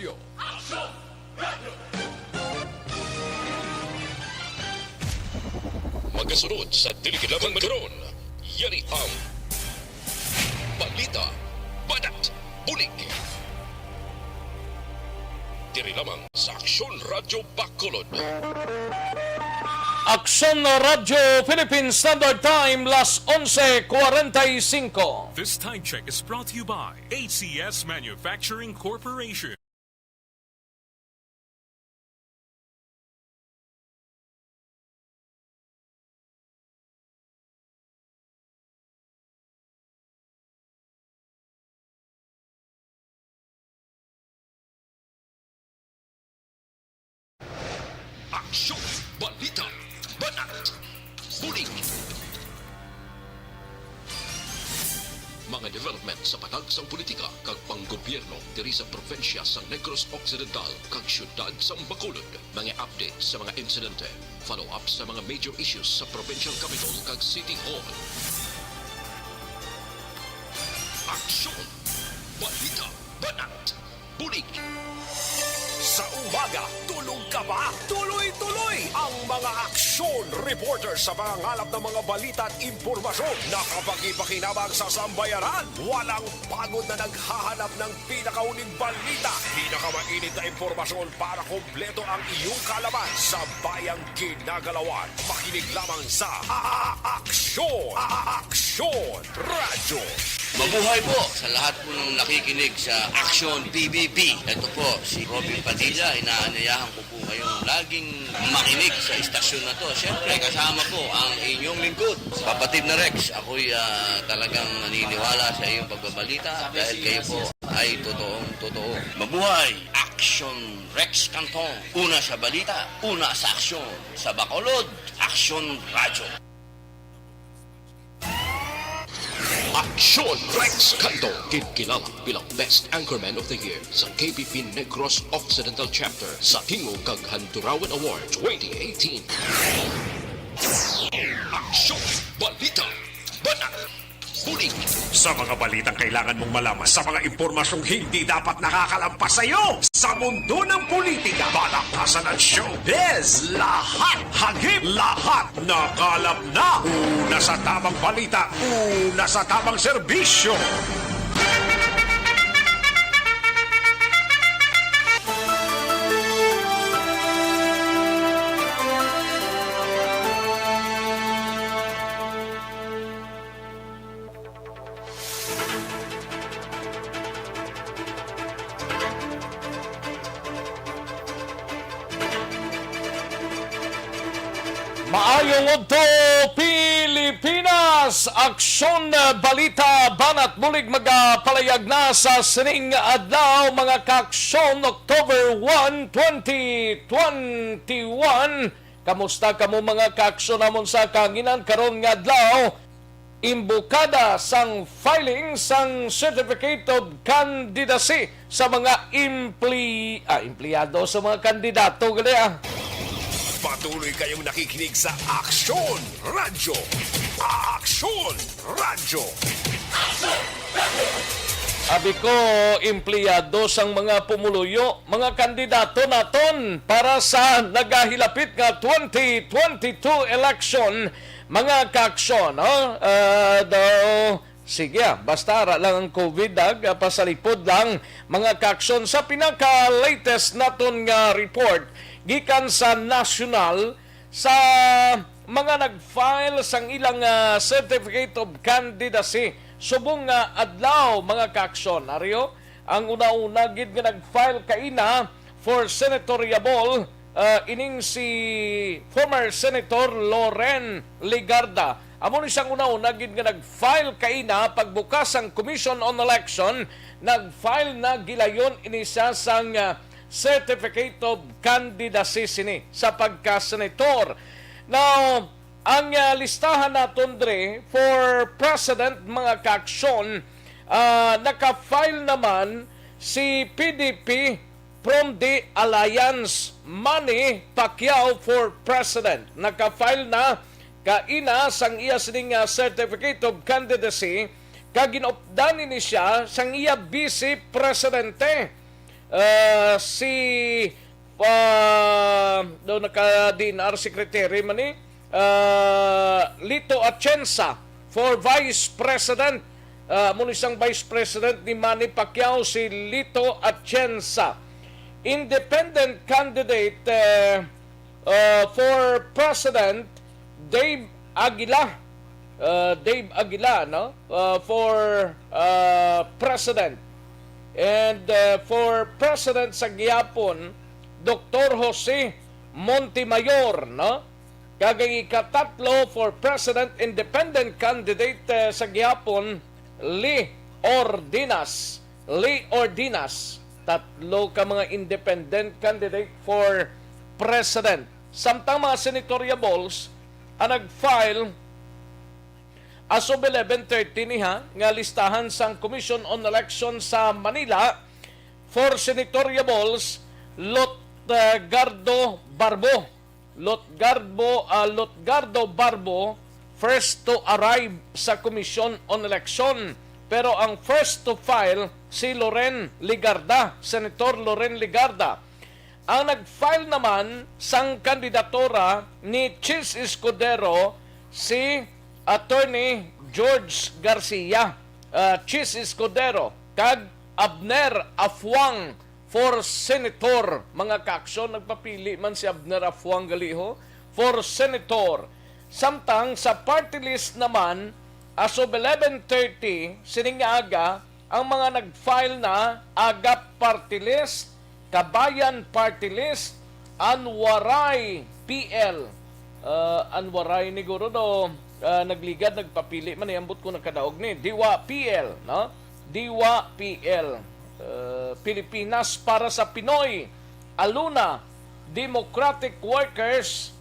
Radio. Magasunod sa diligid lamang magkaroon. Yari ang Balita, Banat, Bulig. Diri lamang sa Aksyon Radio Bacolod. Aksyon Radio Philippine Standard Time, las 11:45. This time check is brought to you by ACS Manufacturing Corporation. Aksyon, Balita, Banat, Bulig. Mga development sa patagsang politika kag panggobyerno diri sa probinsya sa Negros Occidental kag syudad sa Bacolod. Mga update sa mga insidente, follow-up sa mga major issues sa provincial capital kag city hall. Aksyon, Balita, Banat, Bulig. Sa umaga, tulog ka ba? Tuloy-tuloy ang mga aksyon reporter sa mga ngalap ng mga balita at impormasyon na kapag-ipakinabang sa sambayaran. Walang pagod na naghahanap ng pinakauling balita. Pinakamainit na impormasyon para kompleto ang iyong kalaman sa bayang kinagalawan. Makinig lamang sa Aksyon! Aksyon Radyo! Mabuhay po sa lahat po ng nakikinig sa Aksyon PBB. Ito po si Robin Padilla. Inaanayahan ko po kayong laging makinig sa istasyon na to. Siyempre kasama po ang inyong lingkod. Kapatid na Rex, ako'y talagang naniniwala sa iyong pagbabalita dahil kayo po ay totoong-totoo. Mabuhay! Aksyon Rex Cantong. Una sa balita, una sa aksyon. Sa Bacolod, Aksyon Radyo. Aksyon Rex Cantong, kilala bilang Best Anchorman of the Year sa KBP Negros Occidental Chapter sa Tingog kag Handurawan Award 2018. Aksyon, Balita, Banat, Bulig. Sa mga balitang kailangan mong malaman, sa mga impormasyong hindi dapat nakakalampas sa iyo, sa mundo ng politika, balakasan at showbiz, lahat hagip, lahat nakalap na. Una sa tamang balita, una sa tamang serbisyo. Maayong udto Pilipinas! Aksyon Balita Banat Bulig magapalayag na sa sining adlaw mga kaaksyon October 1, 2021. Kamusta kamo mga kaaksyon namon sa kanginan karon nga adlaw? Imbukada sang filing sang Certificate of Candidacy sa mga empleyado sa mga kandidato gali Patuloy kayong nakikinig sa Aksyon Radyo. Aksyon Radyo. Abi ko, empleyado sang mga pumuluyo, mga kandidato naton para sa nagahilapit nga 2022 election, mga kaaksyon. Sige, basta ara lang ang COVID, pasalipod lang mga kaaksyon sa pinaka-latest naton nga report gikan sa national sa mga nag-file sang ilang Certificate of Candidacy subong nga adlaw mga kaaksyon. Aryo, ang una-una gid nga nag-file kaina for senatoriable ining si former Senator Loren Ligarda. Amo ni siyang una-una gid nga nag-file kaina pagbukas ang Commission on Election, nag-file na gilayon ini siya sang Certificate of Candidacy sini sa pagka-senator. Now, ang listahan naton dre for President mga kaaksyon, naka-file naman si PDP from the Alliance Manny Pacquiao for President. Naka-file na kaina sang iya sining Certificate of Candidacy kaginopdan ni siya sang iya Vice Presidente si daw naka-DNR Secretary man Lito Atienza for Vice President. Muna isang Vice President ni Manny Pacquiao, si Lito Atienza. Independent candidate for President, Dave Aguila. No? For President. And for President sa Gihapon, Dr. Jose Montemayor, no? Kagay ikatatlo for President, independent candidate sa Gihapon, Lee Ordinas. Tatlo ka mga independent candidate for President. Samtang mga senatoriables ang nag-file as of 11:30 niha nga listahan sang Commission on Election sa Manila for senatoriables Lotgardo Barbo first to arrive sa Commission on Election, pero ang first to file si Senator Loren Ligarda. Ang nag-file naman sang kandidatura ni Chis Escudero si Attorney George Garcia, Chis Escudero, kag Abner Afuang for Senator. Mga kaaksyon, nagpapili man si Abner Afuang galiho for Senator. Samtang sa party list naman, as of 11:30, sining aga, ang mga nag-file na Agap Party List, Kabayan Party List, Anwaray PL. Anwaray ni Guro do, nagligad, nagpapili man, iambot ko nakadaog ni Diwa PL, no? Diwa PL. Pilipinas para sa Pinoy, Aluna, Democratic Workers,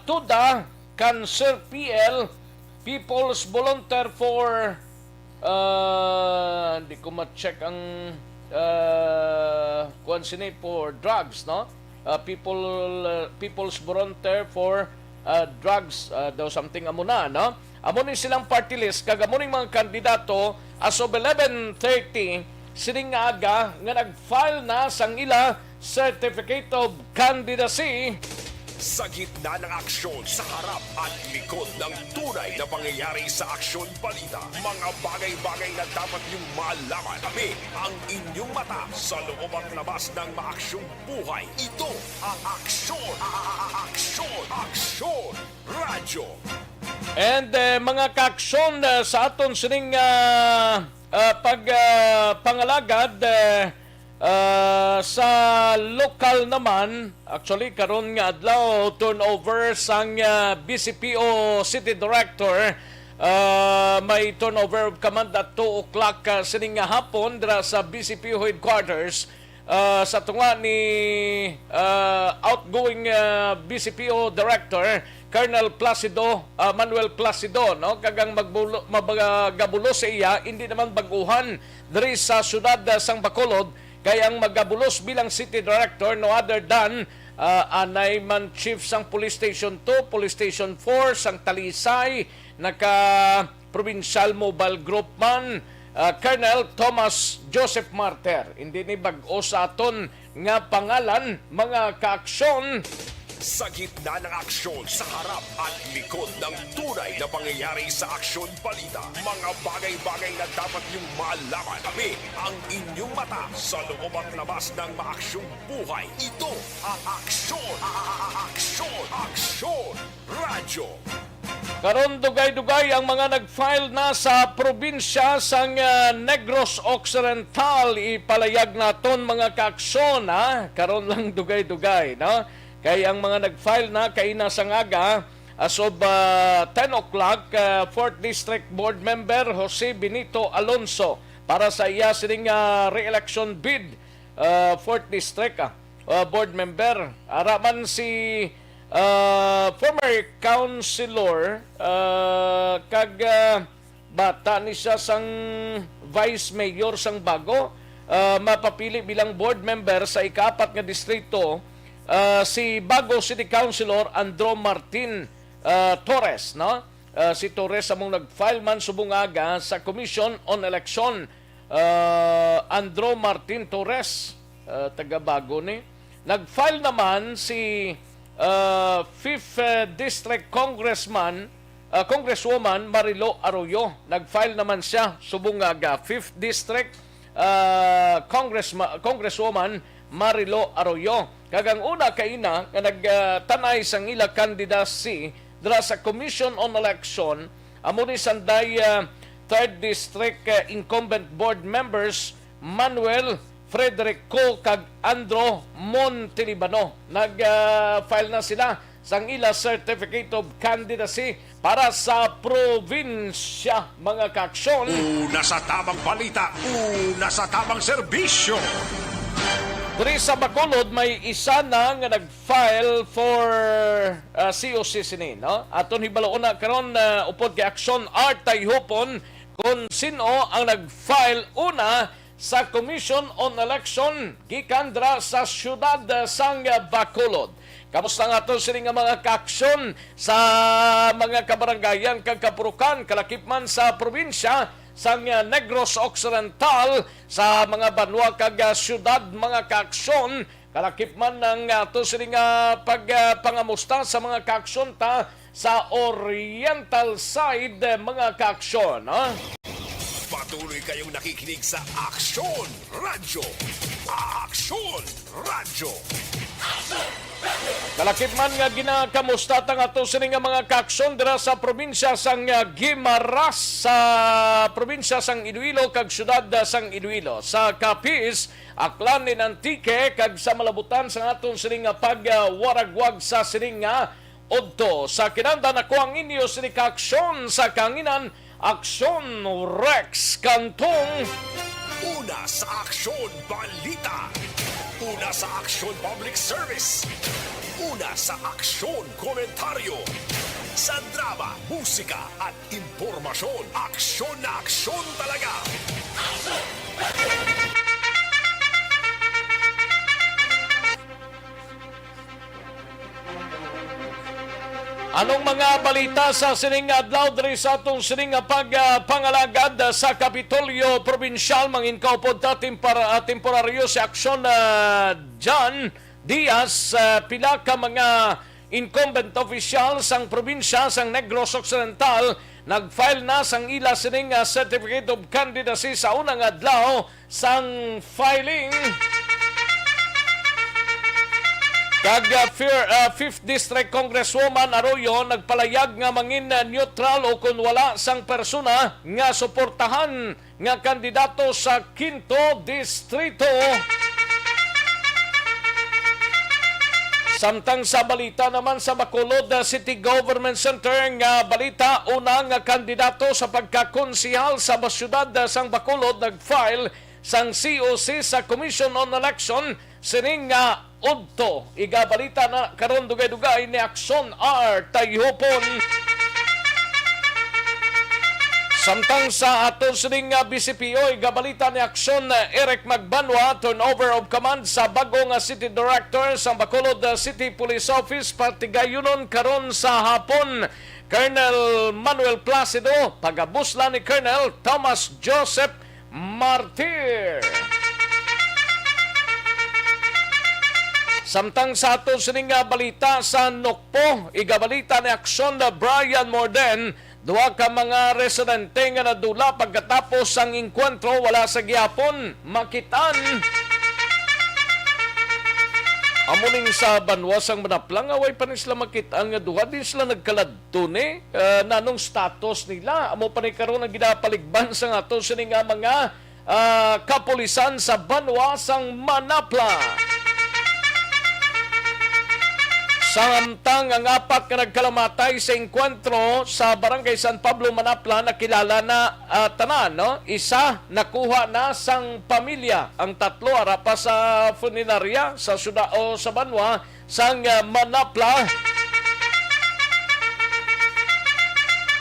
TUDA, Cancer PL, People's Volunteer for hindi ko ma-check ang for drugs, no? People's Volunteer for drugs, daw something amuna, no? Amunin silang party list, kagamunin mga kandidato as of 11:30 sining aga nga nag-file na sang ila Certificate of Candidacy. Sa gitna ng aksyon, sa harap at likod ng tunay na pangyayari sa Aksyon Balita, mga bagay-bagay na dapat niyong malaman. Kami ang inyong mata sa loob at labas ng maaksyong buhay. Ito ang Aksyon! Aksyon! Radyo! And mga kaaksyon, sa aton sining pangalagad, sa lokal naman, actually karon nga adlaw turnover sang BCPO City Director, may turnover of command at 2 o'clock sining nga hapon dira sa BCPO headquarters, sa tunga ni outgoing BCPO Director Colonel Manuel Placido, no? Kagang magabulo sa iya, hindi naman baguhan diri sa syudad sang Bacolod. Kaya ang magabulos bilang City Director no other than anay man Chief sang Police Station 2, Police Station 4, sang Talisay, naka-Provincial Mobile Group man, Colonel Thomas Joseph Marter. Hindi ni bag-o sa aton nga pangalan, mga kaaksyon. Sa gitna ng aksyon, sa harap at likod ng tunay na pangyayari sa Aksyon Balita, mga bagay-bagay na dapat niyong malaman. Kami ang inyong mata sa loob at labas ng maaksyong buhay. Ito ang Aksyon! Radyo! Karon dugay-dugay ang mga nag-file na sa probinsya sang Negros Occidental. Ipalayag naton mga kaaksyon, ha? Karon lang dugay-dugay, no? Kaya ang mga nag-file na kaina sa ngaga as of 10 o'clock, 4th District Board Member Jose Benito Alonso para sa iya sining re-election bid, 4th District Board Member. Araman si former councilor, kag bata ni siya sang Vice Mayor sang Bago, mapapili bilang board member sa ika-4 nga distrito, si Bago City Councilor Andro Martin Torres, no? Si Torres among nag-file man subungaga sa Commission on Election. Andro Martin Torres taga-Bago ni. Nag-file naman si 5th District Congresswoman Marilo Arroyo. Nag-file naman siya subong nga 5th District Congresswoman Marilo Arroyo. Kagang una kaina nga nagtanay sang ila candidacy dira sa Commission on Election amo ni sanday 3rd District incumbent board members Manuel Frederico kag Andro Montelibano. Nag-file na sila sang ila certificate of candidacy para sa probinsya, mga kaaksyon. Una sa tamang balita, una sa tamang serbisyo. Diri sa Bacolod, may isa na nga nag-file for COC sini, no? Aton hibaloon na karon upod kay Aksyon Art Tayhopon kung sino ang nag-file una sa Commission on Election gikan dra sa siyudad sang Bacolod. Kamusta nga ito sila nga mga kaaksyon sa mga kabarangayan kag kapurukan kalakipman sa probinsya sang Negros Occidental sa mga banwa kag siyudad, mga kaaksyon kalakipman ng ito sila nga pagpangamusta sa mga kaaksyon ta sa oriental side, mga kaaksyon. Patuloy kayong nakikinig sa Aksyon Radyo. Aksyon Radyo. Kalakipman nga ginakamusta tang ato sini nga mga kaaksyon dira sa probinsya sang Guimaras, sa probinsya sang Iloilo kag syudad sang Iloilo. Sa Capiz, Aklan ni Antique kag sa malabutan sa aton sini nga pagwaragwag sa sini nga odto. Sa kinahanglan ako ang inyo sini kaaksyon sa kanginan, Aksyon Rex Cantong. Una sa Aksyon Balita. Una sa Aksyon Public Service. Una sa Aksyon Komentaryo. Sa drama, musika at impormasyon. Aksyon na aksyon talaga. Anong mga balita sa sining adlaw diri sa atong sining pagpangalagad sa Kapitolyo Provincial? Mangin kaupod ta temporaryo si Aksyon John Diaz, pila ka mga incumbent official sang probinsya sang Negros Occidental nag-file na sang ila sining certificate of candidacy sa unang adlaw sang filing. Kag 5th District Congresswoman Arroyo nagpalayag nga mangin neutral o kung wala sang persona nga suportahan nga kandidato sa 5th Distrito. Samtang sa balita naman sa Bacolod City Government Center nga balita, una nga kandidato sa pagkakonsihal sa syudad sang Bacolod nag-file sang COC sa Commission on Election sining nga udto. Igabalita na karon dugay-dugay ni Aksyon R Tayhopon. Samtang sa aton sining BCPO, igabalita ni Aksyon Eric Magbanwa, turnover of command sa bagong City Director sa Bacolod City Police Office, patigayunon karon sa hapon. Colonel Manuel Placido, pagabusla ni Colonel Thomas Joseph Martir. Samtang sa ato sining balita sa Nokpo, igabalita ni Aksyon Brian Morden, duha ka mga residente nga nadula pagkatapos ang inkwentro wala sa gihapon makitan. Amuning sa banwa sang Manaplang, away pa rin sila makitaan nga duha, din sila nagkaladto ni nanong status nila. Amo pa rin karoon ang ginapaligban sa ato sining mga kapulisan sa banwa sang Manapla. Samtang ang apat ka nagkalamatay sa enkwentro sa Barangay San Pablo, Manapla, nakilala na tanan, no? Isa nakuha na sang pamilya, ang tatlo ara pa sa funeraria sa syudad o sa banwa sang Manapla.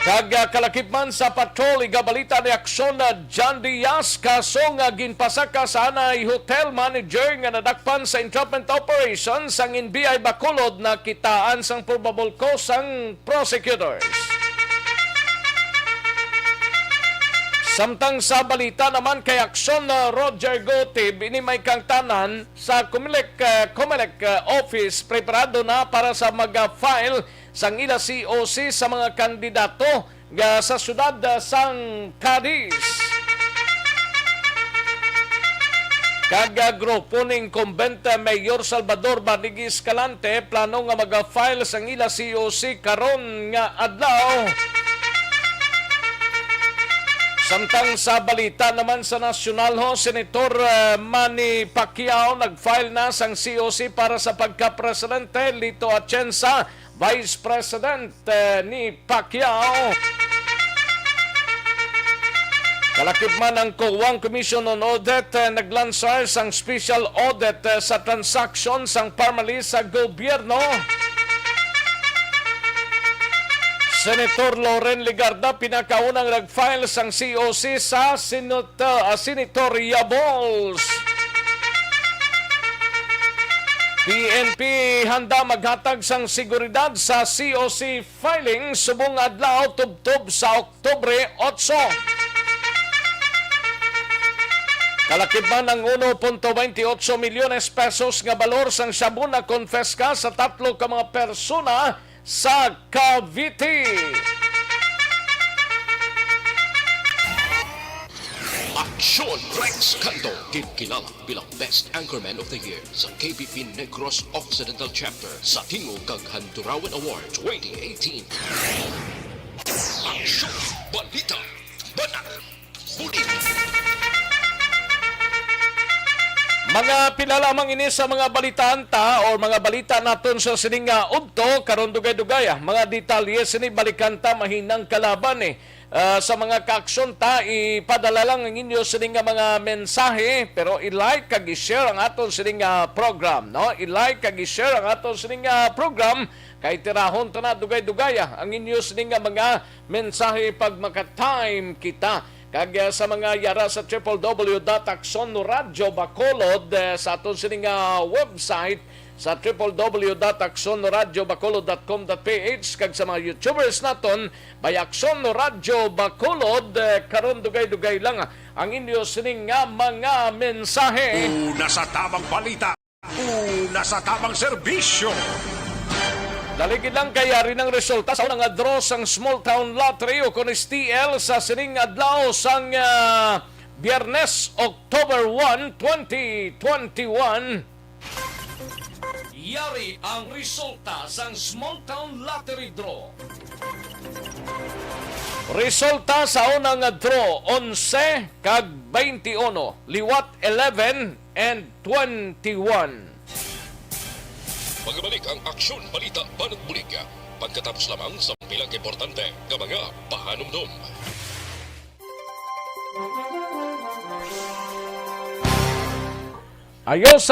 Kag kalakipman sa patrol, igabalita ni Aksyon John Diaz, kaso nga ginpasaka sa anay hotel manager nga nadakpan sa entrapment operation sang NBI Bacolod na kitaan sang probable cause sang prosecutors. Samtang sa balita naman kay Aksyon Roger Gotib, ini may kang tanan sa Comelec office preparado na para sa mag-file sang ila COC sa mga kandidato sa syudad sang Cadiz. Grupo ning Convent Mayor Salvador Banigi Escalante plano nga mag-file sang ila COC karon nga adlaw. Samtang sa balita naman sa nasyonal Senator Manny Pacquiao nag-file na sang COC para sa pagka-presidente. Lito Atienza, Vice President ni Pacquiao. Kalakip man ang Kuwang Commission on Audit naglansar sang special audit sa transaction sang parmali sa gobyerno. Senator Loren Ligarda pinakaunang nag-file sang COC sa senatorial balls. PNP handa maghatag sang seguridad sa COC filing subong adlaw tubtob sa Oktubre 8. Kalakip man ang 1.28 milyones pesos nga balor sang shabu na konfiska sa 3 ka mga persona sa Cavite. Aksyon Rex Cantong, kilala bilang Best Anchorman of the Year sa KBP Negros Occidental Chapter sa Tingog kag Handurawan Award 2018. Aksyon, Balita, Banat, Bulig. Mga pinalamang ini sa mga balitaan ta o mga balita naton sa sining udto karon dugay-dugay mga detalye sini balikan ta mahinang kalaban sa mga kaaksyon ta ipadala lang ang inyo sining mga mensahe pero i-like kag i-share ang aton sining program no i-like kag i-share ang aton sining program kay tirahon ta na dugay-dugay ang inyo sining mga mensahe pag maka-time kita. Kag sa mga yara sa www.aksonradiobacolod sa aton sining website sa www.aksonradiobacolod.com.ph kag sa mga YouTubers naton by Aksyon Radio Bacolod karon dugay-dugay lang ang inyo sining mga mensahe. Una sa tamang balita, una sa tamang serbisyo. Daligid lang kaya rin ang resulta sa unang draw sang Small Town Lottery o kon STL sa sining adlaw sang Biyernes, October 1, 2021. Yari ang resulta sang Small Town Lottery Draw. Resulta sa unang draw 11 kag 21, liwat 11 and 21. Magbalik ang Aksyon Balita Banat Bulig pagkatapos lamang sa pilang importante ng mga pahanumdum. Ayos,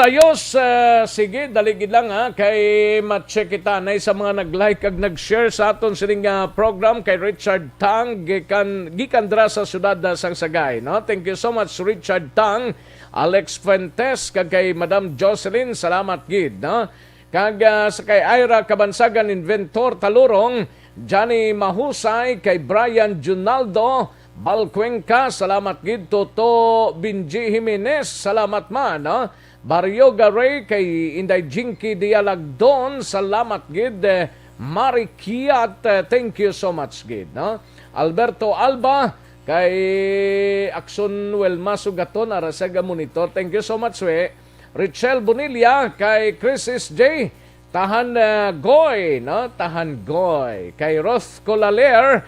sige, daligid lang kay ma-check kita na sa mga nag-like kag nag-share sa aton sining program kay Richard Tang gikan dra sa syudad sang Sagay, no? Thank you so much Richard Tang, Alex Fuentes kag kay Madam Jocelyn, salamat gid, no? Kag sa kay Ira Kabansagan Inventor Talurong, Johnny Mahusay, kay Brian Junaldo Balcuenca, salamat gid. Toto Binji Jimenez, salamat man, no? Barrio Garay, kay Inday Jinky Dialagdon, salamat gid. Mari Kiat, thank you so much gid, no? Alberto Alba, kay Akson Welmaso Gaton, Arasaga Monitor, thank you so much we. Richelle Bonilla, kay Chris J. Tahan Goy, no? Tahan Goy. Kay Roth Colaler,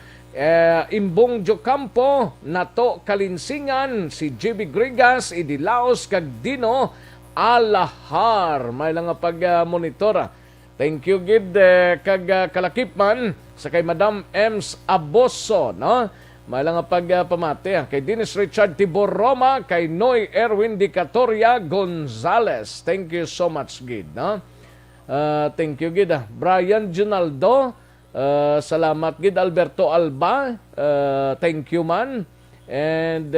Imbong Jocampo, Nato Kalinsingan, si JB Grigas, Idilaos, kag Dino Alahar. May lang pag-monitora. Thank you, gid, kag kalakipman, sa kay Madam Ems Aboso, no? May lang pagpamati kay Dennis Richard Tibor Roma, kay Noy Erwin Dicatoria Gonzales. Thank you so much, gid, no? Thank you, gid. Brian Junaldo, salamat, gid. Alberto Alba, thank you man. And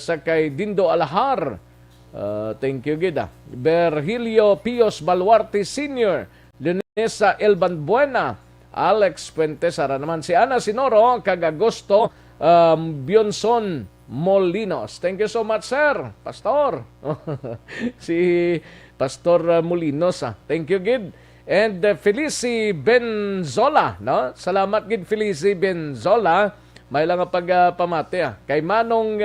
sa kay Dindo Alahar, thank you, gid. Berhilio Pios Baluarte Sr., Leonesa Elban Buena, Alex Puentesara naman, si Ana Sinoro, kag Agosto Bionson Molinos. Thank you so much, sir. Pastor. Si Pastor Molinos. Thank you, gid. And Felici Benzola, no? Salamat gid Felici Benzola. May lang pagpamati kay Manong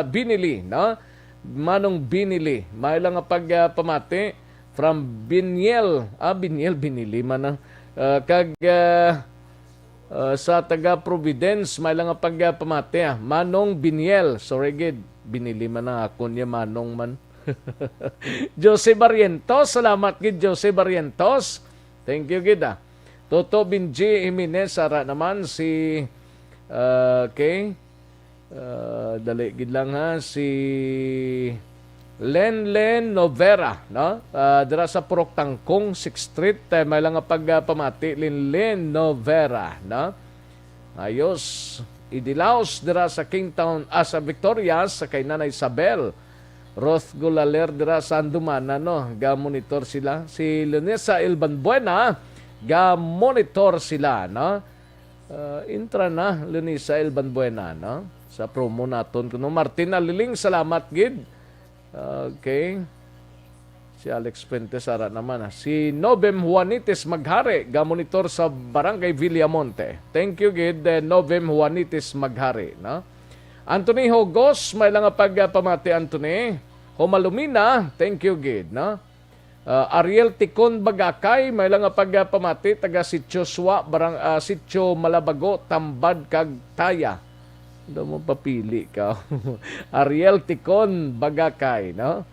Binili, no? Manong Binili. May lang pagpamati from Biniel. Biniel binili man kag sa taga Providence may lang pagpamati Manong Biniel. Sorry gid, binili man ako niya Manong man. Jose Barrientos, salamat gid Jose Barrientos. Thank you gid. Toto Binji Jimenez ara naman si okay. Dali gid lang si Len Novera, no? Dira sa Purok Tangkong 6th Street, may lang pagpamati Len Novera, no? Ayos, idilaos dira sa Kingtown, sa Victoria, sa kay Nanay Isabel. Roth Gulaler dira sa Andumana, no? Ga-monitor sila. Si Lunesa Ilbanbuena, ga-monitor sila, no? Intra na, Lunesa Ilbanbuena, no? Sa promo naton kuno. Martina Liling, salamat gid. Okay. Si Alex Fuentes ara naman. Si Novem Juanites Maghari, ga-monitor sa Barangay Villamonte. Thank you gid Novem Juanites Maghari, no? Anthony Hogos, may lang pagpamati Anthony. Homalumina, thank you gid, no? Ariel Ticon Bagakay, may lang pagpamati taga Sitio Swa, Sitio Malabago, Tambad kag Taya. Hindi mo papili ka. Ariel Ticon Bagakay, no?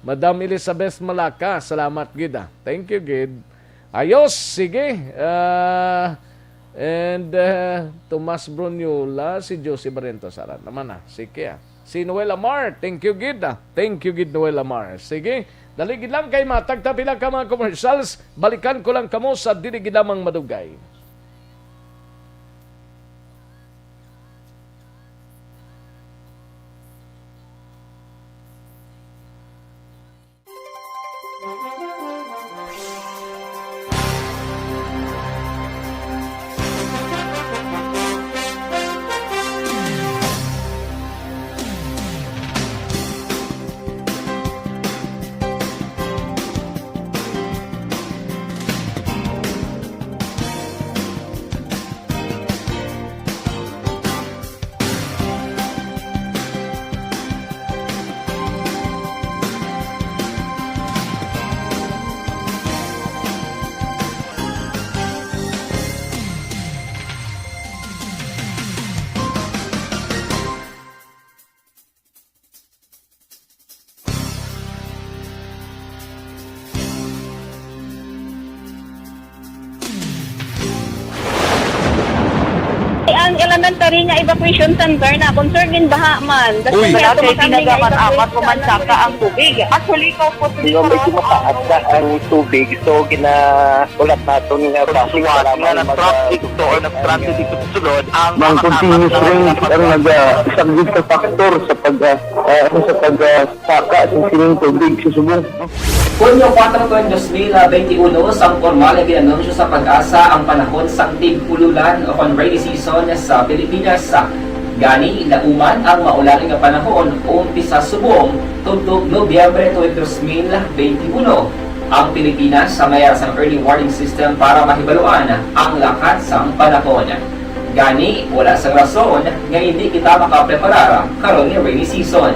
Madam Elizabeth Malaka, salamat gid. Thank you gid. Ayos, sige. And Tomas Brunyola, si Josie Barrientos ara naman sige. Si Noel Amar, thank you gid. Thank you gid Noel Amar. Sige. Dali gid lang kay matagtapila ka mga commercials. Balikan ko lang kamo sa dili gid lamang madugay. Ang elementary nga evacuation center na concern din baha man. Uy, kaya kasi tumakami ginagapan nga apat kumansaka ang tubig. Actually, ko po Yung medyo mataas na ang tubig, so ginaulat natin nga suwat nga ng traffic to or nag-traffic dito sa sulod ang Mang continuous rin ang nag-sagbit sa faktor sa pagsaka sa sining tubig sa subong. Hunyo 4, 2021, sang formal ay ginanunsyo sa Pag-asa ang panahon sang tig-ululan o rainy season sa Pilipinas. Gani, ilauman ang maulaling nga panahon umpisa subong tutok Nobyembre 2021. Ang Pilipinas sa mayroon sang early warning system para mahibaluan ang lakat sang panahon. Gani, wala sang rason nga hindi kita makapreparar karon nga rainy season.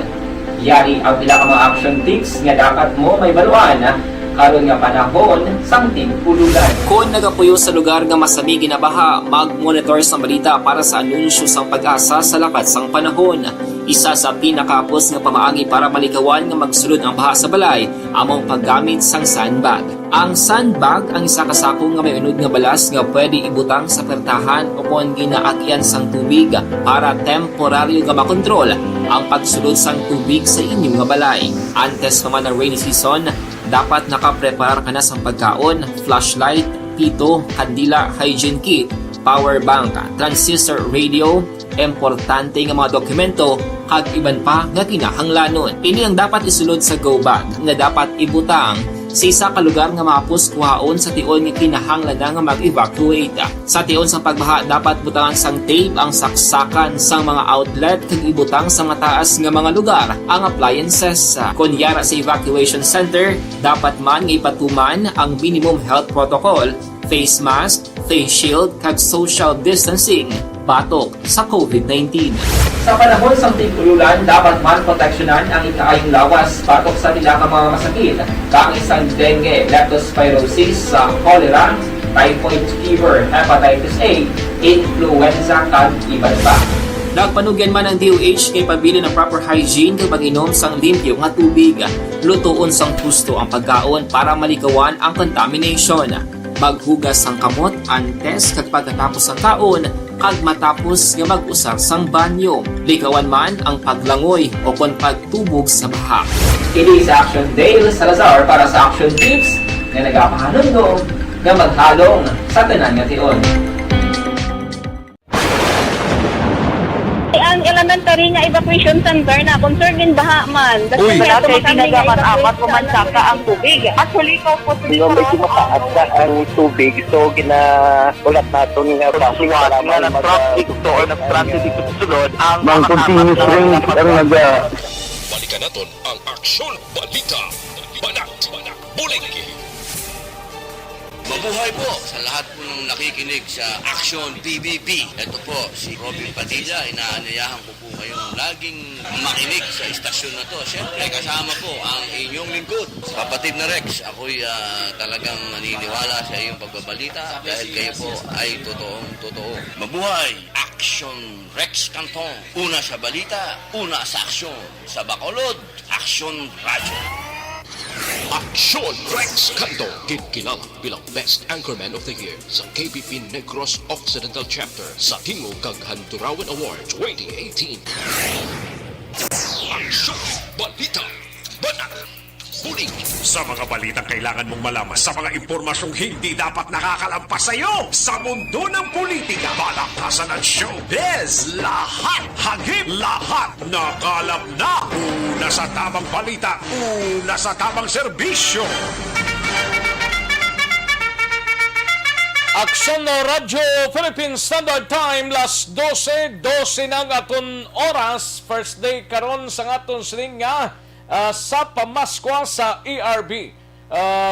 Yari ang pila ka mga action tips nga dapat mo may baluan karon nga panahon sang tig-ululan. Kung nagapuyo sa lugar nga masabi ginabaha, mag-monitor sa balita para sa anunsyo sang Pag-asa sa lakat sang panahon. Isa sa pinakapos nga pamaagi para malikawan nga magsulod ang baha sa balay among paggamit sang sandbag. Ang sandbag ang isa kasako nga may unod nga balas nga pwede ibutang sa pertahan upon ginaagyan sang tubig para temporaryo nga makontrol ang pagsulod sang tubig sa inyong nga balay. Antes naman ng rainy season, dapat nakapreparar ka na sa pagkaon, flashlight, pito, kandila, hygiene kit, power bank, transistor radio, importante nga mga dokumento, kag iban pa nga kinahanglanon. Ini ang dapat isulod sa go bag nga dapat ibutang sa isa ka lugar nga maapos kuhaon sa tion nga kinahanglan nga mag-evacuate. Sa tion sa pagbaha dapat butangan sang tape ang saksakan sang mga outlet kag ibutang sa mataas nga mga lugar ang appliances. Kunyara sa evacuation center, dapat man nga ipatuman ang minimum health protocol, face mask, face shield kag social distancing batok sa COVID-19. Sa panahon sa tigululan, dapat man proteksyonan ang ikaayong lawas batok sa nila ka mga masakit, kang isang dengue, leptospirosis, cholera, typhoid fever, hepatitis A, influenza kag iban pa. Nagpanugyan man ang DOH kay pabili ng proper hygiene kay pag-inom sang limpyo nga tubig, lutuon sang husto ang pagkaon para malikawan ang contamination. Maghugas sang kamot antes kag pagkatapos ang kaon kag matapos nga mag-usar sang banyo. Likawan man ang paglangoy o kon pagtubog sa baha. Kini sa Aksyon Dale Salazar para sa Action Tips nga nagapahanundong nga maghalong sa tanan nga tion. Ang elementary nga evacuation center na concerned din baha man. Uy. Kaya Kaya ginagamat-amat evacuation pumansa ka ang tubig. Actually, ikaw po So, medyo mataas na ang tubig. So, ulat natin nga pagsiwat nga ng traffic to or nag-traffic dito sa sulod ang Mang continuous rin ang Balikan natin ang Aksyon Balita. Banat, Bulig. Mabuhay po sa lahat po ng nakikinig sa Aksyon PBB. Ito po si Robin Padilla. Inaanayahan ko po kayong laging makinig sa istasyon na to. Siyempre kasama po ang inyong lingkod. Kapatid na Rex, ako'y talagang naniniwala sa iyong pagbabalita dahil kayo po ay totoo. Mabuhay! Aksyon Rex Cantong. Una sa balita, una sa aksyon. Sa Bacolod, Aksyon Radio. Aksyon Rex Cantong, kilala bilang Best Anchorman of the Year sa KBP Negros Occidental Chapter sa Tingog kag Handurawan Award 2018. Aksyon Balita. Banat. Bulig. Sa mga balitang kailangan mong malaman, sa mga impormasyong hindi dapat nakakalampas sa iyo, sa mundo ng politika, balakasan at showbiz, lahat, hagip, lahat, nakalap na. Una sa tamang balita, una sa tamang serbisyo. Aksyon na Radyo Philippine Standard Time, las 12 ng aton oras, first day karon sa aton sining nga sa pamaskwa sa ERB.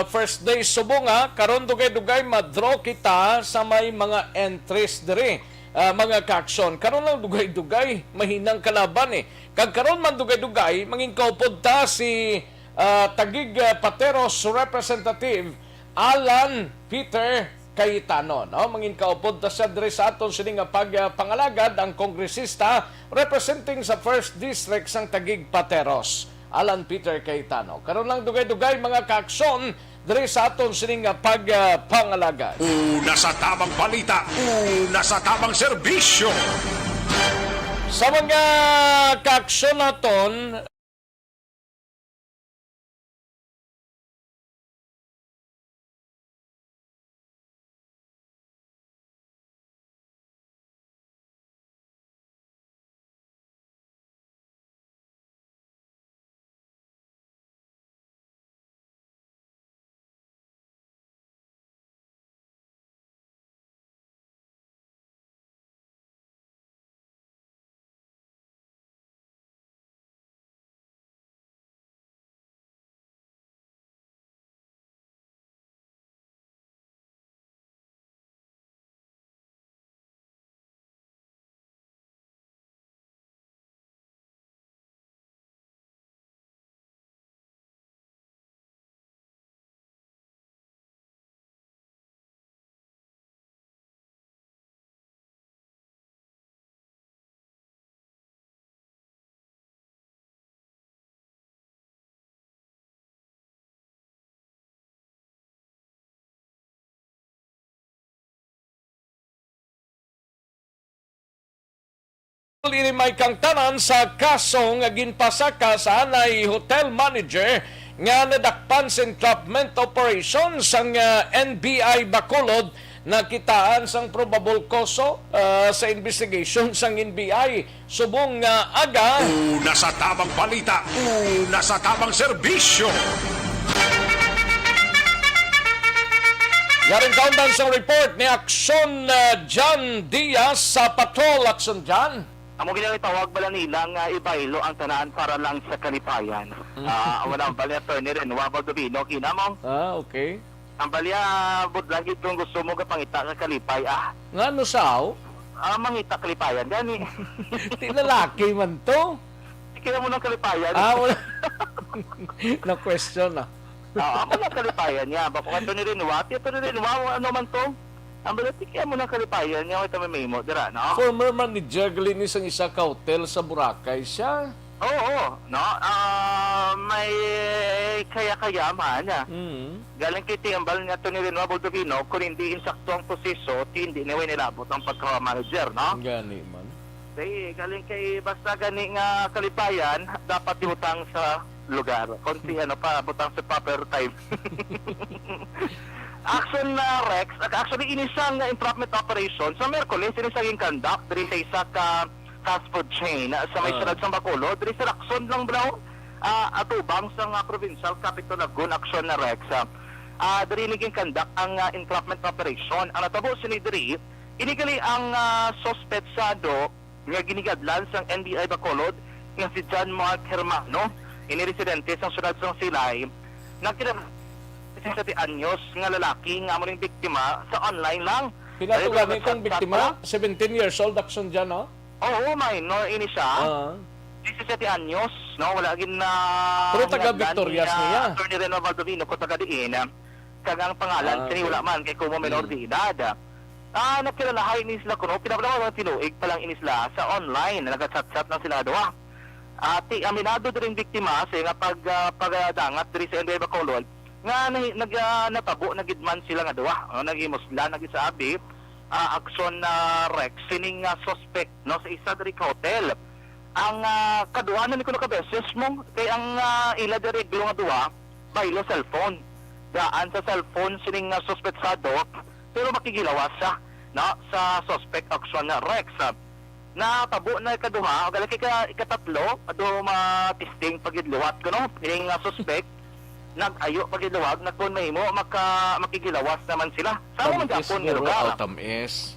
First day subong karon dugay-dugay madraw kita sa may mga entries diri. Mga kaksyon, karon lang dugay-dugay mahinang kalaban Kag karon man dugay-dugay mangin kaupod ta si Tagig Pateros Representative Alan Peter Cayetano, no? Mangin kaupod ta sa diri sa aton sini nga pagpangalagad ang kongresista representing sa 1st District sang Tagig Pateros, Alan Peter Cayetano. Karon lang dugay-dugay mga kaaksyon diri sa aton sining pangalaga. Una sa tamang balita, una sa tamang serbisyo. Sa mga kaaksyon naton, ini may kangtanan sa kaso nga ginpasaka sa anay hotel manager nga nadakpan sa entrapment operation sang NBI Bacolod na kitaan sang probable koso sa investigation sang NBI subong aga. Una sa tamang balita, una sa tamang serbisyo. Yaring kaundan sa report ni Aksyon John Diaz sa Patrol. Aksyon John. Amo ginawitawag bala nila nga ibaylo ang tanan para lang sa kalipayan. Wala ang balya attorney rin, wabag Dubino, kinamong. Okay. Ang balya, budlagit kung gusto mo ka pangita ka kalipay, Nga no sao? mangita kalipayan, gani. Tinalaki man to. Kaya mo ng kalipayan. Wala. No question Ako ng kalipayan niya. Bako ka ito nirinwa, ano man to? Ang balati kaya mo ng kalipayan niya, ito may mo, dira, no? Former manager galin isang isa ka hotel sa Boracay siya. Oo, no? May kaya-kaya man, Galing kay Tiambal nga ito nirinwa, Baldovino, kung hindi insakto ang proseso, hindi niya nilabot ang pagka-manager, no? Gani man. Say, galing kay basta gani nga kalipayan, dapat iutang sa lugar. Konti butang sa proper time. Aksyon na Rex, actually inisang improvement operation sa Merkulis, inisang yung conduct, diri sa isa ka fast food chain sa may sunod sa Bacolod, diri sa Lacson lang bro, atubang sa provincial capital Lagun, Aksyon na Rex. Diri naging conduct ang improvement operation. Ang natabo sinidiri, inigali ang sospetsado nga ginigadlan sa NBI Bacolod nga si John Mark Hermano, iniresidente sa sunod sa Silay, nagkira 17 anyos nga lalaki nga muling biktima sa online lang. Pinatugan itong biktima, 17 years old, Aksyon dyan, no? Oo, minor ini siya. 17 anyos, no? Wala gin na... Pero taga-Victorias niya. Attorney Reno Valdovino ko taga-diin. Kagang pangalan, siniwala man kay Kumo Menor de Edad. Nagkilalahay ni sila kuno, pinabalawa ng tinuig palang inisla sa online, nag-chat-chat na sila doa. Aminado din biktima sa nga pagdangat diri sa NBI Bacolod, nga natabo nagidman sila nga duwa, nagimos sila nagisabi Aksyon na Rex sining suspect no sa isa diri ka hotel. Ang kaduanan ni kuno ka beses mo kay ang ila diri nga duwa baylo cellphone. Daan sa cellphone sining suspetsado pero makigilawas siya no sa suspect Aksyon na Rex. Natabo na kaduha o gali kay ikatatlo ado matisting pagidluwat kuno ining suspect nag-ayo pagidawag na kung may mo makigilawas naman sila. Sama man Japon nga lugar. Tamis.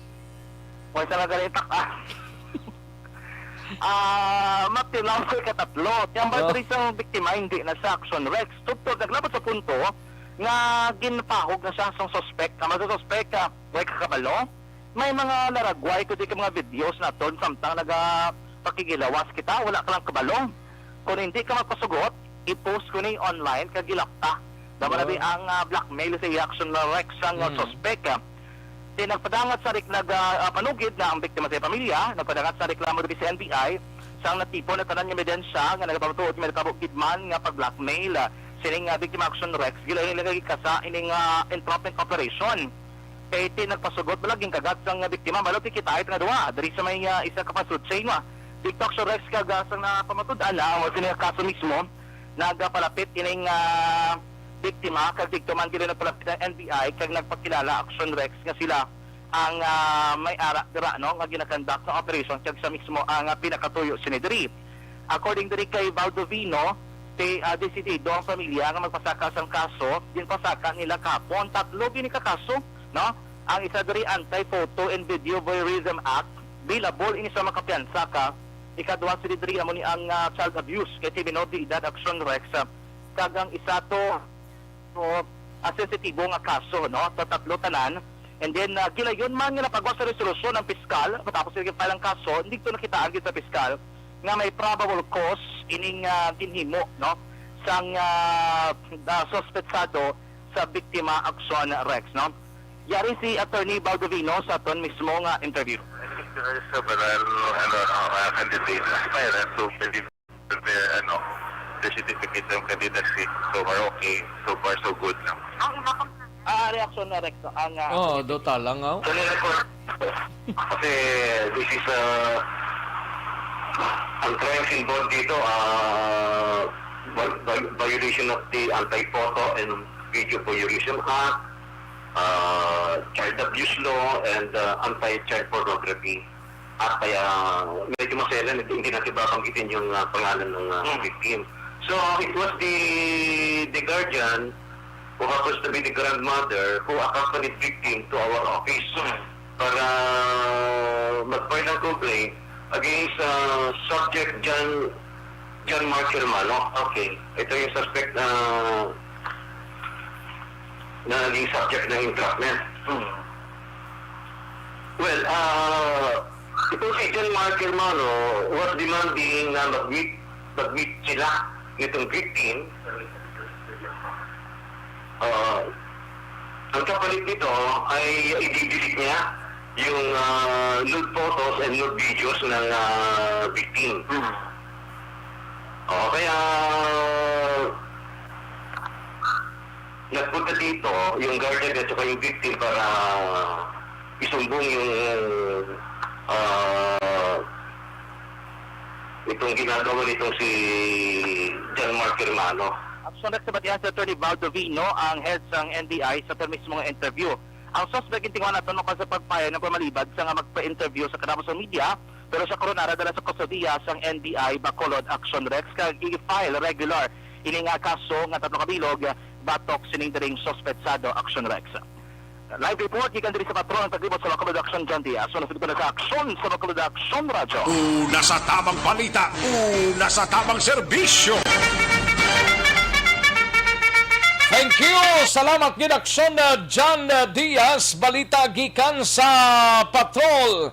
Wala sa nagalitak matilaw ko katatlo. Yung ba isang biktima hindi na sa Aksyon Rex. Tugtog naglabot sa punto nga ginpahog na siya sa suspect. Kama sa suspect way kakabalo. May mga naragway ko di ka mga videos na ton samtang pakigilawas kita wala ka lang kabalo. Kung hindi ka magpasugot i-post ko na online kagilakta. Dapat nabi ang blackmail sa Aksyon na Rex ang suspect. Nagpadangat sa panugid na ang biktima sa pamilya, nagpadangat sa reklamo dito sa NBI, sa natipon na tanan ng ebidensya nga nagpapatuod may nakabukidman nga pag-blackmail sining biktima Aksyon Rex, gila yung nagagig kasa ining improvement operation. Kaya nagpasugot balaging kagat sa biktima, malati kita nga duwa, dari sa may isa kapasud chain Biktima Aksyon Rex kagasang na pamatudan o sining kaso mismo, nagpalapit ining biktima kag biktiman gila nagpalapit ng NBI kag nagpakilala Aksyon Rex nga sila ang may ara dira no nga ginakandak sa operation kag sa mismo ang pinakatuyo sinidiri. According diri kay Baldovino, decidido ang pamilya nga magpasaka sang kaso, ginpasaka nila kapon tatlo gini ka kaso, no? Ang isa diri Anti-Photo and Video Voyeurism Act, bilabol ini sa makapiyansa ka. Ikadwa si diri amo ni ang child abuse kay Minor de Edad Aksyon Rex kagang isa to sensitibo nga kaso no sa tatlo tanan. And then gilayon man nga napagawa sa resolusyon ng piskal matapos sige palang kaso hindi to nakitaan gid sa piskal nga may probable cause ining ginhimo no sang suspetsado sa biktima Aksyon Rex no. Yari si Attorney Baldovino sa ton mismo nga interview. Several candidates aspirant to believe the certificate of candidacy. So far okay, so far so good lang. Reaction na Rex ang do talang kasi this is ang crimes involved dito violation of the Anti-Photo and Video Voyeurism Act, child abuse law, and anti-child pornography. At kaya medyo maselan, hindi natin babanggitin yung pangalan ng victim. So it was the guardian who happens to be the grandmother who accompanied victim to our office para mag-file ng complaint against subject John Mark Hermano. Okay. Ito yung suspect na naging subject ng entrapment. Well, ito si John Mark Hermano was demanding na mag-meet sila nitong victim. Ang kapalit nito ay i-delete niya yung nude photos and nude videos ng victim. Kaya nagpunta dito yung guardian at saka yung victim para isumbong yung itong ginagawa nitong si John Mark Hermano. Aksyon Rex Sabatian sa Attorney Valdovino ang head ng NBI sa permis mga interview. Ang suspect intingan natin pa sa pagpaya ng pamalibad sa nga magpa-interview sa kanamo sa media, pero sa koronara dala sa kustodiya sang NBI Bacolod Aksyon Rex kag i-file regular ini nga kaso nga tatlo kabilog batok sining daring suspetsado Aksyon Rex. Live report gikan diri sa patron paglibot sa Bacolod Aksyon John Diaz. So nasunod na sa Aksyon sa Bacolod Aksyon Radyo. Una sa tamang balita, una sa tamang serbisyo. Thank you! Salamat gid Aksyon John Diaz, balita gikan sa patrol.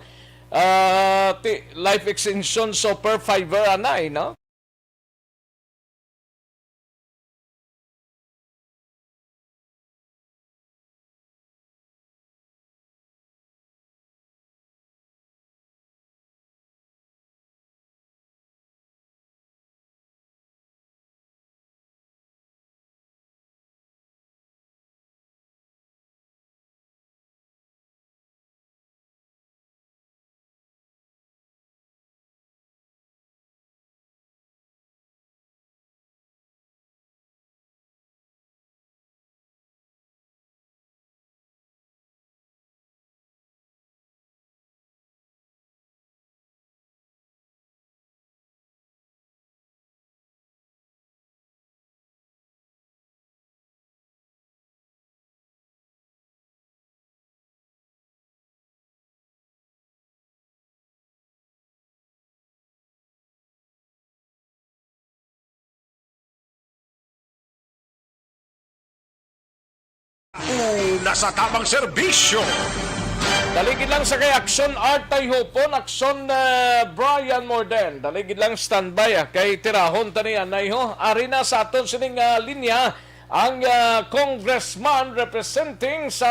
Life extension super fiber anay, no? Una sa tamang serbisyo. Daligid lang sa kay Aksyon Art Tayhupon, Aksyon Brian Morden. Daligid lang standby kay tirahon tani anay ho. Ari na sa aton sining linya ang congressman representing sa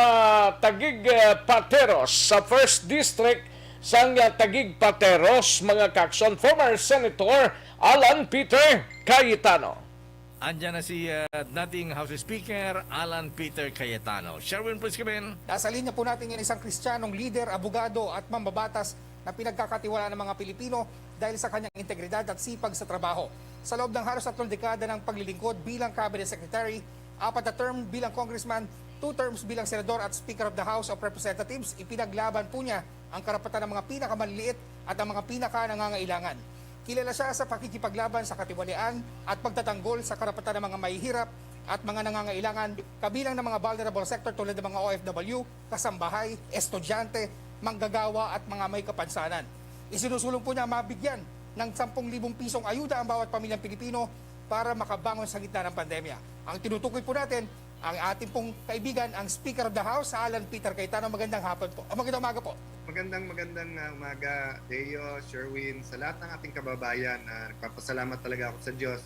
Taguig Pateros sa 1st District sang Taguig Pateros, mga kaksyon, former Senator Alan Peter Cayetano. Andiyan na si dating House Speaker Alan Peter Cayetano. Sherwin, please come in. Nasa linya po natin yung isang Kristiyanong leader, abogado at mambabatas na pinagkakatiwalaan ng mga Pilipino dahil sa kanyang integridad at sipag sa trabaho. Sa loob ng halos 3 dekada ng paglilingkod bilang Cabinet Secretary, 4 na term bilang Congressman, 2 terms bilang Senador at Speaker of the House of Representatives, ipinaglaban po niya ang karapatan ng mga pinakamaliliit at ang mga pinaka-nangangailangan. Kilala siya sa pakikipaglaban sa katiwalian at pagtatanggol sa karapatan ng mga mahihirap at mga nangangailangan, kabilang ng mga vulnerable sector tulad ng mga OFW, kasambahay, estudyante, manggagawa at mga may kapansanan. Isinusulong po niya mabigyan ng 10,000 pisong ayuda ang bawat pamilyang Pilipino para makabangon sa gitna ng pandemya. Ang tinutukoy po natin, ang ating pong kaibigan, ang Speaker of the House, Alan Peter Cayetano. Magandang hapon po. Magandang umaga po. Magandang umaga, Deo, Sherwin, sa lahat ng ating kababayan. Nagpapasalamat talaga ako sa Diyos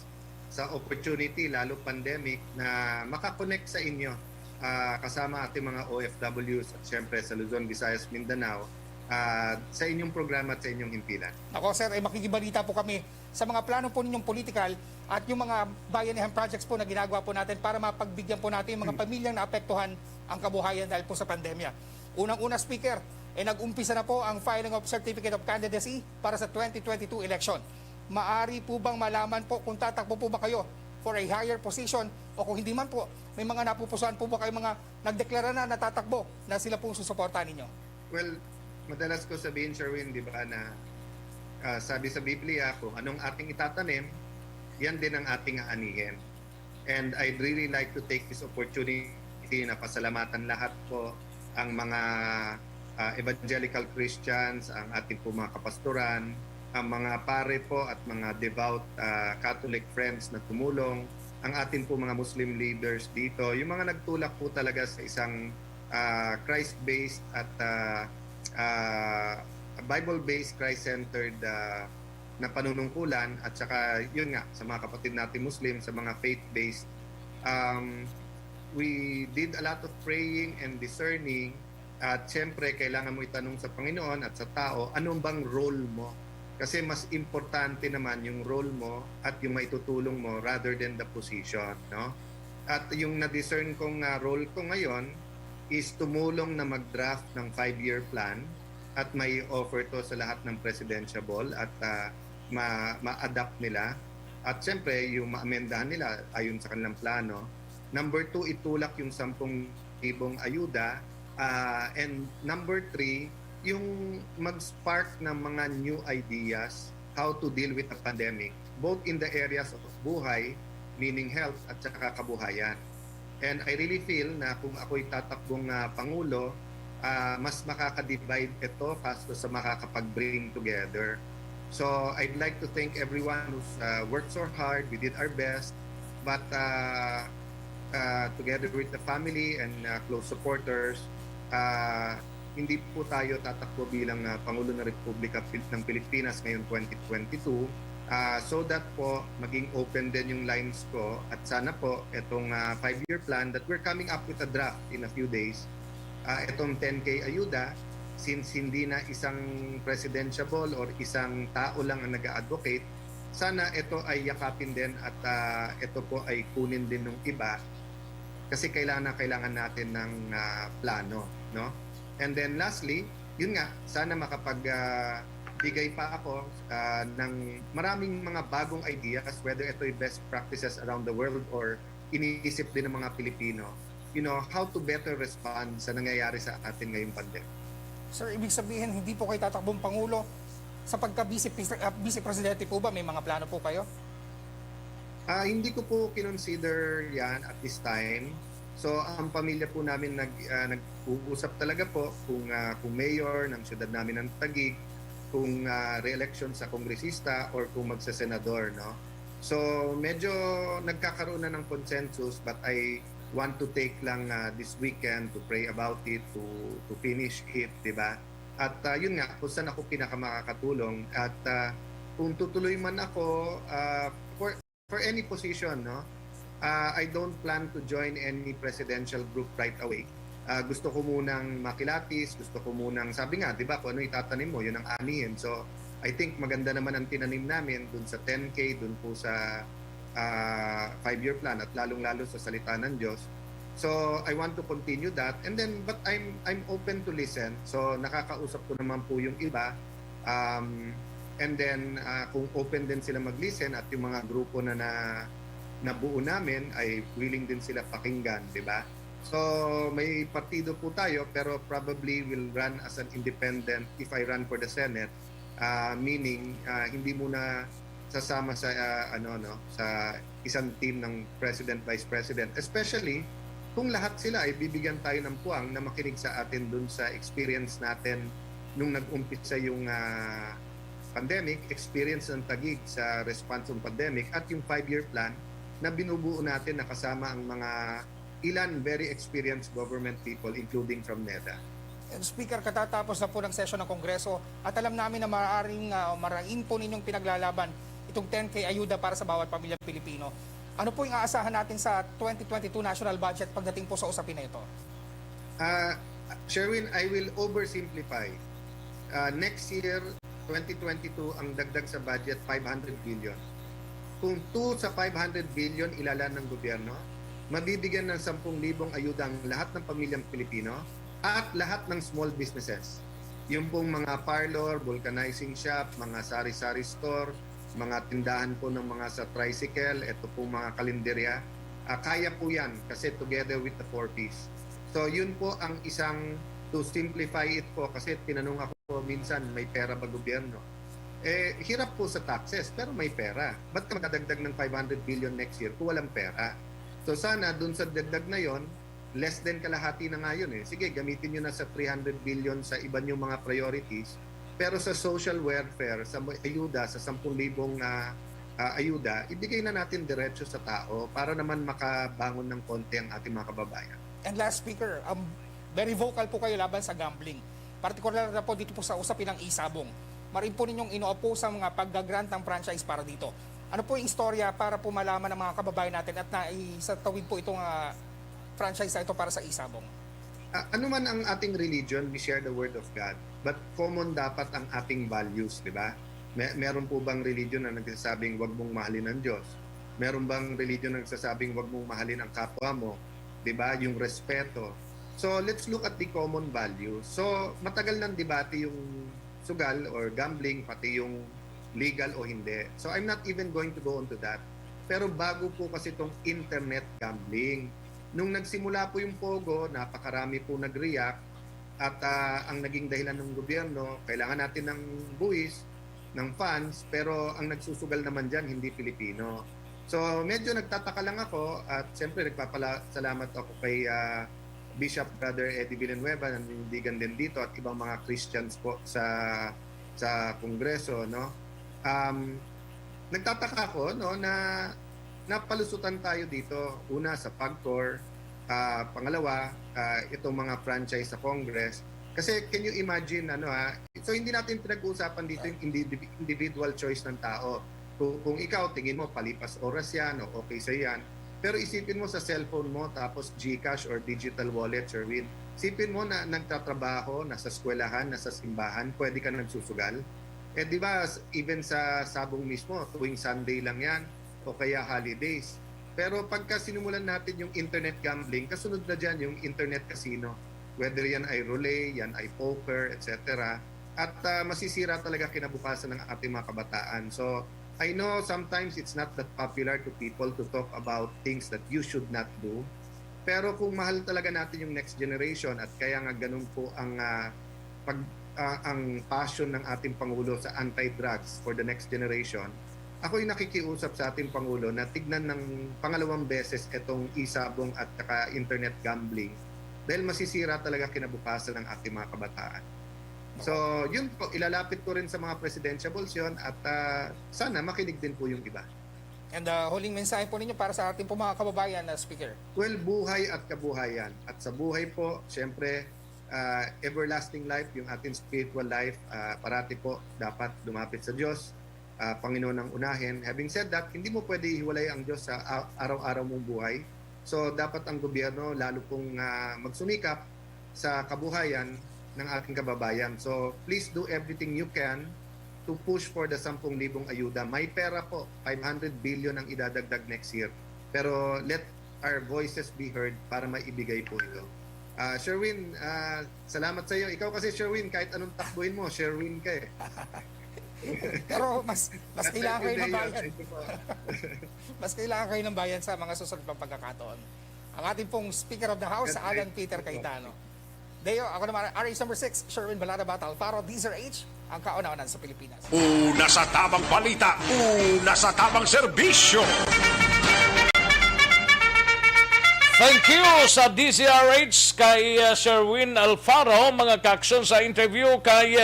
sa opportunity, lalo pandemic, na makakonect sa inyo kasama ating mga OFWs at syempre sa Luzon, Visayas, Mindanao sa inyong programa at sa inyong himpilan. Ako sir, ay makikibalita po kami sa mga plano po ninyong politikal at yung mga bayanihan projects po na ginagawa po natin para mapagbigyan po natin yung mga pamilyang naapektuhan ang kabuhayan dahil po sa pandemya. Unang-una, Speaker, nag-umpisa na po ang filing of Certificate of Candidacy para sa 2022 election. Maari po bang malaman po kung tatakbo po ba kayo for a higher position o kung hindi man po, may mga napupusuan po ba kayo mga nagdeklara na natatakbo na sila pong susuportahan ninyo? Well, madalas ko sabihin, Sherwin, di ba, na sabi sa Biblia, kung anong ating itatanim, yan din ang ating aanihin. And I'd really like to take this opportunity na pasalamatan lahat po ang mga evangelical Christians, ang ating po mga kapastoran, ang mga pare po at mga devout Catholic friends na tumulong, ang ating po mga Muslim leaders dito, yung mga nagtulak po talaga sa isang Christ-based at Bible-based, Christ-centered na panunungkulan, at saka yun nga sa mga kapatid natin Muslim, sa mga faith-based. We did a lot of praying and discerning, at siyempre kailangan mo itanong sa Panginoon at sa tao, anong bang role mo? Kasi mas importante naman yung role mo at yung maitutulong mo rather than the position, no? At yung na-discern kong role ko ngayon is tumulong na mag-draft ng 5-year plan at may offer to sa lahat ng presidentiable at ma-adapt nila. At siyempre, yung ma-amendahan nila ayon sa kanilang plano. Number 2, itulak yung 10,000 ayuda. And number 3, yung mag-spark ng mga new ideas how to deal with the pandemic, both in the areas of buhay, meaning health, at saka kabuhayan. And I really feel na kung ako'y tatakbong Pangulo, mas makaka-divide ito kaso sa makakapag-bring together. So I'd like to thank everyone who's worked so hard. We did our best, but together with the family and close supporters, hindi po tayo tatakbo bilang Pangulo ng Republika ng Pilipinas ngayong 2022, so that po maging open din yung lines ko, at sana po itong 5-year plan that we're coming up with a draft in a few days, itong 10K ayuda, since hindi na isang presidentiable or isang tao lang ang nag-advocate, sana ito ay yakapin din at ito po ay kunin din ng iba, kasi kailangan natin ng plano, no? And then lastly, yun nga, sana makapagbigay pa ako ng maraming mga bagong ideas, whether ito ay best practices around the world or iniisip din ng mga Pilipino, you know, how to better respond sa nangyayari sa atin ngayong pandemic. Sir, ibig sabihin, hindi po kayo tatakbong Pangulo. Sa pagka-vice presidente po ba, may mga plano po kayo? Hindi ko po kinonsider yan at this time. So ang pamilya po namin nag-uusap talaga po kung mayor ng siyudad namin ng Taguig, kung re-election sa kongresista or kung magsasenador, no? So medyo nagkakaroon na ng consensus, but I want to take lang this weekend to pray about it, to finish it, di ba? At yun nga, kung saan ako pinakamakakatulong, at kung tutuloy man ako for any position, no? I don't plan to join any presidential group right away. Gusto ko munang makilatis, gusto ko munang, sabi nga, di ba, kung ano itatanim mo, yun ang anihin. So, I think maganda naman ang tinanim namin dun sa 10K, dun po sa 5-year plan, at lalong-lalo sa salita ng Diyos. So, I want to continue that. And then, but I'm open to listen. So, nakakausap ko naman po yung iba. And then, kung open din sila mag-listen, at yung mga grupo na nabuo namin ay willing din sila pakinggan, di ba? So, may partido po tayo, pero probably will run as an independent if I run for the Senate, meaning hindi muna sasama sa sa isang team ng President, Vice President, especially kung lahat sila ay bibigyan tayo ng puwang na makinig sa atin dun sa experience natin nung nag-umpisa yung pandemic, experience ng Taguig sa response ng pandemic, at yung 5-year plan na binubuo natin na kasama ang mga ilan very experienced government people, including from NEDA. Speaker, katatapos na po ng session ng Kongreso at alam namin na marain po ninyong pinaglalaban itong 10K ayuda para sa bawat pamilyang Pilipino. Ano po yung aasahan natin sa 2022 national budget pagdating po sa usapin na ito? Sherwin, I will oversimplify. Next year, 2022, ang dagdag sa budget, 500 billion. Kung 2 sa 500 billion ilalan ng gobyerno, mabibigyan ng 10,000 ayuda ang lahat ng pamilyang Pilipino at lahat ng small businesses. Yung pong mga parlor, vulcanizing shop, mga sari-sari store, mga tindahan po ng mga sa tricycle, ito po mga kalenderya, kaya po yan kasi together with the 4Ps. So yun po ang isang, to simplify it po, kasi tinanong ako minsan, may pera ba gobyerno? Hirap po sa taxes, pero may pera. Ba't ka magdadagdag ng 500 billion next year kung walang pera? So sana dun sa dagdag na yon, less than kalahati na nga yun eh. Sige, gamitin nyo na sa 300 billion sa iba yung mga priorities. Pero sa social welfare, sa ayuda, sa 10,000 ayuda, ibigay na natin diretso sa tao para naman makabangon ng konti ang ating mga kababayan. And last speaker, very vocal po kayo laban sa gambling. Partikular na po dito po sa usapin ng isabong. Marin po ninyong ino-oppose ang mga paggagrant ng franchise para dito. Ano po yung istorya para po malaman ng mga kababayan natin at naisatawid po itong franchise na ito para sa isabong? Ano man ang ating religion, we share the word of God. But common dapat ang ating values, di ba? Meron po bang religion na nagsasabing wag mong mahalin ang Diyos? Meron bang religion na nagsasabing wag mong mahalin ang kapwa mo? Di ba? Yung respeto. So let's look at the common values. So matagal ng debate yung sugal or gambling, pati yung legal o hindi. So I'm not even going to go into that. Pero bago po kasi itong internet gambling. Nung nagsimula po yung Pogo, napakarami po nag-react at ang naging dahilan ng gobyerno, kailangan natin ng buwis, ng funds, pero ang nagsusugal naman dyan, hindi Pilipino. So medyo nagtataka lang ako at siyempre nagpapasalamat ako kay Bishop Brother Eddie Villanueva, nandigan din dito at ibang mga Christians po sa Kongreso, no? Nagtataka ako no na napalusutan tayo dito, una sa PAGCOR, pangalawa itong mga franchise sa Congress. Kasi can you imagine so hindi natin pinag-uusapan dito yung individual choice ng tao. Kung ikaw tingin mo palipas oras yan o okay sa yan, pero isipin mo sa cellphone mo tapos GCash or digital wallet, Sherwin. Isipin mo na nagtatrabaho, nasa eskwelahan, nasa simbahan, pwede ka nagsusugal. Di ba even sa sabong mismo, tuwing Sunday lang yan o kaya holidays. Pero pagka sinimulan natin yung internet gambling, kasunod na dyan yung internet casino. Whether yan ay roulette, yan ay poker, etc. At masisira talaga kinabukasan ng ating mga kabataan. So, I know sometimes it's not that popular to people to talk about things that you should not do. Pero kung mahal talaga natin yung next generation at kaya nga ganun po ang passion ng ating Pangulo sa anti-drugs for the next generation, ako'y nakikiusap sa ating Pangulo na tignan ng pangalawang beses itong isabong at saka internet gambling dahil masisira talaga kinabukasan ng ating mga kabataan. So, yun po, ilalapit ko rin sa mga presidentiables yun at sana makinig din po yung iba. And huling mensahe po ninyo para sa ating po mga kababayan na speaker. Well, buhay at kabuhayan. At sa buhay po, syempre, everlasting life, yung ating spiritual life, parati po dapat lumapit sa Diyos, Panginoon ang unahin. Having said that, hindi mo pwede ihiwalay ang Diyos sa araw-araw mong buhay. So dapat ang gobyerno lalo pong magsumikap sa kabuhayan ng ating kababayan. So please do everything you can to push for the 10,000 ayuda. May pera po, 500 billion ang idadagdag next year. Pero let our voices be heard para maibigay po ito. Sherwin, salamat sa iyo. Ikaw kasi Sherwin, kahit anong takbuhin mo, Sherwin ka eh. Pero mas kailangan kayo ng bayan. Mas kailangan kayo ng bayan sa mga susunod pang pagkakataon. Ang ating pong Speaker of the House, Alan Peter Cayetano. Deo, ako naman, RH number 6, Sherwin Balita Alfaro, DZRH, ang kauna-unan sa Pilipinas. Una sa tamang balita, una sa tamang serbisyo. Thank you sa DZRH kay Sherwin Alfaro, mga kaaksyon sa interview kay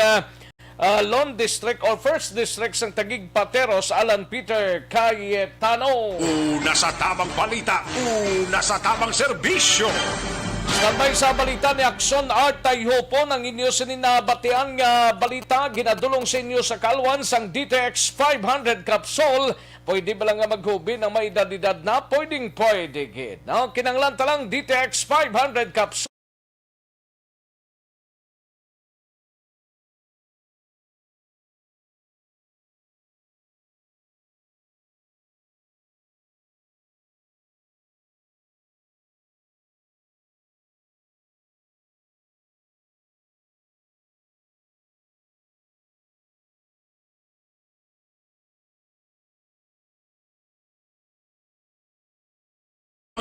Lone District or First District ng Taguig Pateros, Alan Peter Cayetano. Una sa tamang balita, una sa tamang serbisyo. Standby sa balita ni Aksyon Art Tayho po ng inyo sininabatian nga balita ginadulong sa inyo sa kalwan sang DTX 500 capsule. Pwede ba lang nga maghubi ng may edad na? Pwede gid. No? Kinanglan talang DTX 500 capsule.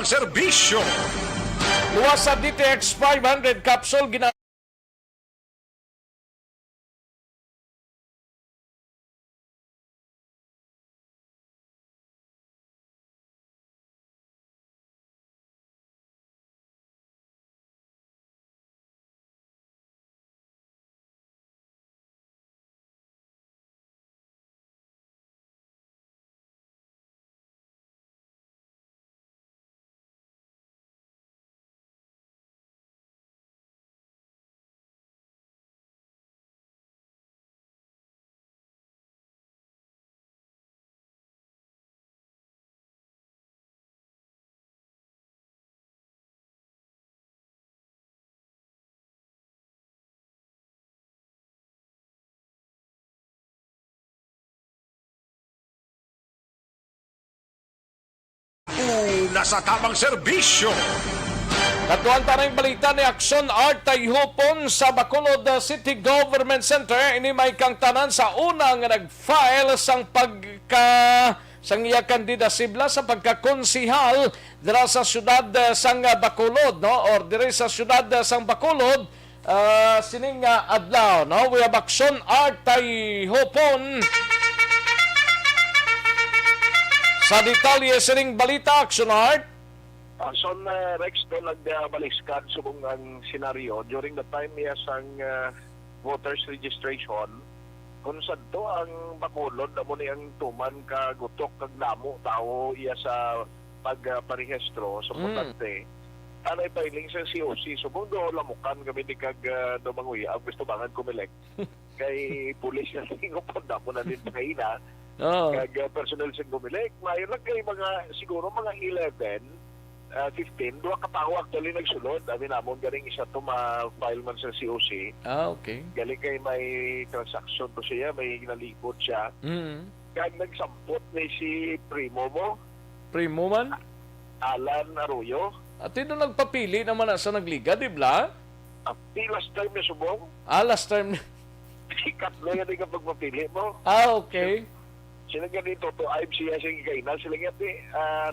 Serbisyo. Luwas sa DTX 500 capsule Una sa tamang serbisyo. Katuan tanang balita ni Aksyon Artay Hupon sa Bacolod City Government Center. Ini may kang tanan sa unang nag-file sang sang iya kandidasibla sa pagkakonsihal dira sa syudad sang Bacolod, no? Or dira sa syudad sang Bacolod, sining adlaw, no? We have Aksyon Artay Hupon. Sa detalye sining balita, Aksyon Art. Son Rex do nagbaliskad subong ang senaryo during the time niya sang voters registration kung sadto ang Bacolod amo ni ang tuman ka gutok kag namo tao iya sa pagparehistro sa botante. Anay filing sa COC subong do lamukan kami ni kag do manguya ang gusto bangan kumelek kay pulis na tingo pod na mo na din kaina. Kag personnel sa kumelek mayo lang kay mga siguro mga 11 15, duha ka tao actually nagsulod. Amin namon galing isa to ma-file man sa COC. Okay. Galing kay may transaction to siya, may ginalipod siya. Kaya nagsampot ni si Primo mo. Primo man? Alan Arroyo. At ito nagpapili naman sa nagliga, di ba? Last time na subong. Last time. Ikatlo yan yung pagpapili mo. Okay. Sila nga dito to ayib siya siyang ikainal. Sila nga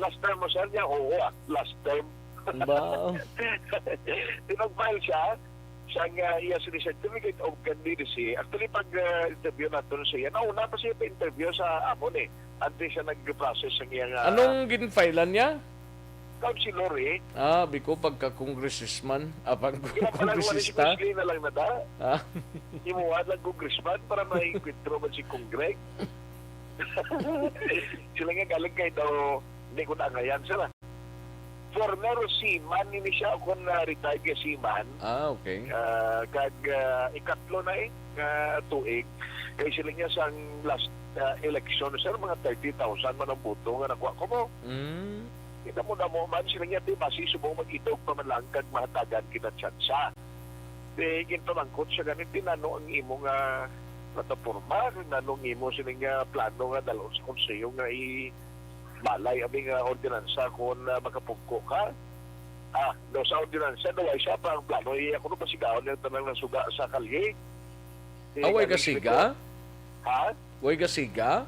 last time mo sir niya, oo, last time. Ba? Tinag-file siya nga iya sa certificate of candidacy. Actually, pag interview natin siya, nauna pa siya pa-interview sa amon Ante siya nag-process ng iyang... Anong gin-filean niya? Councilor biko pagka-congressman. Pag-congressista? Na lang na da. Imuha ng congressman para ma-inquitro man si Congreg. Sila nga galing kayo daw, hindi ko na ngayon sila. Former seaman, hindi siya ako na-retired ka seaman. Okay. Kag ikatlo na tuig. Kaya sila nga sa last election, sir, mga 30,000 man ang buto nga nakuha ko mo. Kita mo na mo man, sila nga basi subong mag-itog pamanlang kag mahatagan kita tsansa. Ginto lang ko siya ganit tinano ang imong plataforma, nanong mo silang plano nga dalawang sa konseyo nga i-balay aming ordinansa kung makapugko ka. Daw sa ordinansa, daw ay siya pa ang plano. Ako na pasigaw na tanang ng suga sa kalye. Way kasiga? Ha? Way kasiga?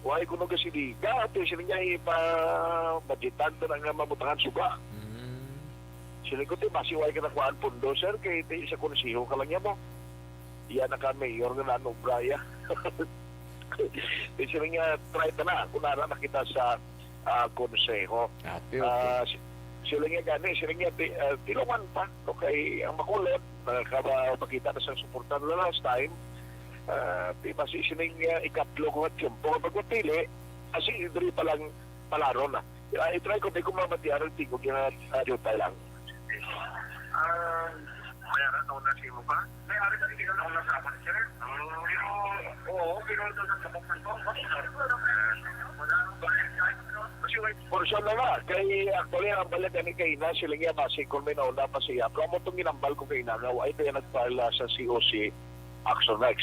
Way kuno kasiga. At silang nga ipa-budgetan na nga mabutangan suga. Silang ko masiway ka na kuhaan pundo, sir, kay sa konseyo ka lang yan mo. Yan naka-mayor nga nanong Braya. Sila nga, try ta na. Kung nakita sa konseho. Sila nga gani, sila nga tilungan pa. Okay, ang Bacolod, nakakapakita na sa suportan na last time. Pasi sila nga ikatlo ko at tiyempo. Pagpapili, kasi hindi pa lang palaro na. I-try ko, di ko mamatiyaran, di ko ginadutay lang. Mayaran na una siya mo pa? May ari ka hindi ka na una sa apan, sir? Oo, pero ito sa kapag ko. For sure na nga. Kay actually, ang balat ni Kaina, sila nga base kung may nauna pa siya. Pero mo itong ginambal ko Kaina, nga ay kaya nagpala sa COC Aksyon Rex.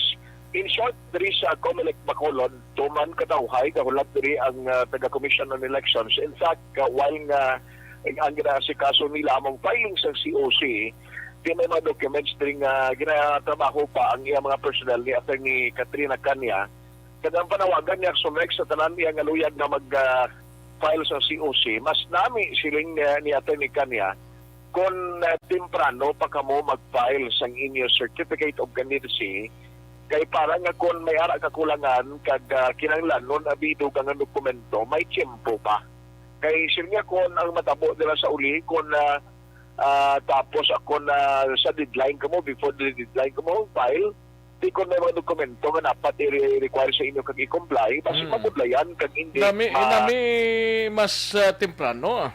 In short, diri sa Comelec Bacolod, tuman katawhay, kahulat diri ang taga-commission ng elections. In fact, while nga ang ginasikaso nila among filing sa COC, di may mga documents din ginatrabaho pa ang iyang mga personnel ni Atty. Katrina Kanya. Kadang panawagan niya sa Rex sa tanan niya nga luyag na mag-file sa COC, mas nami siling ni Atty. Kanya kung temprano pa kamo mag-file sa inyong certificate of candidacy kay para nga kung may ara kakulangan kag kinahanglanon abido ka nga dokumento, may tiyempo pa. Kay siya kung ang matabo nila sa uli kung tapos ako na sa deadline ko mo, before the deadline ko mo file, di ko na mga dokumento nga dapat i-require sa inyo kag i-comply, basi mabudlayan kag hindi. Nami mas temprano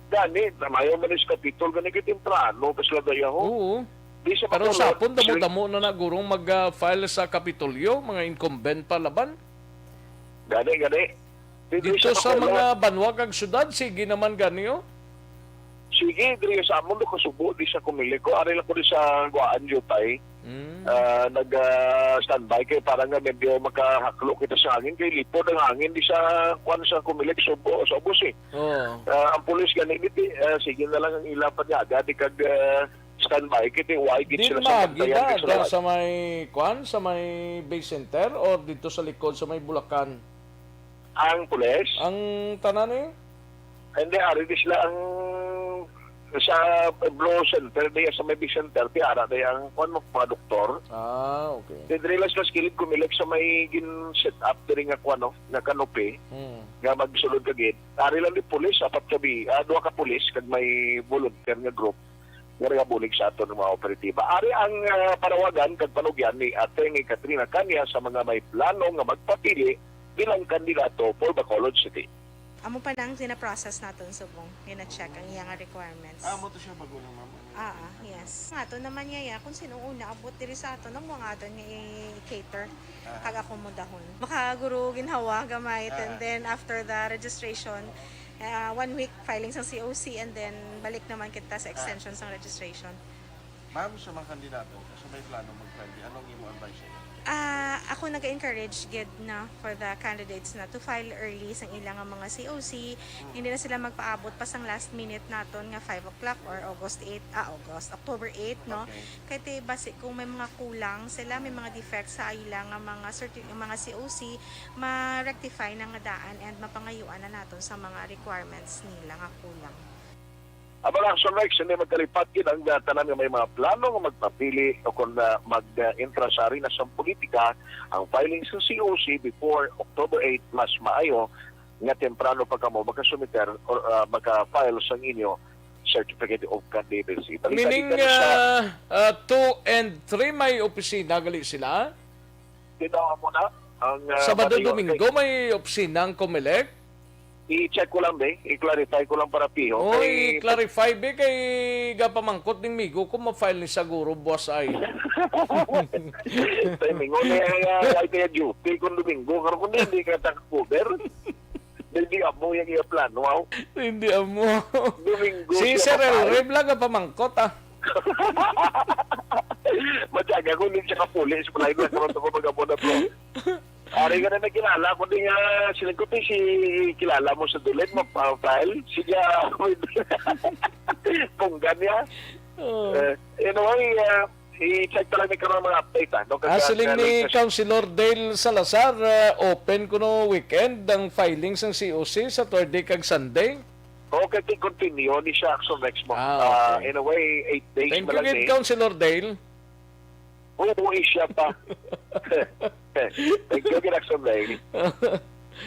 Gani, namayo man is kapitol, gani kay temprano, kasla daya ho. Oo. Pero sapon, damo-damo na gurong mag-file sa Kapitolyo, mga incumbent pa laban. Gani. Dito sa mga banwag ang syudad, sige naman ganyo. Sige, diri sa amon ko subo di sa Comelec ko, ari lang ko di sa Guaan Jutay. Nag-standby kay para nga medyo makahaklo kita sa hangin kay lipod ang hangin di sa kwan sa kumilig sa ubos eh. Ang pulis ganit sige na lang ang ilapan niya agad kag standby kiti why gid Di sila sa bantayan magida sa may kwan, sa may base center or dito sa likod sa may Bulacan? Ang pulis? Ang tanan eh? Hindi, ari di sila ang sa Blow Center, diya sa may big center, tiara diya ang kwan mo mga doktor. Okay. Tidrilas na skilid kumilig sa may gin-set up diri nga kwan no, nga kanopi, nga magsulod kagid. Ari lang di pulis, apat kabi, duha ka pulis, kag may volunteer nga group, nga bulig sa ato ng mga operatiba. Ari ang panawagan kag panugyan ni Ate Katrina Kanya sa mga may plano nga magpapili bilang kandidato for Bacolod City. Amo pa nang sinaprocess natin subong. Gina-check ang iyang requirements. Amo to siya bago ng mama. Yes. Nga to naman niya kung sino una abot diri sa ato nang mga ato nga i-cater kag akomodahon. Makaguro ginhawa gamay and then after the registration 1 week filing sa COC and then balik naman kita sa extension sa registration. Ma'am, sa mga kandidato, sa may plano mag-friendly, anong imo advice niya? Ako nag-encourage gid na for the candidates na to file early sa ilang mga COC. Hindi na sila magpaabot pa sang last minute naton nga 5 o'clock or October 8, no? Kaya base kung may mga kulang sila, may mga defects sa ilang mga COC, ma-rectify na nga daan and mapangayuan na naton sa mga requirements nila nga kulang. Abang Aksyon Rex, hindi magkalipat yun ang tanan nga may mga plano nga magpapili o kung mag-intra sa arena sa politika, ang filing sa COC before October 8 mas maayo nga temprano pa kamo magkasumiter o magka-file sa inyo Certificate of Candidacy. Meaning 2 and 3 may opisina gali sila? Tinawa mo na. Sabado Domingo may opisina ang COMELEC? I-check ko lang i-clarify ko lang para piho. I-clarify kay gapamangkot ning migo kung ma-file ni Saguro buwas ay. Timing ay kaya duty kung Domingo karon kung hindi ka cover. Hindi amo yung plano wow. Hindi amo. Domingo. Si Sir Elreb lang gapamangkot Matyaga ko din siya kapulis. Palay na karon ko magamo na bro. Ari ka na nakilala ko din nga sinagkuti si kilala mo sa dulit mo file siya punggan niya. Anyway, i-check talaga karon mga update no. Siling ni Councilor Dale Salazar open kuno weekend ang filings ng COC sa Thursday kag Sunday. Okay, continue ni siya Aksyon Rex mo. Okay. In a way, 8 days Thank you, Councilor Dale. Oo, siya pa. Thank you, Aksyon Rex.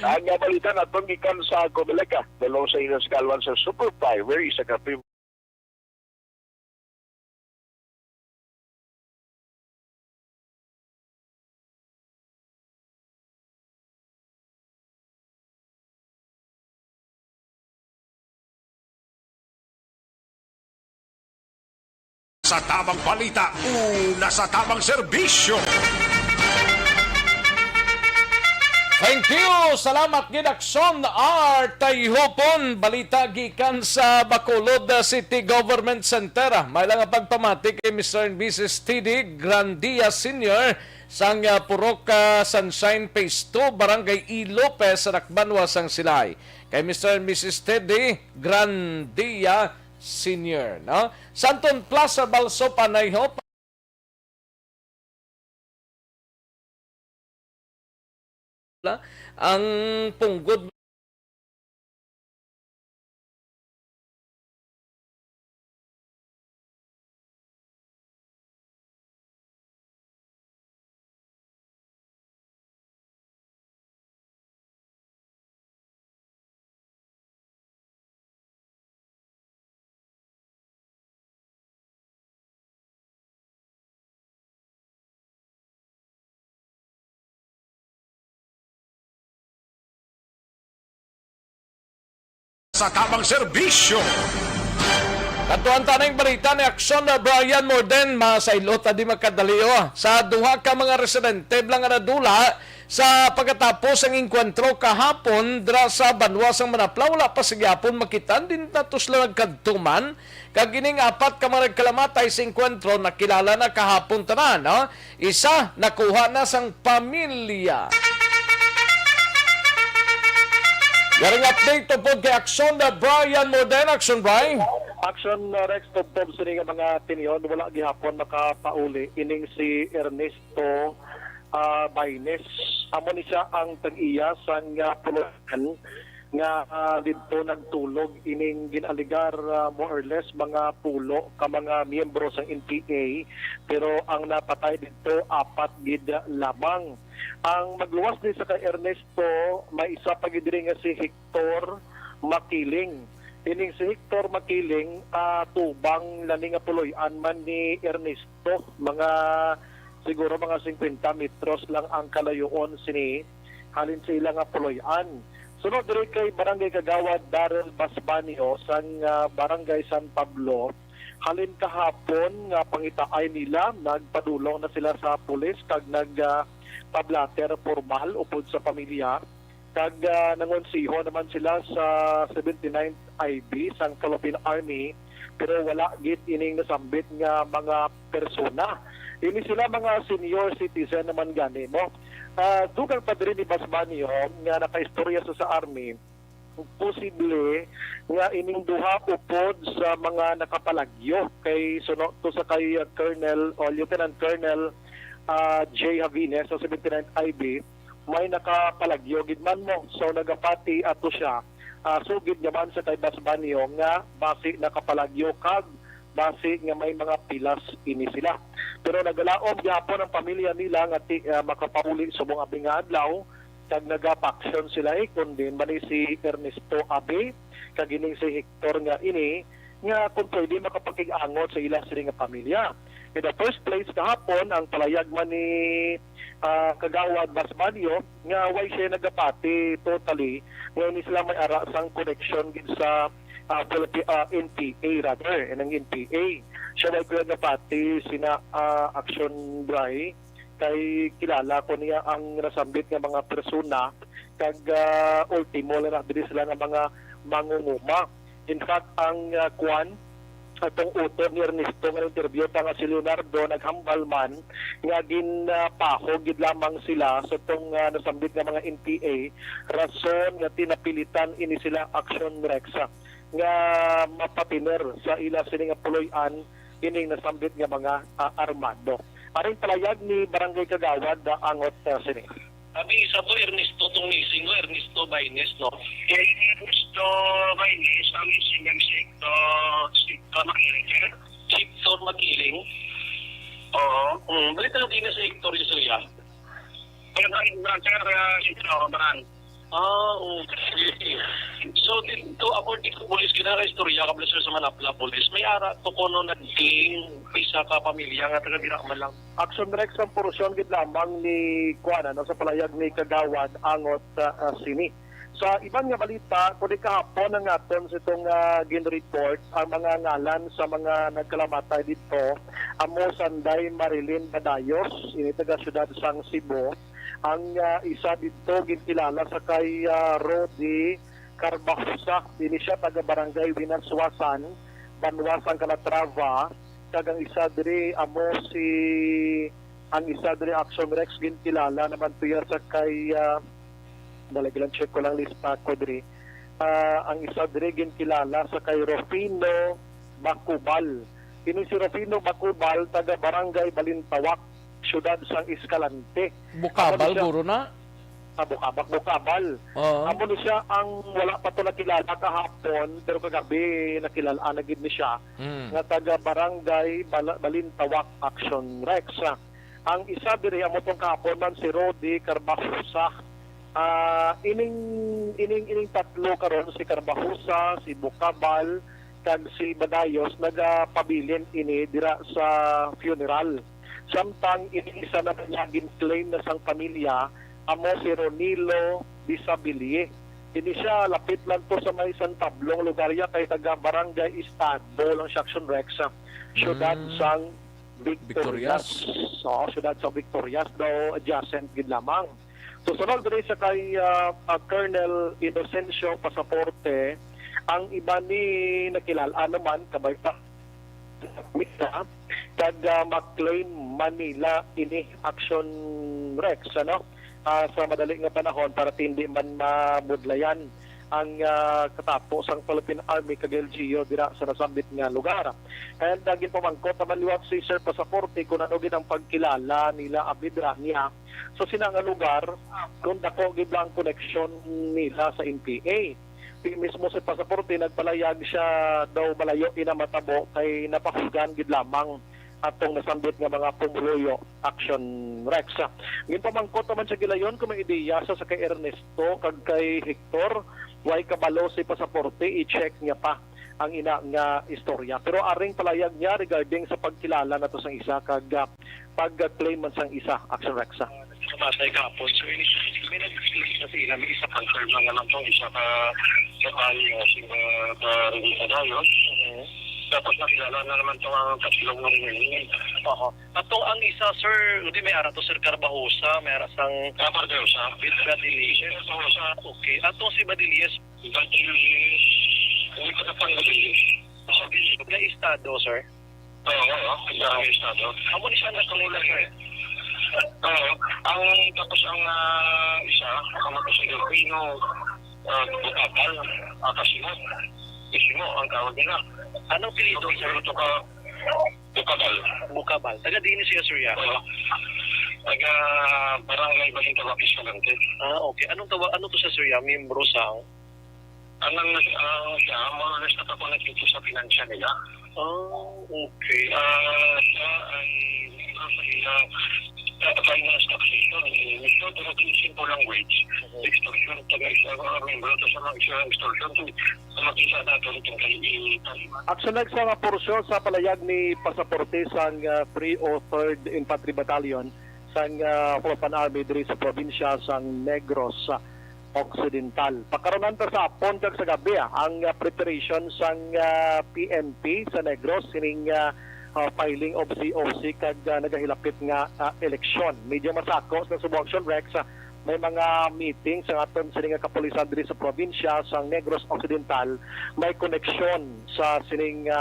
Ang balita na itong ikan sa Comelec, dalaw sa inyong skalwan sa Super Fiber, isa ka Sa tamang balita, una sa tamang serbisyo. Thank you! Salamat gid Aksyon Tayhopon. Balita gikan sa Bacolod City Government Center. May lang pagpamati kay Mr. and Mrs. T.D. Grandia Sr. sang Purok Sunshine Phase 2, Barangay E. Lopez, Rakbanwa, sang Silay. Kay Mr. and Mrs. T.D. Grandia Senior, no? Santon Plaza Balso Panayho ang punggod Sa tamang serbisyo. Katuan tanang balita ni Aksyon Brian Morden, masailota di makadaliyo sa duha ka mga residente blang nga nadula sa pagkatapos ang inkwentro kahapon dra sa banwasang Manapla, wala pa sigyapon makitan din natos lang nagkadtuman kag ining apat ka mga nagkalamatay sa inkwentro nakilala na kahapon tanan, no? Isa nakuha na sang pamilya. Garing update to pod kay Aksyon na Brian Morden. Aksyon, Brian. Aksyon Rex Tobtob sa mga tiniyon, wala gihapon makapauli. Ining si Ernesto Baines. Amo ni siya ang tag-iya sa nga pulutan nga dito nagtulog ining ginaligar more or less mga pulo ka mga miyembro sa NPA, pero ang napatay dito apat gid lamang. Ang magluwas din sa kay Ernesto, may isa pa gid nga si Hector Makiling. Ining si Hector Makiling tubang lani nga puloy-an man ni Ernesto, mga siguro mga 50 metros lang ang kalayoon sini halin sila nga puloy-an. Sunod diri kay Barangay Kagawad Daryl Basbanio sang Barangay San Pablo, halin kahapon nga pangitaay nila nagpadulong na sila sa pulis kag pablater formal upod sa pamilya kag nangonsiho naman sila sa 79th IB sang Philippine Army, pero wala git ining nasambit nga mga persona. Ini sila mga senior citizen naman gani mo. Dugang pa rin ni Basbanio nga nakaistorya sa army, posible nga ining duha upod sa mga nakapalagyo kay suno to sa kay Colonel o Lieutenant Colonel J. Javines sa 79th IB, may nakapalagyo gidman mo. So nagapati ato siya. Sugid naman sa kay Basbanio nga base nakapalagyo kag base nga may mga pilas ini sila. Pero nagalaom gyapon ang pamilya nila nga makapauli sa mga bingadlaw kag nagapaksyon sila kundi mani si Ernesto Abe kag ining si Hector nga ini nga kung pwede makapakig-angot sa ilang sila nga pamilya. In the first place kahapon ang palayag man ni Kagawad Basbanio nga way siya nagapati totally nga ni sila may ara sang connection gid sa NPA rather, ng NPA. Siya may nagapati sina Aksyon Bray kay kilala ko niya ang nasambit nga mga persona kag ultimo na dili sila nga mga mangunguma. In fact, ang kuan atong utor ni Ernesto nga interview nga si Leonardo naghambal man nga ginpahog gid lamang sila sa tong nasambit nga mga NPA, rason nga tinapilitan ini sila Aksyon Rexa nga mapatiner sa ila sini nga puloy-an ining nasambit nga mga armado. Aring palayag ni Barangay Kagawad angot sini. Sabi isa po Ernesto tong missing mo, Ernesto Baines, no? Ernesto Baines, ang missing ng Sector Makiling. Sector Makiling? Oo. Balita lang din sa Sector Isuya. Pero na Sector Baran. Okay. So, dito, according to police, kinaka-istorya, kabla sa Manapla police, may ara to kono naging isa ka pamilya nga taga-dira man lang. Aksyon Rex ang porosyon gid lamang ni Kuana sa palayag ni Kagawad angot sini. Sa ibang nga balita, kundi kahapon ang aton sa itong gin-report ang mga ngalan sa mga nagkalamatay dito. Amo Sanday Marilyn Badayos, ini taga syudad sang Cebu. Ang isa dito gintilala sa kay Rodi Carbahusa, ini siya taga Barangay Winaswasan, Banwasang Calatrava. Kag ang isa diri amo ang isa diri Aksyon Rex gintilala naman tuya sa kay dalagilan check ko lang lista ko diri. Ang isa diri gintilala sa kay Rufino Bakubal. Ini si Rufino Bakubal taga Barangay Balintawak, syudad sang Escalante. Bukabal guro na? Bukabal. Amo ni siya ang wala pa to nakilala kahapon, pero kagabi nakilala na gid ni siya. Nga taga Barangay Balintawak Aksyon Rex. Ang isa diri amo tong kahapon man si Rodi Carbahusa. Ining tatlo karon si Carbahusa, si Bukabal kag si Badayos nagapabilin ini dira sa funeral. Samtang isa na naging claim na sang pamilya amo si Ronilo Bisabilie. Ini siya lapit lang to sa may San Pablong lugarya kay taga Barangay Estado lang siya Aksyon Rex. Syudad sang Victorias. So, syudad sang Victorias daw adjacent gid lamang. Susunod rin sa kay Colonel Inocencio Pasaporte, ang iba ni nakilala naman kabay pa Mita kag McLean Manila ini Aksyon Rex sa madali nga panahon para hindi man mabudlayan ang katapos ang Philippine Army kag LGU dira sa nasambit nga lugar. And naging pamangkot naman liwat si Sir Pasaporte kung ano gid ang pagkilala nila abidra niya so sina nga lugar kung dako gid lang connection nila sa NPA. Mismo si Pasaporte nagpalayag siya daw malayo inamatabo kay napahugan gid lamang atong nasambit nga mga pumuluyo Action Rex. Ngin pamangkot naman sa gilayon kung may ideya sa kay Ernesto kag kay Hector way kabalo si Pasaporte i-check niya pa ang ina nga istorya. Pero aring palayag niya regarding sa pagkilala nato sang isa kag pag-claim man sang isa Action Rex. Matay kapon. So, may nag-speak na sila. May isa pang term lang naman itong isa ka tayo. Sa revisa na yun. Tapos nakilala na naman itong ang kasilong na rin. Ato ang isa, sir, hindi may ara to, Sir Carbajosa. May ara sang Carbajosa. Badilies. Okay. Ato si Badilies. Hindi ko na pang Badilies. Nga estado, sir? Oo. Nga estado. Amo ni siya nakalila, sir. Ang tapos ang isa, ang sa Filipino, Bukabal, Akasimot, Isimo, ang tawag nila. Anong pilito, sir? Bukabal. Bukabal. Taga din siya, sir, yan? Taga Barangay Balita, Kalante. Okay. Ano to sa sir, yan? Membro sa? Anong siya, more or less nakakonect sa financial nila. Okay. Siya ay finance taxation, mission to simple language, extortion, taga-isa member to sa mga extortion, sa makisa natin itong Action Rex nga porsyon sa palayag ni Pasaporte sang 3 o 3rd Infantry Battalion sang Philippine Army diri sa probinsya sang Negros Occidental. Pagkaroon sa hapon kag sa gabi ang preparation sang PNP sa Negros sining filing of COC kag nagahilapit nga eleksyon. Medyo masakos na sa Action Rex may mga meeting sa aton sining kapulisan diri sa probinsya sa Negros Occidental may koneksyon sa sining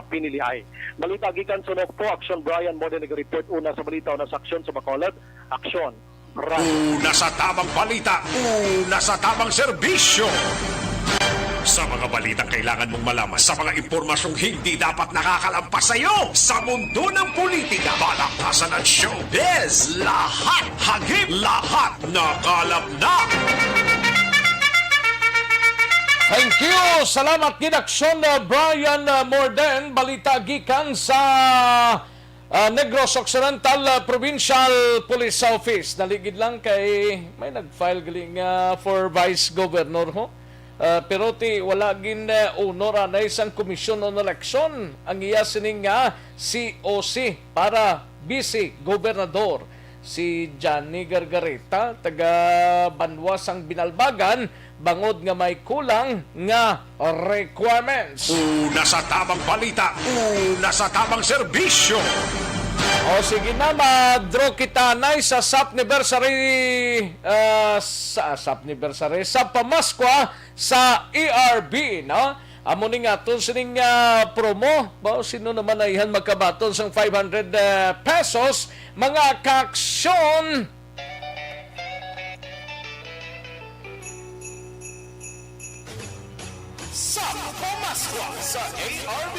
piniliay. Balita gikan sa Nokpo, Action Brian mo din nag-report una sa balita na sa aksyon sa Bacolod. Aksyon. Una sa tamang balita, una sa tamang serbisyo. Sa mga balitang kailangan mong malaman, sa mga impormasyong hindi dapat nakakalampas sa iyo, sa mundo ng politika, balakasan at showbiz, lahat hagip, lahat nakalap na. Thank you! Salamat gid Aksyon Brian Morden, balita gikan sa Negros Occidental Provincial Police Office. Naligid lang kay may nag-file galing for Vice Governor ho. Pero wala gin honor na isang komisyon on eleksyon ang iya sining COC para vice gobernador si Johnny Gargareta taga Banwas ang Binalbagan bangod nga may kulang nga requirements. Una sa tamang balita, una sa tamang serbisyo. O sige na, ma-draw kita na sa sa pamaskwa sa ERB, no? Amo ni nga itong sining promo, ba, sino naman na ihan magkabaton sang 500 pesos, mga kaaksyon. Sa pamaskwa sa ARB.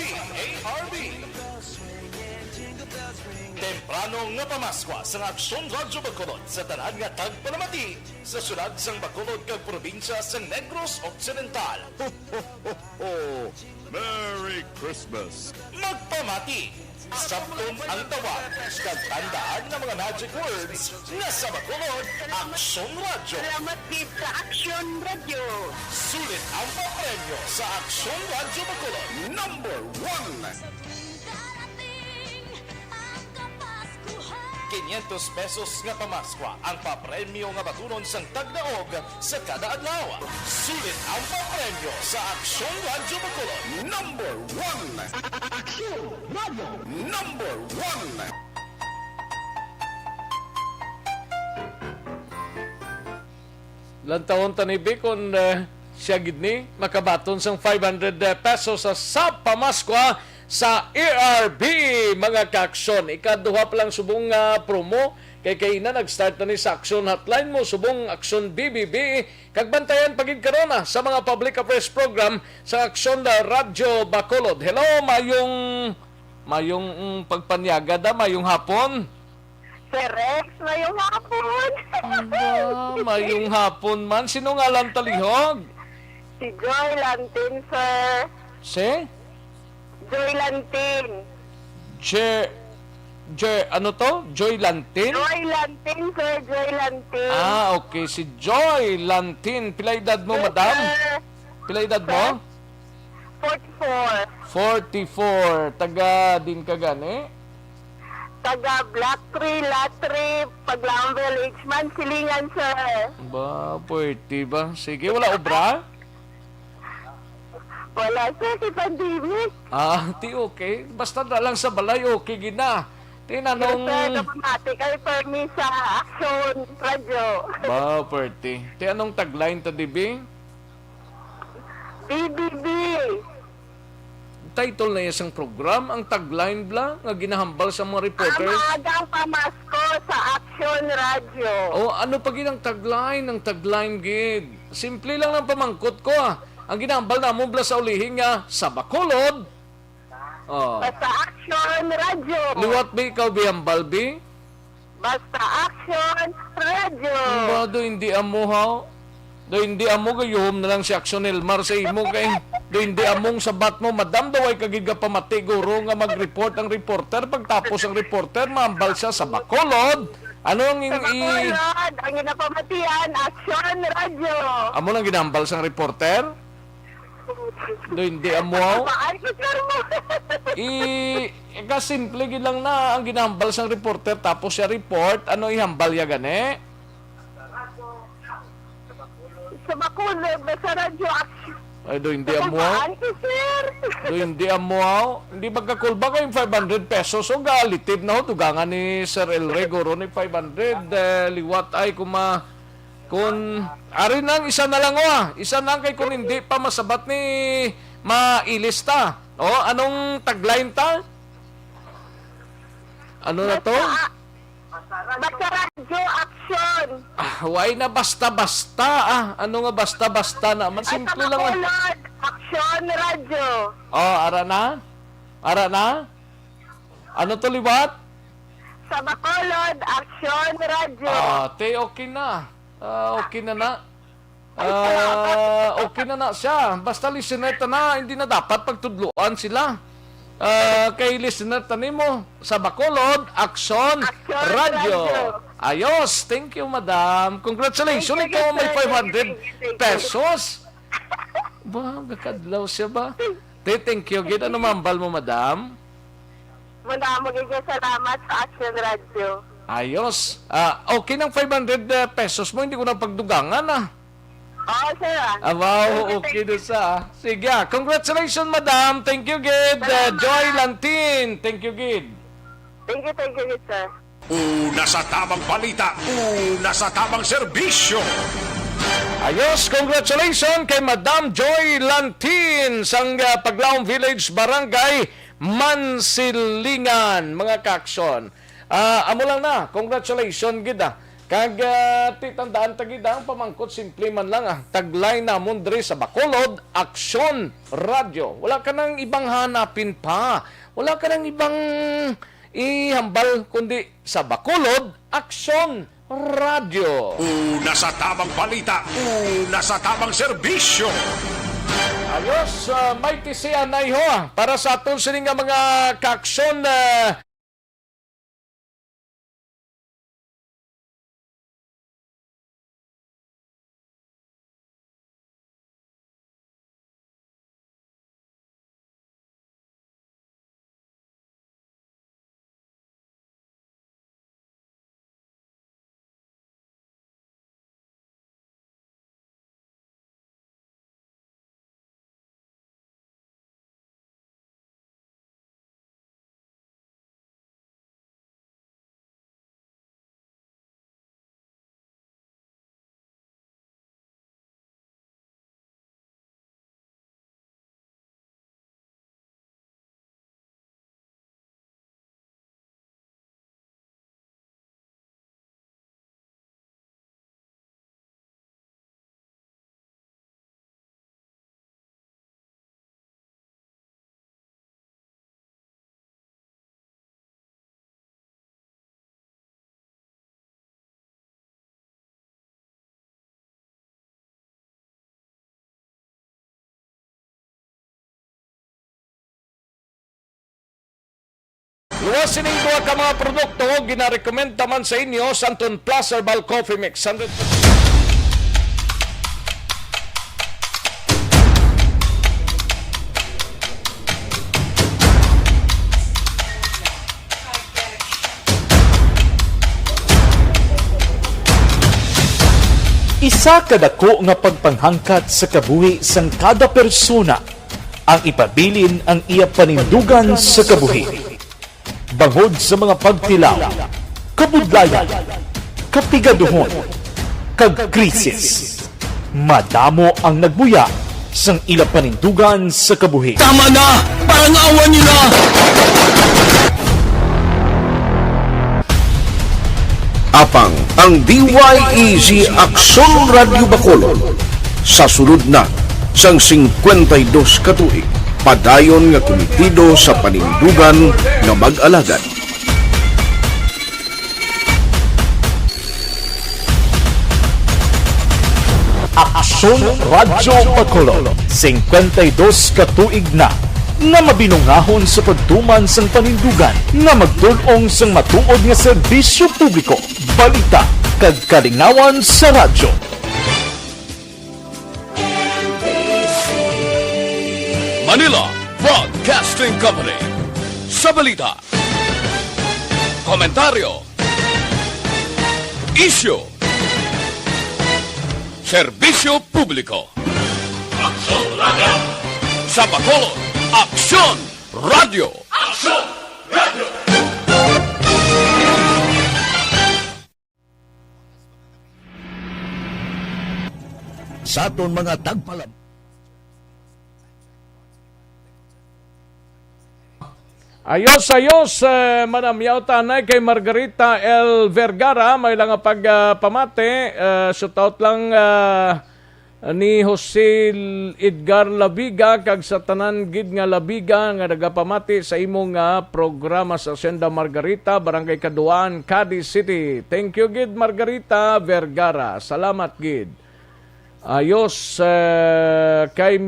Temprano nga pamaskwa sa Aksyon Radyo Bacolod sa tanan nga tagpalamati sa syudad sang Bacolod kag probinsya sa Negros Occidental. Ho, ho, ho, ho. Merry Christmas! Magpamati! Sabton ang tawag kag tandaan ng mga magic words na sa Bacolod, Aksyon Radyo. Salamat din sa Aksyon Radyo. Sulit ang papremyo sa Aksyon Radyo Bacolod. Number 1! 500 pesos nga pamaskwa ang papremyo nga batunon sang tagdaog sa kada adlaw. Sulit ang papremyo sa Aksyon Radyo Bacolod. Number 1! Aksyon Radyo! Number 1! Lantawon tanibi kung siya gid ni makabaton sang 500 pesos sa pamaskwa sa ARB mga kaaksyon. Ikaduha pa lang subong promo kay na nag-start na ni sa Aksyon hotline mo subong Aksyon BBB kag bantayan pagid karon sa mga public affairs program sa Aksyon Radyo Bacolod. Hello, mayong pagpanyaga da, mayong hapon. Sir Rex, mayong hapon. Mayong hapon man. Sino nga lang talihog? Si Joy Lantin, sir. Si? Joy Lantin. Ano to? Joy Lantin? Joy Lantin, sir. Joy Lantin. Okay. Si Joy Lantin. Pila edad mo, madam? Pila edad mo? 44. 44. Taga din ka gani? Taga Black Tree, Latri, Paglaong Village man, Silingan, sir. Pwede ba? Sige, wala obra? Wala, sir, si pandemic. Okay. Basta na lang sa balay, okay gina. Tinanong... Yes, sir, kapamati kayo permis sa Aksyon Radyo. Pwede. Anong tagline ta, dibi? BBB. Title na isang program, ang tagline bla, nga ginahambal sa mga reporters. Amagang pamasko sa Aksyon Radyo. Ano pa ginang tagline? Ang tagline gid. Simple lang ng pamangkot ko Ang ginahambal na mo bla sa ulihin nga sa Bacolod. Basta Aksyon Radyo. Liwat ba ikaw bihambal bi? Basta Aksyon Radyo. Do hindi amo Do hindi amo gayuhom na lang si Aksyon Elmar sa imo kay do hindi among sabat mo madam daw ay kagid ka pamati guro nga mag-report ang reporter pagtapos ang reporter maambal siya sa Bacolod. Ano ang Bacolod, ang ginapamatian Aksyon Radyo. Amo lang ginambal sang reporter? Do hindi amo. Simple gid lang na ang ginambal sang reporter tapos siya report ano ihambal ya gani? Sa Bacolod, sa Radyo Aksyon. Do hindi amo. Do hindi amo. Hindi magkakulba kayong 500 pesos o galitib na ho tugangan ni Sir El Regoro ni 500 liwat ay kung ari nang isa na lang isa na kay kung hindi pa masabat ni mailista. Anong tagline ta? Ano na to? Basta Radyo Aksyon. Why na basta-basta Ano nga basta-basta naman? Simple lang. Bacolod, Aksyon Radyo. Ara na? Ano to liwat? Sa Bacolod, Aksyon Radyo. Okay na. Okay na. Okay na siya. Basta listener ta na, hindi na dapat pagtudluan sila. Kay listener tanimo sa Bacolod, Aksyon Radio. Ayos, thank you madam. Congratulations, ikaw may 500 pesos. Gakadlaw siya ba? Thank you, gid. Ano mambal mo madam? Magiging salamat sa Aksyon Radio. Ayos. Okay ng 500 pesos mo, hindi ko na pagdugangan sir. Wow, okay doon sa. Sige, congratulations, madam. Thank you, Gid. Joy Lantin. Thank you, Gid. Thank you, sir. Una sa tamang balita, una sa tamang serbisyo. Ayos, congratulations kay Madam Joy Lantin sang Paglaong Village, Barangay Mansilingan, mga kaaksyon. Amo lang na, congratulations, Gid. Kag titandaan tagid ang pamangkot simple man lang tagline namon diri sa Bacolod, Aksyon Radio. Wala ka nang ibang hanapin pa. Wala ka nang ibang ihambal kundi sa Bacolod, Aksyon Radio. Una sa tamang balita, una sa tamang serbisyo. Ayos, mighty siya na iho para sa aton sining mga kaaksyon Luwas sining duha ka mga produkto ginarekomenda man sa inyo Santon Plus Herbal Coffee Mix 100%. Isa kadako nga pagpanghangkat sa kabuhi sang kada persona ang ipabilin ang iya panindugan sa kabuhi. Bangod sa mga pagtilaw, kabudlayan, kapigaduhon, kag krisis. Madamo ang nagbuya sang ila panindugan sa kabuhi. Tama na! Parang awan niyo na! Apang ang DYEZ Aksyon Radio Bacolod sa sulod na sang 52 katuig padayon nga komitido sa panindugan nga mag-alagad. Aksyon Radio Bacolod 52 katuig na nga mabinungahon sa pagtuman sang panindugan nga magdulong sang matuod nga serbisyo publiko, balita kag kalingawan sa radyo. Manila Broadcasting Company sa balita, komentaryo, isyu, serbisyo publiko. Aksyon Radio sa Bacolod. Aksyon Radio. Aksyon Radio. Sa aton mga tagpalam. Ayos, Madam Yauta na kay Margarita L. Vergara, may lang pagpamate, shoutout lang ni Jose Edgar Labiga, kag sa tanan gid nga Labiga nga nagapamati sa imong programa sa Senda Margarita, Barangay Kaduan, Cadiz City. Thank you gid Margarita Vergara, salamat gid. Ayos, kay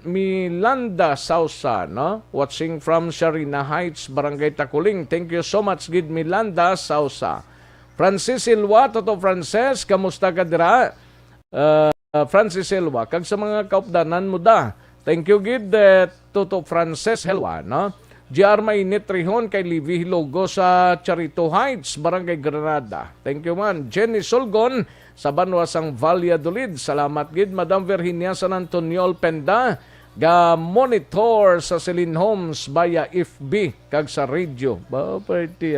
Milanda Sausa, no? Watching from Sharina Heights, Barangay Takuling. Thank you so much, gid Milanda Sausa. Francis Silva, Toto Frances, kamusta ka dira? Francis Silva, kag sa mga kaupdanan mo da. Thank you, gid Toto Frances Silva, no? GR Mainit Rihon kay Livy Hilogo sa Charito Heights, Barangay Granada. Thank you man. Jenny Solgon sa Banwasang Valladolid. Salamat gid Madam Virginia San Antonio Penda ga monitor sa Celine Homes via FB kag sa radio. Ba party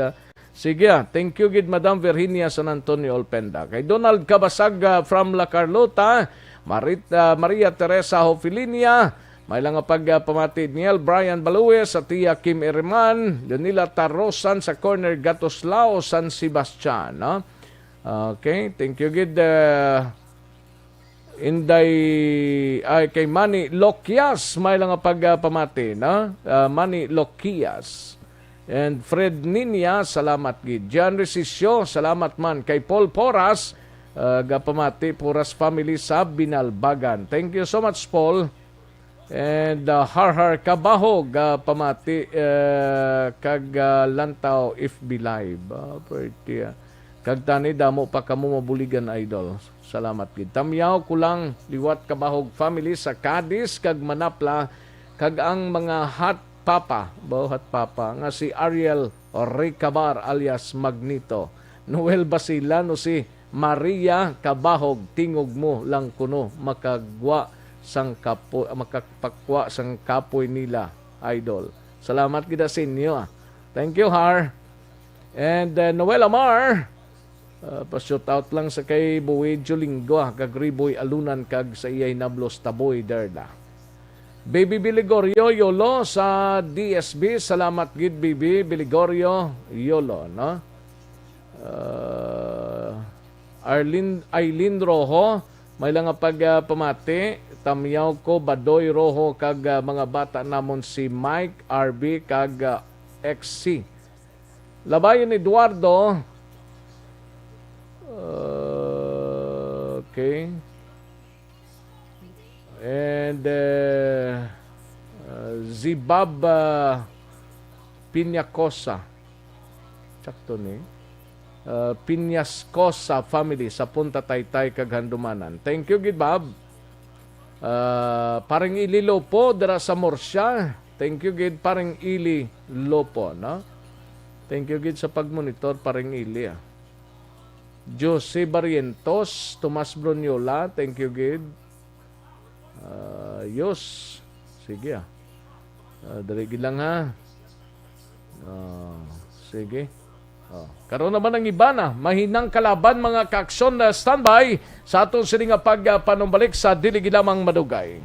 Sige, thank you gid Madam Virginia San Antonio Penda. Kay Donald Cabasag from La Carlota, Maria Teresa Hofilinia, may lang pagpamatid Niel Brian Balue sa Tia Kim Eriman, Leonila Tarosan sa Corner Gatoslao, San Sebastian. No? Okay, thank you gid Inday kay Manny Lokias, may lang pagpamati, no? Manny Lokias. And Fred Ninya, salamat gid. Jan Resisyo, salamat man. Kay Paul Poras, gapamati Poras family sa Binalbagan. Thank you so much, Paul. And Har Kabahog, pamati kag Lantaw FB Live. Kag tani damo pa kamo mabuligan, idol. Salamat gid. Tamyaw kulang liwat Kabahog family sa Cadiz kag Manapla kag ang mga hot papa nga si Ariel Ricabar alias Magnito, Noel Basilano, si Maria Kabahog, tingog mo lang kuno makagwa sang makapakwa sang kapoy nila, idol. Salamat gid sa inyo. Thank you, Har. And Noel Amar, pa-shout out lang sa kay Buwedjo Linggo, kag Riboy Alunan kag sa iyay Nablos Taboy Derda. Baby Biligorio Yolo sa DSB, salamat gid Baby Biligorio Yolo, no? Aileen Rojo, may lang pagpamati. Tamyaw ko Badoy Rojo kag mga bata namon si Mike RB kag XC. Labayon Eduardo. Okay. And Zibab Piñacosa. Sakto ni. Piñascosa family sa Punta Taytay kag Handumanan. Thank you gid Bob. Parang Ili Lopo dira sa Morsya. Thank you gid parang Ili Lopo, no? Thank you gid sa pagmonitor parang Ili. Jose Barrientos, Tomas Bronyola, thank you gid. Yos. Sige dali gid lang ha. Sige. Karon naman ang iba na mahinang kalaban mga kaaksyon na standby sa aton sini nga pagpanumbalik sa dili gid lamang madugay.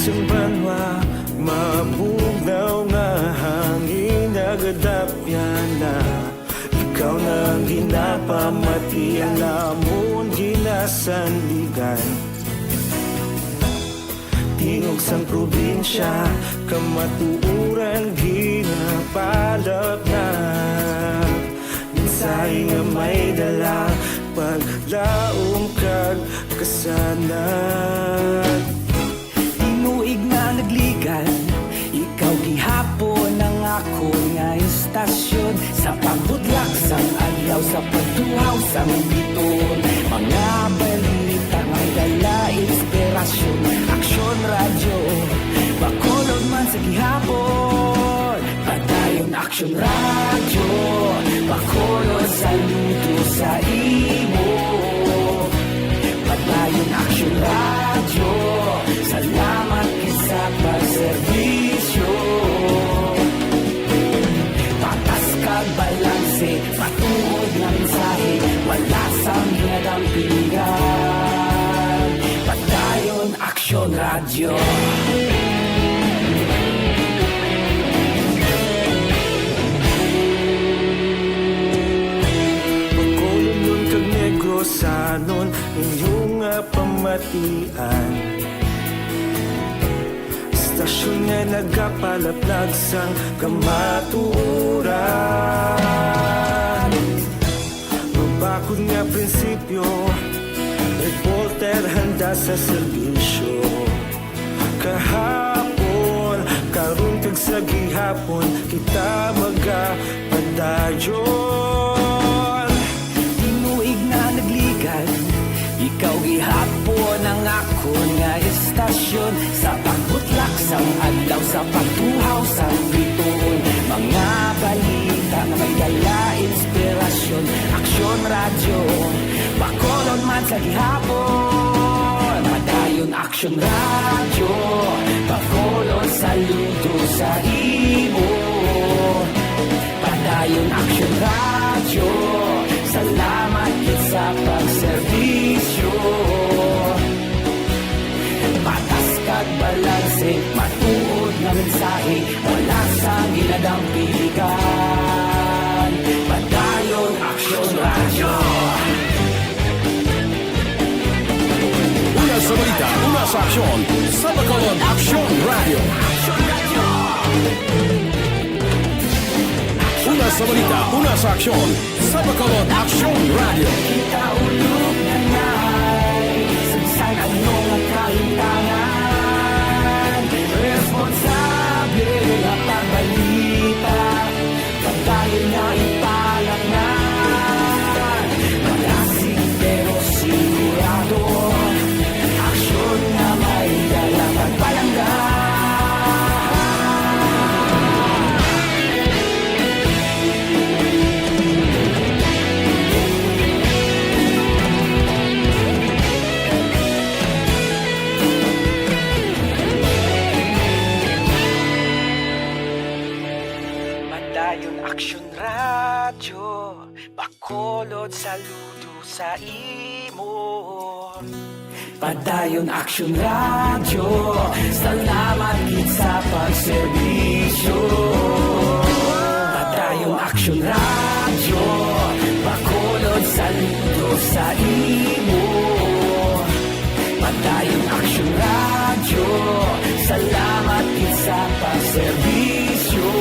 Ang banwa, mabugnaw nga hangin nagadapyan na ikaw nang ginapamati ang lamon ginasandigan. Tingog sang probinsya, kamatuuran ginapalap na minsay nga may dala paglaom kag kasanan. Inuig na nagligan, ikaw gihapon ang ako nga istasyon sa pagbudlak sang adlaw sa pagtuhaw sang biton. Mga balita may dala inspirasyon, aksyon radyo, bakolod man sa gihapon. Padayon aksyon radyo, bakolod sa luto sa imo. Padayon aksyon radyo, salamat sa pagserbisyo. Patas kag balanse, patuod na mensahe, wala sang hinadang pilihan. Padayon Aksyon Radyo. Pagkolon nun kag Negros sanon inyong pamatian. Istasyon nga nagapalaplag sang kamaturan. Mabakod nga prinsipyo, reporter handa sa serbisyo. Kahapon, karon kag sa gihapon, kita magapadayon. Tinuig na nagligan, ikaw gihapon ang ako nga istasyon sa pagbutlak sang adlaw sa pagtuhaw sa biton. Mga balita na may dala inspirasyon, aksyon radyo, bakolon man sa gihapon. Madayon aksyon radyo, bakolon saludo sa imo. Padayon aksyon radyo, salamat gid sa pagserbisyo. Patas kag balanse, matuod na mensahe, wala sang ginadang pilikan. Padayon Aksyon Radyo. Una sa balita, una sa aksyon, sa Bacolod Aksyon Radio. Una sa balita, una sa aksyon, sa Bacolod Aksyon Radio. Kita ulog na ngay, sagsay anong ang kahintangan. Responsable ang pagbalita, pagdayon na ipalangan. Malasig pero sigurado, aksyon na may dalang pagpalanggan. Aksyon Radyo, bakolod saludo sa imo. Padayon Aksyon Radyo, salamat gid sa pagserbisyo. Padayon Aksyon Radyo, bakolod Pagsunod sa lindo sa imo, Pagdayong Aksyon Radyo, salamat din sa pagserbisyo.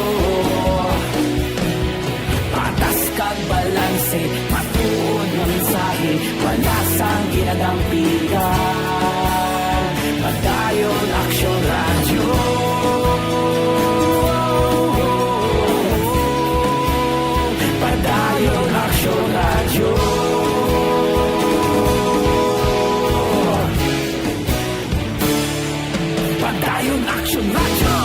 Patas kag balanse, matuod ng mensahe, wala sang ginadampigan. Pagdayong Aksyon Radyo. Pagdayong Aksyon Radyo. Pagdayong Aksyon Radyo.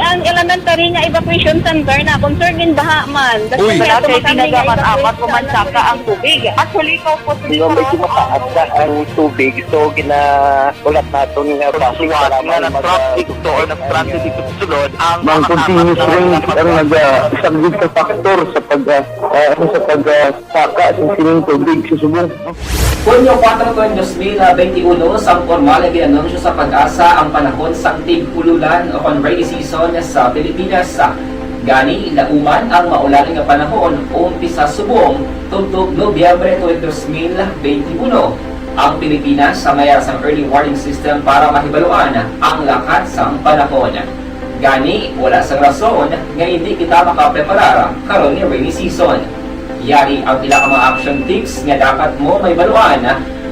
Ang elementary nga evacuation center na concerned din baha man. Uy. Kaya Kaya tinagapan-apat kumansaka ang tubig. Actually, ko po Medyo mataas na ang tubig. So, ginaulat natin nga Pagsuwat nga ng traffic to or ng transit dito sa sulod ang mga continuous rain ang nag-sagbig sa factor sa pagsaka sa sining tubig sa subong. Hunyo 4, 2021, sang formal ay ginanunsyo sa Pag-asa ang panahon sang tig-ululan o rainy season sa Pilipinas. Gani, lauman ang maulan nga panahon umpisa subong tuntog Nobyembre 2021. Ang Pilipinas sa mayroon sang early warning system para mahibaluan ang lakat sang panahon. Gani, wala sang rason nga hindi kita makapreparar karon ni rainy season. Yari ang pila ka mga action tips nga dapat mo may baluan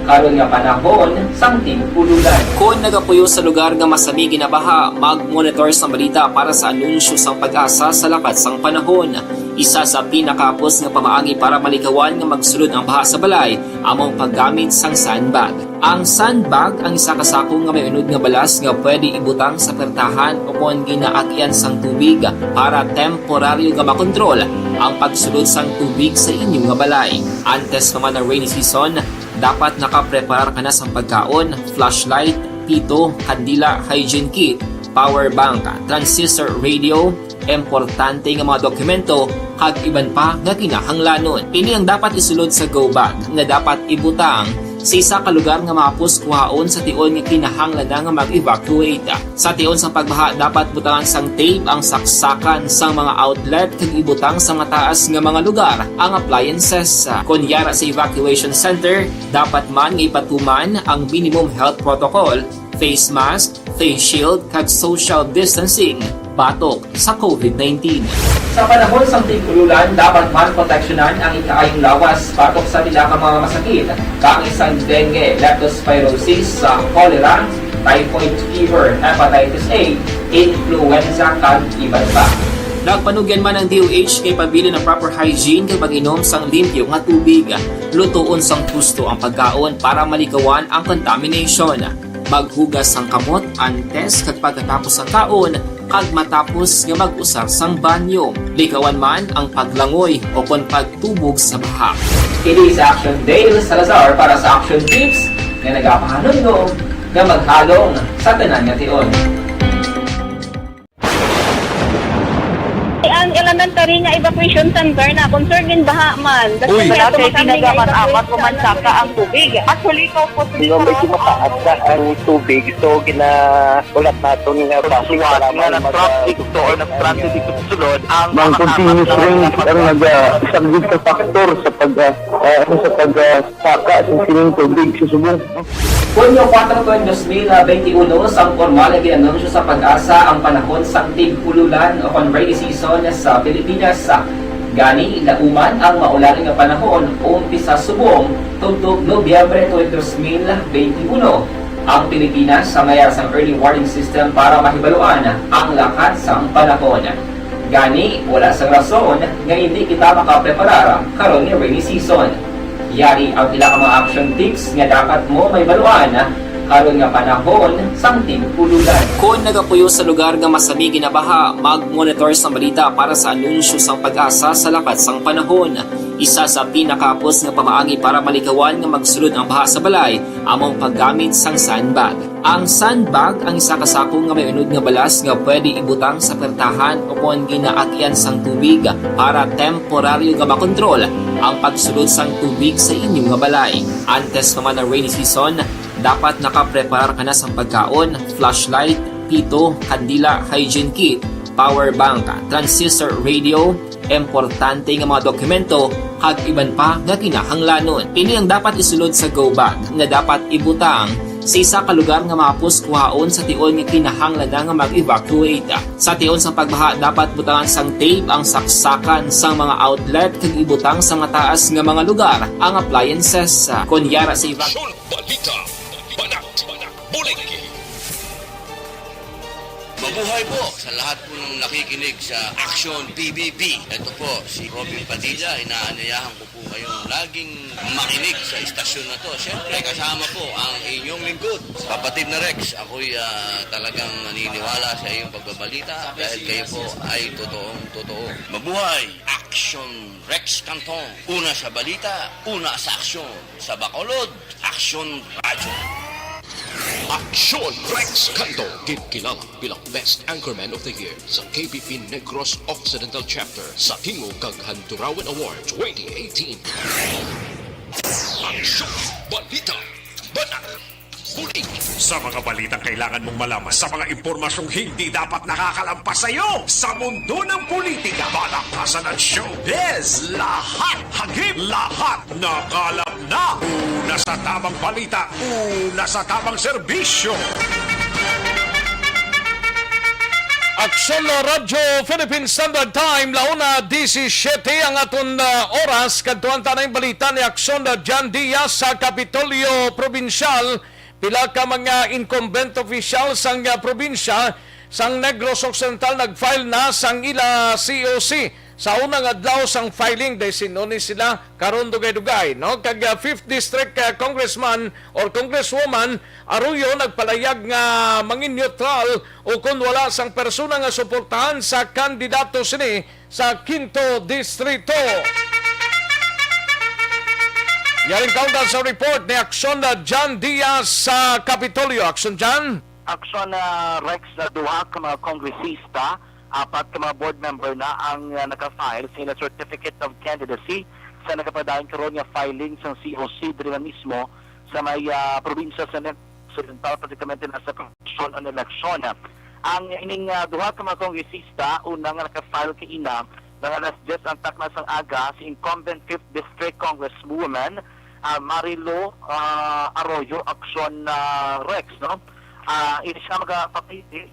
karon nga panahon sang tig-ululan. Kung nagapuyo sa lugar nga masami ginabaha, mag-monitor sa balita para sa anunsyo sang Pag-asa sa lakat sang panahon. Isa sa pinakapos nga pamaagi para malikawan nga magsulod ang baha sa balay, among paggamit sang sandbag. Ang sandbag ang isa ka sako nga may unod nga balas nga pwede ibutang sa pertahan o kung ginaagyan sang tubig para temporaryo nga makontrol ang pagsulod sang tubig sa inyong nga balay. Antes naman ng rainy season, dapat nakapreparar ka na sa pagkaon, flashlight, pito, kandila, hygiene kit, power bank, transistor radio, importante nga mga dokumento, kag iban pa nga kinahanglanon. Ini ang dapat isulod sa go bag nga dapat ibutang sa isa ka lugar nga mapus kuhaon sa tion nga kinahanglan nga mag-evacuate. Sa tion sa pagbaha, dapat butangan sang tape ang saksakan sa mga outlet kag ibutang sa mataas nga mga lugar ang appliances. Kunyara sa evacuation center, dapat man nga ipatuman ang minimum health protocol, face mask, face shield kag social distancing batok sa COVID-19. Sa panahon sa tig-ululan, dapat man proteksyonan ang ikaayong lawas batok sa nila ka mga masakit, kang isang dengue, leptospirosis, cholera, typhoid fever, hepatitis A, influenza, kag iban pa. Nagpanugyan man ang DOH kay pabili ng proper hygiene kay pag-inom sang limpyo nga tubig. Lutuon sang gusto ang pagkaon para malikawan ang contamination. Maghugas sang kamot antes kag pagkatapos ang kaon kag matapos nga mag-usar sang banyo. Likawan man ang paglangoy o kon pagtubog sa baha. Kini sa Action Dale Salazar para sa Action Tips nga nagapahanong nga maghalong sa tanan nga tion. ang elementary nga evacuation center na concerned din baha man. Uy. Kaya tinagapan-apat kumansaka ang tubig. Actually, ko po Medyo mataas na ang tubig. So, ginaulat natin nga Pagsuwat nga ng traffic to or ng transit dito sa sulod ang mga continuous rain ang nag-sagbig sa factor sa pagsaka sa sining tubig sa subong. Hunyo 4, 2021, sang formal ay ginanunsyo sa Pag-asa ang panahon sang tig-ululan o rainy season sa Pilipinas. Gani, lauman ang maulan nga panahon umpisa subong tuntog Nobyembre 2021. Ang Pilipinas sa mayroon sang early warning system para mahibaluan ang lakat sang panahon. Gani, wala sang rason nga hindi kita makapreparar karon ni rainy season. Yari ang pila ka mga action tips nga dapat mo may baluan karon nga panahon sang tigpululan. Kung nagapuyo sa lugar nga masabi ginabaha, mag-monitor sa balita para sa anunsyo sang pag-asa sa lakat sang panahon. Isa sa pinakapos nga pamaagi para malikawan nga magsulod ang baha sa balay, among paggamit sang sandbag. Ang sandbag ang isa ka sako nga may unod nga balas nga pwede ibutang sa pertahan o kung ginaakyan sang tubig para temporaryo nga makontrol ang pagsulod sang tubig sa inyong nga balay. Antes naman ng rainy season, dapat nakaprepare ka na sa pagkaon, flashlight, pito, kandila, hygiene kit, power bank, transistor radio, importante nga mga dokumento kag iban pa nga kinahanglanon. Ini ang dapat isulod sa go bag nga dapat ibutang sa isa ka lugar nga mapos kuhaon sa tion nga kinahanglan nga mag-evacuate. Sa tion sa pagbaha dapat butangan sang tape ang saksakan sa mga outlet kag ibutang sa mga taas nga mga lugar ang appliances. Kunyara sa Aksyon Balita, Banat, Bulig. Mabuhay po sa lahat po ng nakikinig sa Aksyon PBB. Ito po si Robin Padilla. Inaanyayahan ko po kayong laging makinig sa istasyon na to. Siyempre kasama po ang inyong lingkod. Kapatid na Rex, ako'y talagang naniniwala sa iyong pagbabalita dahil kayo po ay totoong-totoo. Mabuhay! Aksyon Rex Cantong. Una sa balita, una sa aksyon. Sa Bacolod, Aksyon Radyo. Aksyon Rex Cantong, kilala bilang Best Anchorman of the Year sa KBP Negros Occidental Chapter sa Tingog kag Hanturawan Awards 2018. Aksyon Balita, Banat, Bulig. Sa mga balitang kailangan mong malaman, sa mga impormasyong hindi dapat nakakalampas sa iyo, sa mundo ng politika, balakasan at showbiz, lahat hagip, lahat nakalap na. Una sa tamang balita, una sa tamang serbisyo. Aksyon Radyo Philippine Standard Time, launa 17 ang aton oras. Kadtuan tanay balita ni Aksyon Jan Diaz sa Kapitolyo Provincial. Pila ka mga incumbent officials sang probinsya sang Negros Occidental nag-file na sang ila COC. Sa unang adlaw sang filing dahil sinuni sila karon dugay-dugay, no? Kag 5th District Congressman or Congresswoman Arroyo nagpalayag nga mangin neutral o kung wala sang persona nga suportahan sa kandidato sini sa 5th Distrito. Yaring kaundan sa report ni Aksyon Jan Diaz sa Kapitolyo. Aksyon Jan? Aksyon Rex na duha ka mga kongresista, apat ka mga board member na ang naka-file sa ilang Certificate of Candidacy sa nakapadayon karon nga filing sa COC diri mismo sa may probinsya sa Occidental, pratikamente nasa Commission on Election. Ang ining duha ka mga kongresista, unang naka-file kay ina ng alas 10 ang taknas ang aga si incumbent 5th District Congresswoman Marilo Arroyo. Aksyon Rex, no? Ini siya magpapili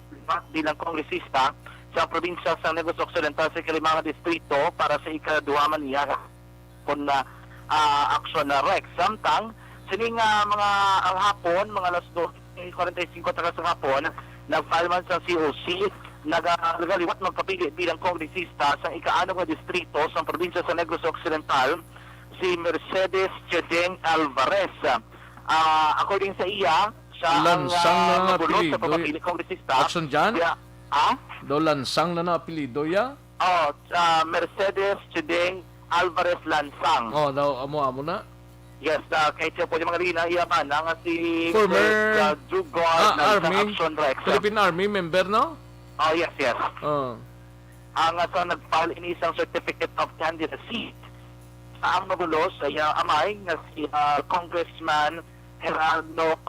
bilang kongresista sa probinsya sa Negros Occidental sa ikalimang distrito para sa ikaduha man niya kung Aksyon Rex. Samtang sining mga ang hapon, mga alas 2:45 takas ng hapon, nag-file man sa COC nagaliwat magpapili bilang kongresista sa ika-6 na distrito sa probinsya sa Negros Occidental si Mercedes Chedeng Alvarez. According sa iya, siya ang nabulot sa papapili kongresista. Aksyon dyan? Dolansang na apelido ya? Mercedes Chedeng Alvarez Lansang. Daw amo na? Yes, kahit siya po yung mga rina, iyaman nga si former Jugor Army, Aksyon Rex. Philippine Army member, no? Oh, yes. Ang sa nag-file in isang Certificate of Candidacy sa ang magulos ay amay nga si Congressman Gerardo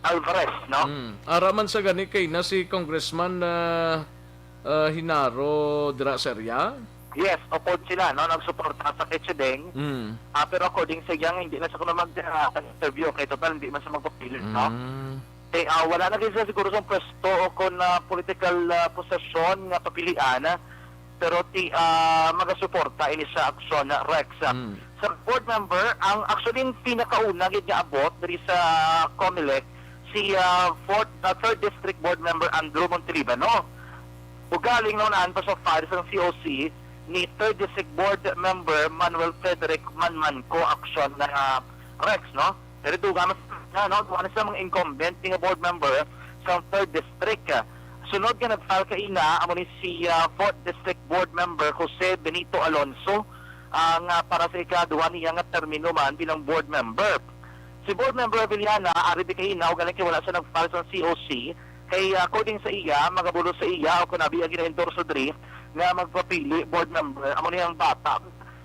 Alvarez, no? Araman sa gani kay na si Congressman Hinaro Dra Seria? Yes, opod sila, no? Nagsuporta sa Ketchedeng. Pero according sa iya, hindi na siya kung mag-interview kay total, hindi man siya magpapilit, no? Wala na rin siguro sa pwesto o kung political posisyon nga papilian, pero magasuporta ini sa Aksyon Rex. Sa board member, ang actually pinakauna gid nga abot diri sa COMELEC si 3rd District Board Member Andrew Montelibano. Ugaling noon pa sa file sa COC ni 3rd District Board Member Manuel Frederick Manmanco. Aksyon na Rex, no? Pero duga mas nga no, ano sa mga incumbent nga board member sa 3rd district. Sunod nga nag-file kaina amo ni si 4th district board member Jose Benito Alonso ang para sa ikaduha niya nga termino man bilang board member. Si board member Villana ari di kaina og galing kay wala siya nag-file sa COC kay according sa iya magabulo sa iya o kun abi agi endorso diri nga magpapili board member amo niyang bata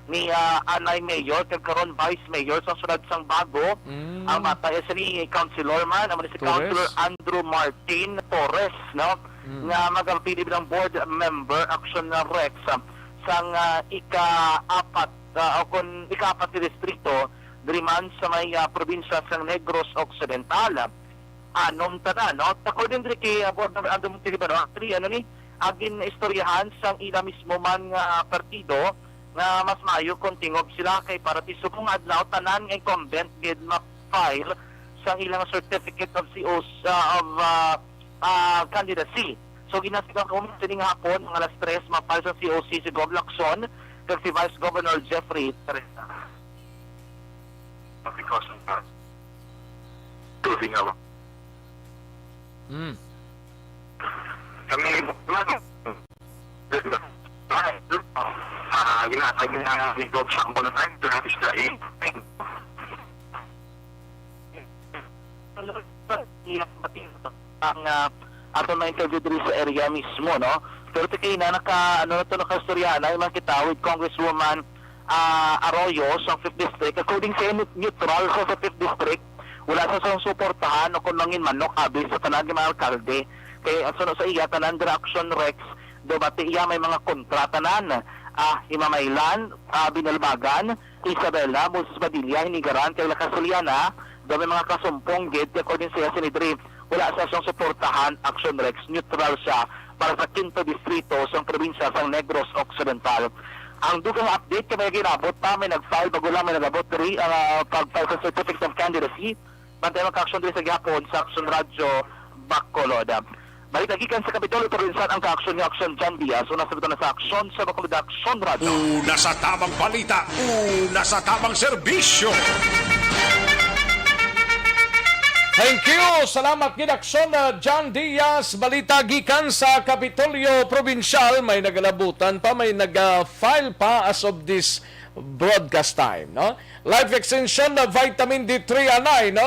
ni Anay Mayor kag karon Vice Mayor sa sunod sang bago ang bata is ni Councilor man amo ni si Councilor Andrew Martin Torres no nga magpapili bilang board member Aksyon Rex sang ika-apat o kun ika-apat na distrito diri man sa may probinsya sang Negros Occidental. Anom tanan no according diri kay board member Andrew Martin no ano ni agin istoryahan sang ila mismo man nga partido na mas maayo kung tingob sila kay para tisubong adlaw tanan nga incumbent gid ma-file sang ilang certificate of candidacy. So ginasigang kung sining hapon mga alas 3 ma-file sa COC si Gov Lacson kag si Vice Governor Jeffrey Teresa. Because of that. Tuloy nga ba? Kami ginatag na ni Gov sa kampo na tayo ito natin sila ang ato na interview diri sa area mismo no pero tikay na nakastorya na yung kita with Congresswoman Arroyo sa 5th District according sa neutral sa 5th District wala sa suportahan o kung nangin manok abi sa tanan ng mga alkalde kaya sunod sa iya tanan Aksyon Rex do bati iya may mga kontratanan Himamaylan, Binalbagan, Isabela, Moses Padilla, Hinigaran, kay Lakasuliana, do may mga kasumpong gid according sa Sinidri wala sa siyang suportahan Aksyon Rex neutral siya para sa 5th distrito sa probinsya sa Negros Occidental. Ang dugang update kay may ginabot pa may nag-file bago lang may nagabot diri ang pag-file sa certificate of candidacy bantay mga aksyon diri sa gihapon sa Aksyon Radyo Bacolod. Balita gikan sa Kapitolyo Provincial ang kaaksyon ni Aksyon John Diaz una sa na sa aksyon sa Bacolod Aksyon Radyo. Una sa tamang balita, una sa tamang serbisyo. Thank you. Salamat gid Aksyon John Diaz. Balita gikan sa Kapitolyo Provincial may nagalabutan pa may nag-file pa as of this broadcast time no. Life extension na vitamin D3 anay no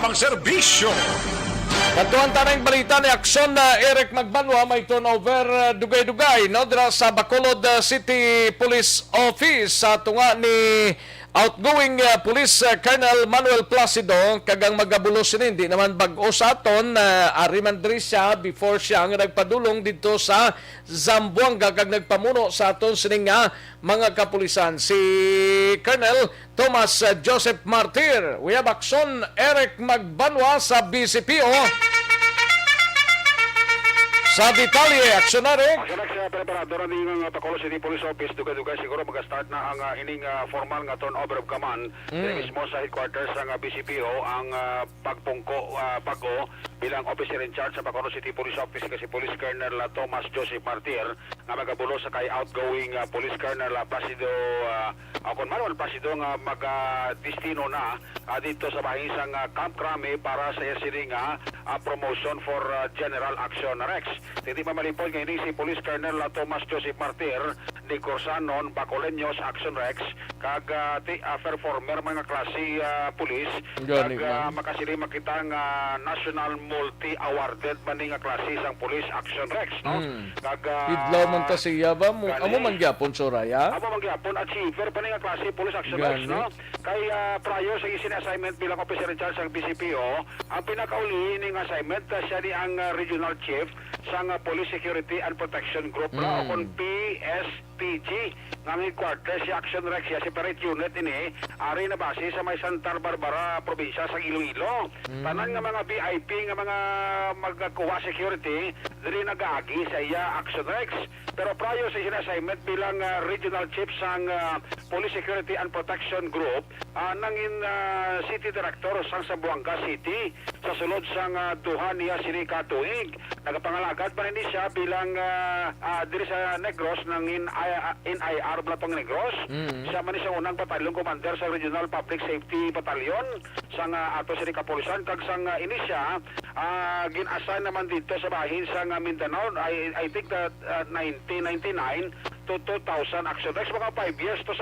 Pang serbisyo. Katuan tanang balita ni Aksyon na Eric Magbanwa may turnover dugay-dugay no dira sa Bacolod City Police Office sa tunga ni outgoing Police Colonel Manuel Placido kagang magabulos hindi naman bag-o sa aton ari man diri siya before siya nga nagpadulong dito sa Zamboanga kag nagpamuno sa aton sining mga kapulisan si Colonel Thomas Joseph Martir. We have Aksyon Eric Magbanwa sa BCPO. Sa detalye, aksyon-Eric. Aksyon-Eric, preparado na din ang Bacolod City Police Office. Dugay-dugay siguro mag-start na ang ining formal nga turnover of command. Mismo sa headquarters ng BCPO ang pagpungko bago bilang officer in charge sa Bacolod City Police Office kasi Police Colonel Thomas Joseph Martir nga magabulo sa kay outgoing Police Colonel Placido Manuel Placido nga mag-destino na dito sa bahisang Camp Crame para sa siring promotion for General Aksyon Rex. Hindi mamalipod ngayon si Police Colonel Thomas Joseph Martir ni Corsanon Bacoleños Aksyon Rex kag performer mga klase pulis kag makasili makita nga national multi-awarded man nga klase sang Police Aksyon Rex, no? Kag idlaw man ta siya ba mo amo man gyapon Soraya? Amo man gyapon achiever pa nga klase Police Action Rex, no? Kay prior sa isin assignment bilang officer in charge ng BCPO, ang pinakauli ning assignment siya ni ang regional chief sang Police Security and Protection Group o kon PSPG ng headquarters si Action Rex siya separate unit ini ari na base sa may Santa Barbara probinsya sa Iloilo. Tanan nga mga VIP nga mga magkuha security diri nagaagi sa iya Action Rex. Pero prior sa isin assignment bilang regional chief sang Police Security and Protection Group, nangin City Director sang Zamboanga City sa sulod sang duha niya sini katuig. Nagapangalagad pa rin siya bilang diri sa Negros nangin NIR Blatong Negros. Siya man siya unang batalyon commander sa Regional Public Safety Battalion sang ato sini kapulisan kag sang inisya gin-assign naman dito sa bahin sang Mindanao. I think that 1999 to 2000 Action Rex, mga 5 years to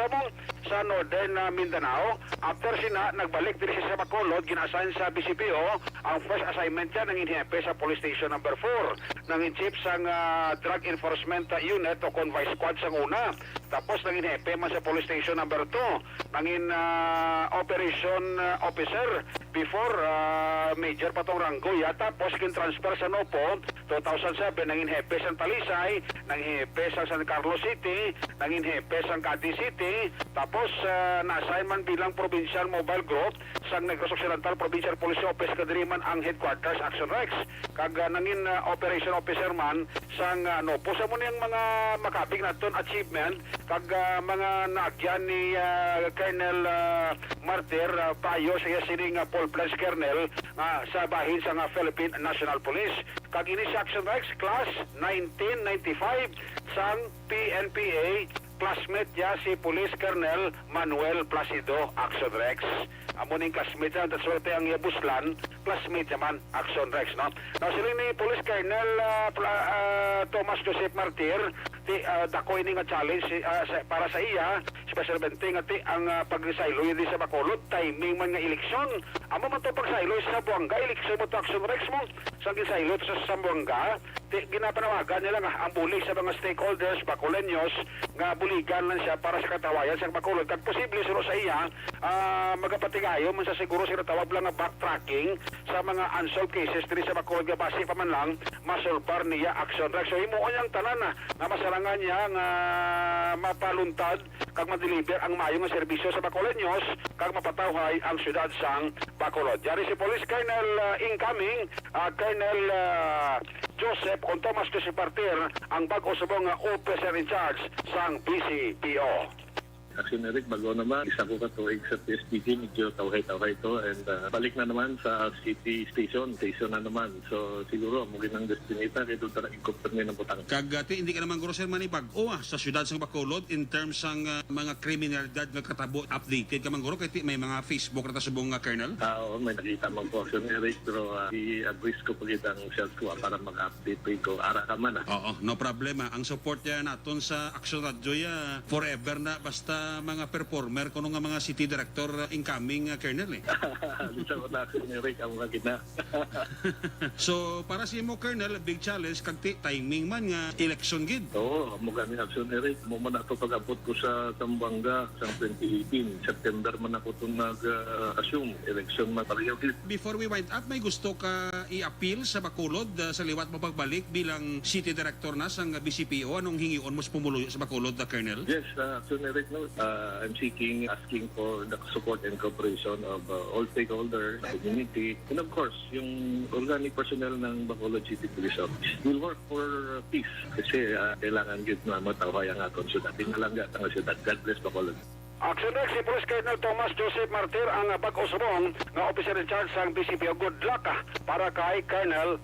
sa Northern Mindanao. After sina nagbalik diri sa Bacolod, gina-assign sa BCPO. Ang first assignment niya nangin hepe sa Police Station number 4, nangin chief sang Drug Enforcement Unit o Convoy Squad sang una. Tapos nangin hepe man sa Police Station number 2, nangin Operation Officer before Major patong ranggo ya. Tapos kin-transfer sa Nopo 2007, nangin hepe sa Talisay, nangin hepe sa San Carlos City, nangin hepe sa Cadiz City. Tapos na-assign man bilang Provincial Mobile Group sang Negros Occidental Provincial Police Office kadiriman ang headquarters Action Rex. Kag nangin operation officer man sang Nopo sa muna yung mga makabig naton achievement kag mga naagyan ni Colonel Martir payo siya sining Paul Bless Colonel sa bahin sang Philippine National Police. Kag ini si Action Rex class 1995 sang PNPA, classmate niya si Police Colonel Manuel Placido Action Rex. Amuning classmate niya, at swerte ang Yabuslan, classmate naman Action Rex, no? Now, sila ni Police Colonel Thomas Joseph Martir, dako ini nga challenge para sa iya, specialmente nga ang pag-resilo yun sa Bacolod, timing man nga eleksyon. Amo man to pag-silo sa Zamboanga, eleksyon mo to Action Rex mo, sa gisilo sa Zamboanga, ginapanawagan nila nga ang bulig sa mga stakeholders, Bacoleños, nga buligan lang siya para sa katawayan sa Bacolod. Kag posible sino sa iya, magapatigayo, man sa siguro sino tawag lang nga backtracking sa mga unsolved cases diri sa Bacolod, nga base pa man lang, masolbar niya Action Rex. So, himuon niyang tanan na masalangan niya nga mapaluntad kag ma-deliver ang mayo nga serbisyo sa Bacoleños kag mapatawhay ang syudad sang Bacolod. Yari si Police Colonel incoming, Colonel Joseph on Thomas Joseph Martir, ang bago subong officer in charge sang BCPO. Aksyon Eric, bago naman, isa ko katuig sa PSPG, medyo tawhay-tawhay to, and balik na naman sa city station na naman. So siguro, mugin ang destinita, kaya doon talagang ikuptan ng butang. Kagati, hindi ka naman grocer manipag. Sa syudad sa Bacolod, in terms sang mga kriminalidad nga katabo, updated ka man guro, kaya may mga Facebook na tasubong Colonel? Oo, may nakita mong po, Aksyon Eric, pero i-advise ko pagit ang self ko para mag-update ko. Ara ka man. Oo, no problema. Ang support niya naton sa Aksyon Radio forever na, basta mga performer kuno nga mga city director incoming Colonel Bisa ko na Aksyon Eric ang mga gina. So para si mo Colonel, big challenge kag timing man nga election gid. Oo, mo kami Aksyon Eric, mo man ato pag-abot ko sa Zamboanga sa 2018 September man ako tong nag-assume election man pareho. Before we wind up, may gusto ka i-appeal sa Bacolod sa liwat mo pagbalik bilang city director na sang BCPO? Anong hingion mo sa pumuluyo sa Bacolod, Colonel? Yes, Aksyon Eric, no. I'm asking for the support and cooperation of all stakeholders, community, and of course, yung organic personnel ng Bacolod City Police Office. We'll work for peace kasi kailangan gid na matawhay ang aton syudad. Pinalangga ang syudad. God bless Bacolod. Action Rex, si Police Colonel Thomas Joseph Martir ang bago-subong nga officer in charge sang BCPO. Good luck para kay Colonel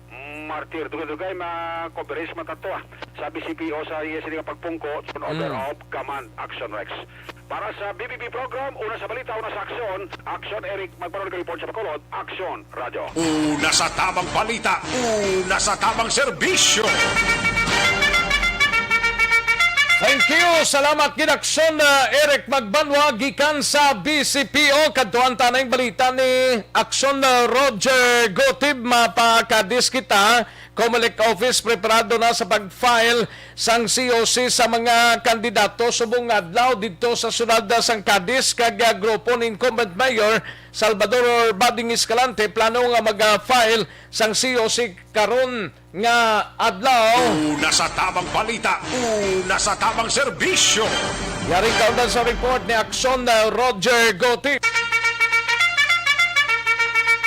Martir. Dugay-dugay ma-coverage matato sa BCPO sa iya sila pagpungko on order of Command Action Rex. Para sa BBB program, una sa balita, una sa aksyon. Aksyon, Eric, magparoon ka report sa Bacolod. Aksyon, Radyo. Una sa tamang balita, una sa tamang serbisyo. Thank you. Salamat Ginaksyon Eric Magbanwa gikan sa BCPO. Kadtuan tanay balita ni Aksyon Roger Gotib mapakadis kita. Comelec Office preparado na sa pag-file sang COC sa mga kandidato subong adlaw dito sa syudad sang Cadiz kag grupo ni incumbent mayor Salvador Bading Escalante plano nga mag-file sang COC karon nga adlaw. Una sa tamang balita, una sa tamang serbisyo. Yaring kaunan sa report ni Aksyon Roger Goti.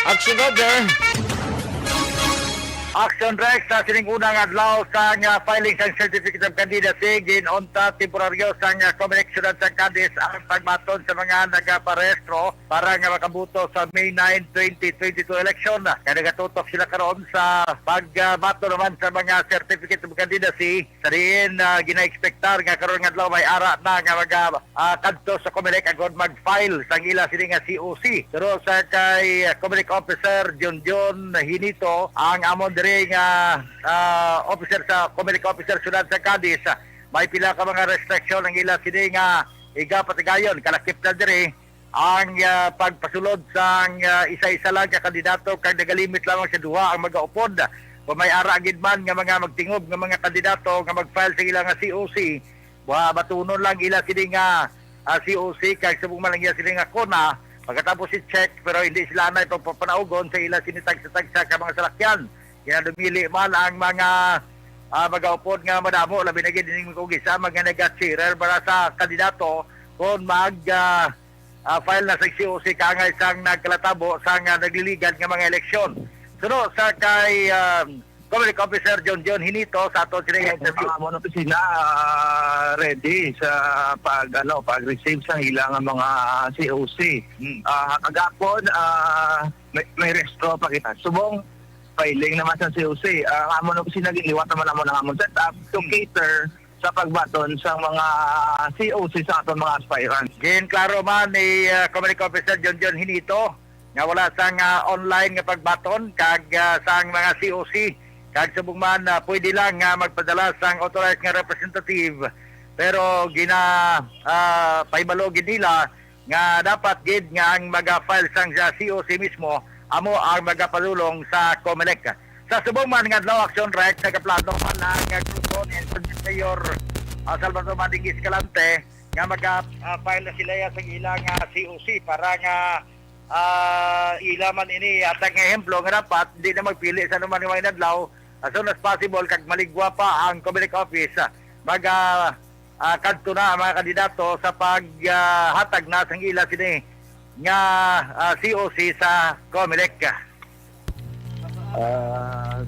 Aksyon Roger. Aksyon Rex sa sining unang adlaw sa filing sa Certificate of Candidacy ginunta temporaryo sa Comelec Syudad sa Cadiz ang pagbaton sa mga nagaparehistro para nga makabuto sa May 9, 2022 election. Kaya nagatutok sila karon sa pagbato naman sa mga Certificate of Candidacy. Sa diin gina-expectar nga karon nga adlaw may ara na nga kadto sa Comelec agad mag-file sa ila sini nga COC. Pero sa kay Comelec Officer John Hinito ang amon nga officer sa Comelec Officer Syudad sa Cadiz, may pila ka mga restriction ang ila sini nga igapatigayon kalakip na diri ang pagpasulod sa isa-isa lang ka kandidato kag nagalimit lamang sa duha ang magaupod. Kung may ara gid man nga mga magtingob nga mga kandidato nga mag-file sa ila nga COC, batunon lang ila sini nga COC kag subong man lang ila sini nga kona pagkatapos i-check pero hindi sila na ipapanaugon sa ila sinitag-tagsa ka mga salakyan. Kaya dumili man ang mga mag-aupod nga madamo labi na gining kog isa mga nag-cheerer para sa kandidato kung file na sa COC kangay sang nagkalatabo sang nagliligan nga mga eleksyon. Suno sa kay Comelec Officer John Hinito sa ato sila interview. Ang opisina ready sa pag-receive sa ilang mga COC. Kagapon may restro pa kita. Subong filing naman sa COC. Ang amon opisina giliwat naman ang amon setup to cater sa pagbaton sa mga COC sa aton mga aspirants. Gin klaro man ni Comelec Officer John Hinito nga wala sang online nga pagbaton kag sang mga COC kag subong man pwede lang nga magpadala sang authorized nga representative pero paibalo gid nila nga dapat gid nga ang maga-file sang sa COC mismo amo ang magapalulong sa Comelec. Sa subong man nga adlaw Aksyon Rex nagaplano man ang grupo ni Mayor Salvador Bading Escalante nga mag-file na sila sa ilang COC para nga ilaman ini at ang ehemplo nga dapat hindi na magpili sa naman yung mga adlaw as soon as possible kag maligwa pa ang Comelec Office kadto na ang mga kandidato sa paghatag na sang ila sini nga COC sa Comelec.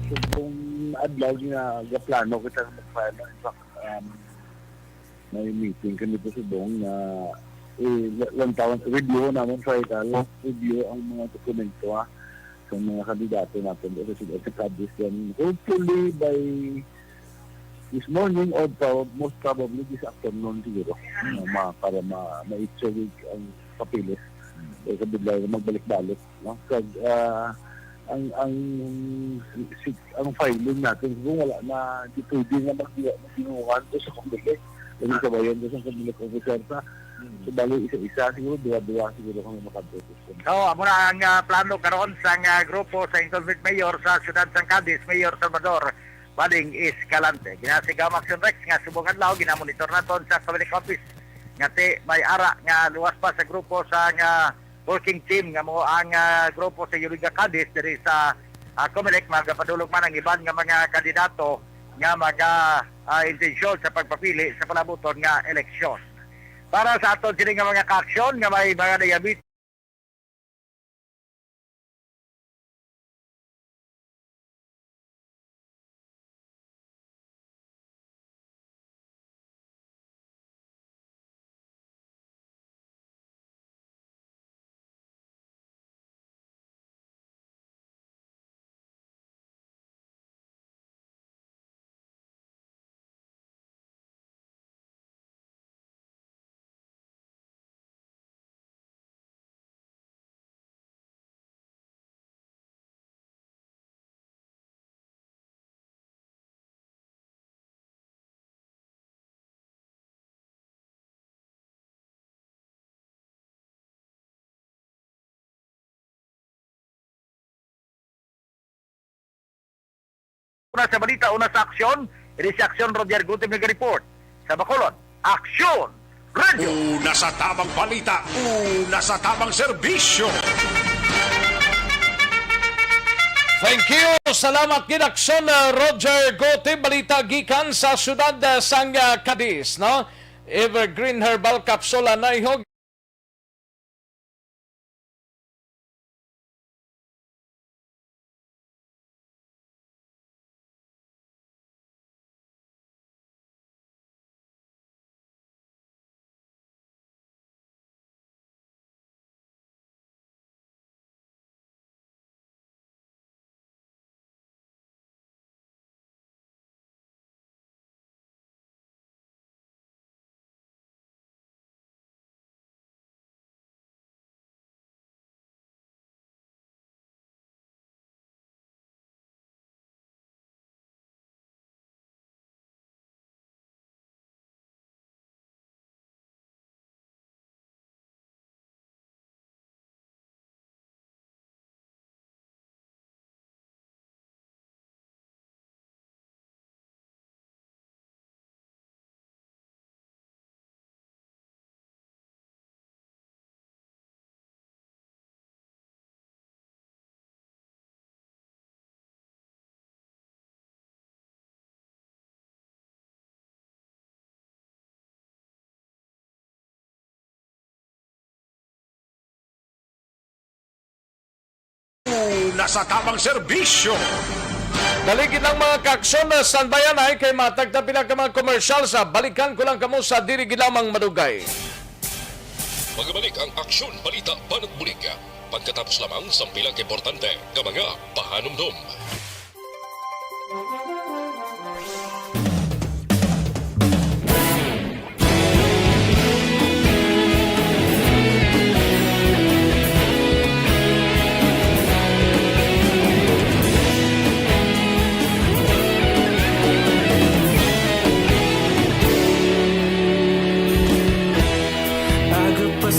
Subong adlaw nga gaplano kita mag-file. In fact, may meeting kami po subong na review namin review ang mga dokumento sa mga kandidato natin sa Cadiz. Hopefully by this morning or most probably this afternoon siguro para ma-check ang papilis. Sa bigla magbalik-balik, no? Kag ang filing natin kung wala na dito din na magdinuhan to sa Comelec. Kasi sabayan doon sa Comelec Officer sa bali isa-isa siguro, dua-dua siguro kami makatutos. Amo na ang plano karon sa grupo sa incumbent mayor sa Syudad ng Cadiz, Mayor Salvador Bading Escalante. Ginasigaw Aksyon Rex nga subong adlaw ginamonitor naton sa Comelec Office nga may ara nga luwas pa sa grupo sa working team nga mo ang grupo sa Yuliga Cadiz diri sa Comelec magapadulog man ang iban nga mga kandidato nga intensyon sa pagpapili sa palabuton nga eleksyon. Para sa aton sini nga mga ka-aksyon nga may mga diabetes Una sa balita, una sa aksyon, ito si Aksyon Roger Gutim nag-report. Sa Bacolod, Aksyon Radio! Una sa tamang balita, una sa tamang serbisyo. Thank you. Salamat gid Aksyon Roger Gote, balita gikan sa syudad sang Cadiz, no? Evergreen Herbal Capsule na ihog Una sa tamang serbisyo. Daligid lang mga kaaksyon na sanbayan ay kay matag na pinaka mga komersyal sa balikan ko lang kamo sa dirigi lamang madugay. Magbalik ang Aksyon Balita Banat Bulig. Pagkatapos lamang sa pilang importante ng mga pahanumdum.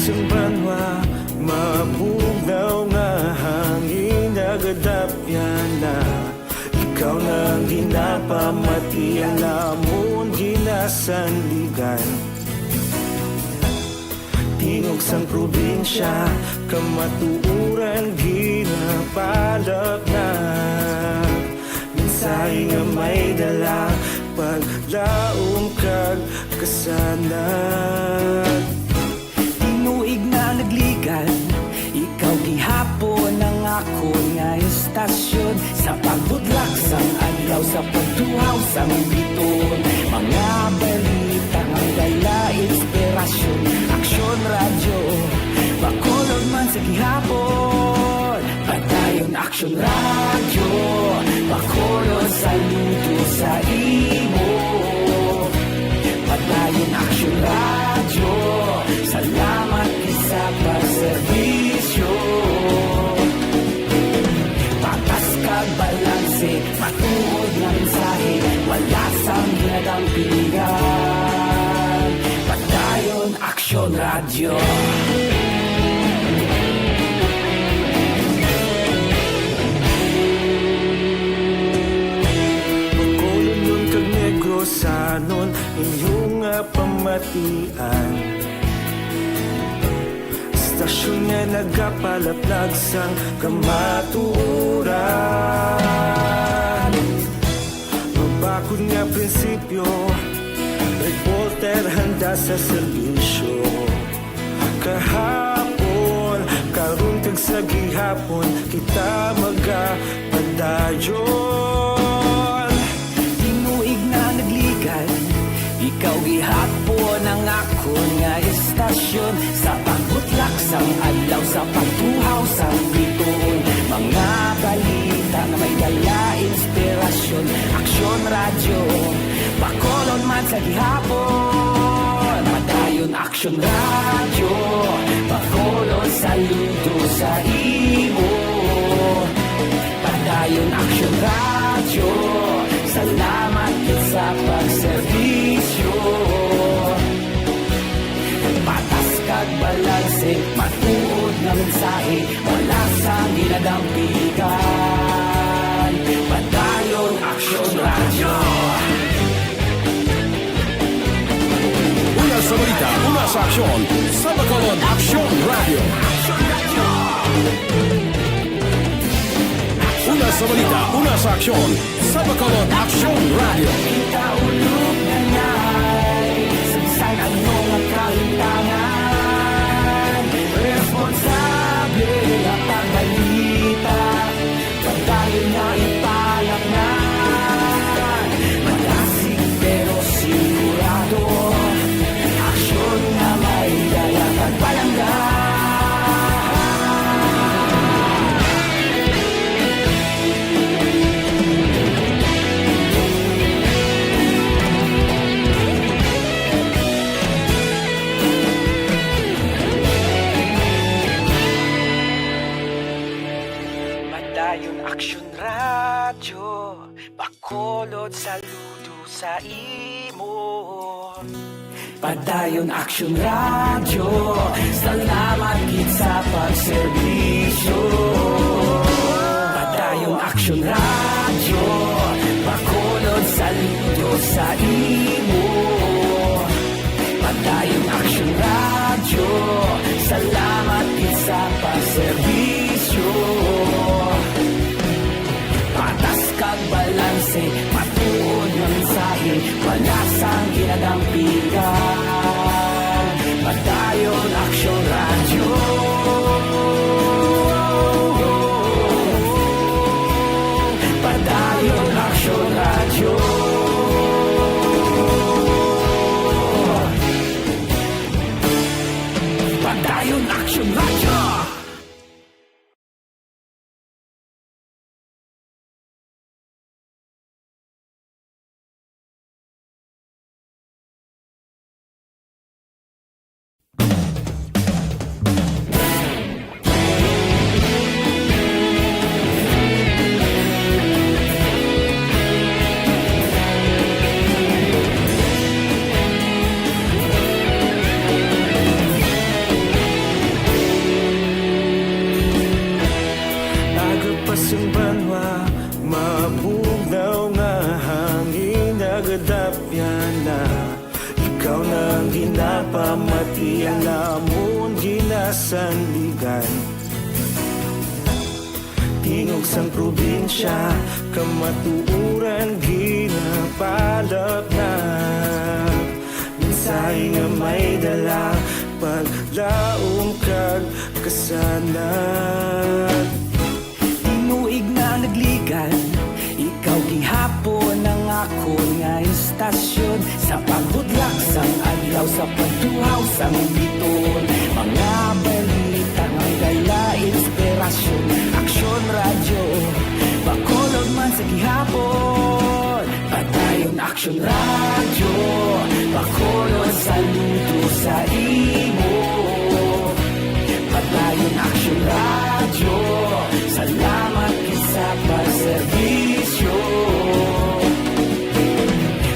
Banwa, mabugaw nga hangin nagadapyan na ikaw nang ginapamatian namon ginasandigan tingog sang probinsya kamatuuran ginabalak na mensahe nga may dala paglaom kag kasanan tuig na nagligan, ikaw gihapon ang ako nga istasyon sa pagbudlak sang adlaw sa pagtuhaw sang biton mga balita ang dala inspirasyon Aksyon Radio Bacolod man sa gihapon padayon Aksyon Radio Bacolod saludo sa imo padayon Aksyon Radio salamat sa pagserbisyo patas kag balanse matuod na mensahe wala sang ginadampingan padayon Aksyon Radio Bacolod nun kag Negrosanon inyong pamatian Stasyon nga nagapalaplag sang kamaturan Mabakod nga prinsipyo Reporter handa sa serbisyo Kahapon, karun kag sa gihapon Kita magapadayon Tinuig na nagligan Ikaw gihapon ang ako nga istasyon Sa pagbutlak sang adlaw Sa pagtuhaw sang biton Mga balita na may dala inspirasyon Aksyon Radio Bacolod man sa gihapon Padayon Aksyon Radio Bacolod saludo sa imo Padayon Aksyon Radio Salamat sa pagserbisyo Patas kag balanse matuod na mensahe wala sang ginadampigan Padayon Aksyon Aksyon sa Bacolod Aksyon Radio. Una sa balita, una sa aksyon sa Bacolod Aksyon Radio. Kaulog na na'y sagsay ang mga kahintangan. Responsable ang pagbalita, pagdahil na ipalaknan. Magasig pero sigurado, aksyon na may dala pagpalanggan. Aksyon Radyo, Bacolod saludo sa imo. Padayon Aksyon Radyo, salamat gid sa pagserbisyo. Padayon Aksyon Radyo, Bacolod saludo sa imo. Padayon Aksyon Radyo, salamat gid sa pagserbisyo. Patas kag balanse, matuod ng mensahe, wala sang ginadampigan. Padayon Aksyon Radyo. Padayon Aksyon Radyo. Padayon Aksyon Radyo. Yung banwa, mabugnaw nga hangin nagadapyan na. Ikaw na ang ginapamati, ang lamon ginasandigan. Tingog sang probinsya, kamatuuran ginapalap na. Minsay nga may dala, paglaom kag kasanan. Inuig na nagligan, ikaw gihapon ang ako nga istasyon. Sa pagbudlak sang adlaw, sa pagtuhaw sang biton. Mga balita nga dala inspirasyon. Aksyon Radyo, Bacolod man sa gihapon. Padayon Aksyon Radyo, Bacolod saludo sa imo. Padayon Aksyon Radyo, salamat sa pagserbisyo.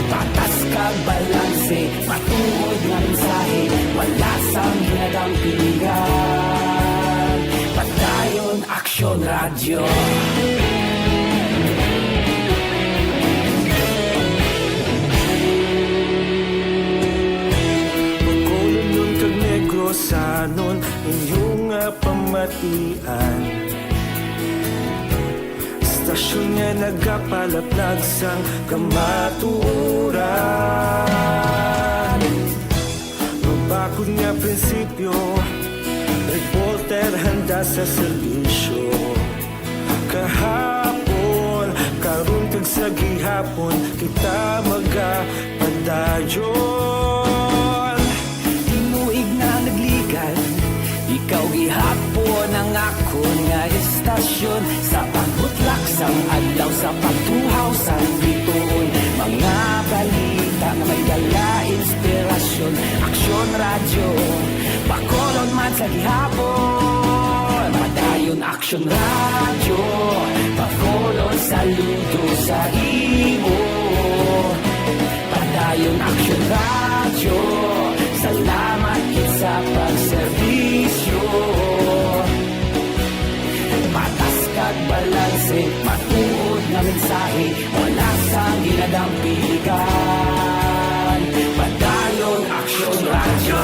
Patas kag balanse, matuod nga mensahe, wala sang ginadampigan. Padayon Aksyon Radyo. Bacolod nun kag Negros sanon, inyong pamatian. Stasyon nga nagapalaplag sang kamatuuran. Mabakod nga prinsipyo, reporter handa sa serbisyo. Kahapon, karon kag sa gihapon, kita magapadayon. Inuig na nagligan, ikaw gihapon ang ako nga istasyon. Sa pagbutlak sang adlaw, sa pagtuhaw sang biton. Mga balita na may dala inspirasyon. Aksyon Radyo, Bacolod man sa gihapon. Padayon Aksyon Radyo, Bacolod saludo sa imo. Padayon Aksyon Radyo, salamat gid sa pagserbisyo. Patas kag balanse, matuod nga mensahe, wala sang ginadampigan. Padayon Aksyon Radyo.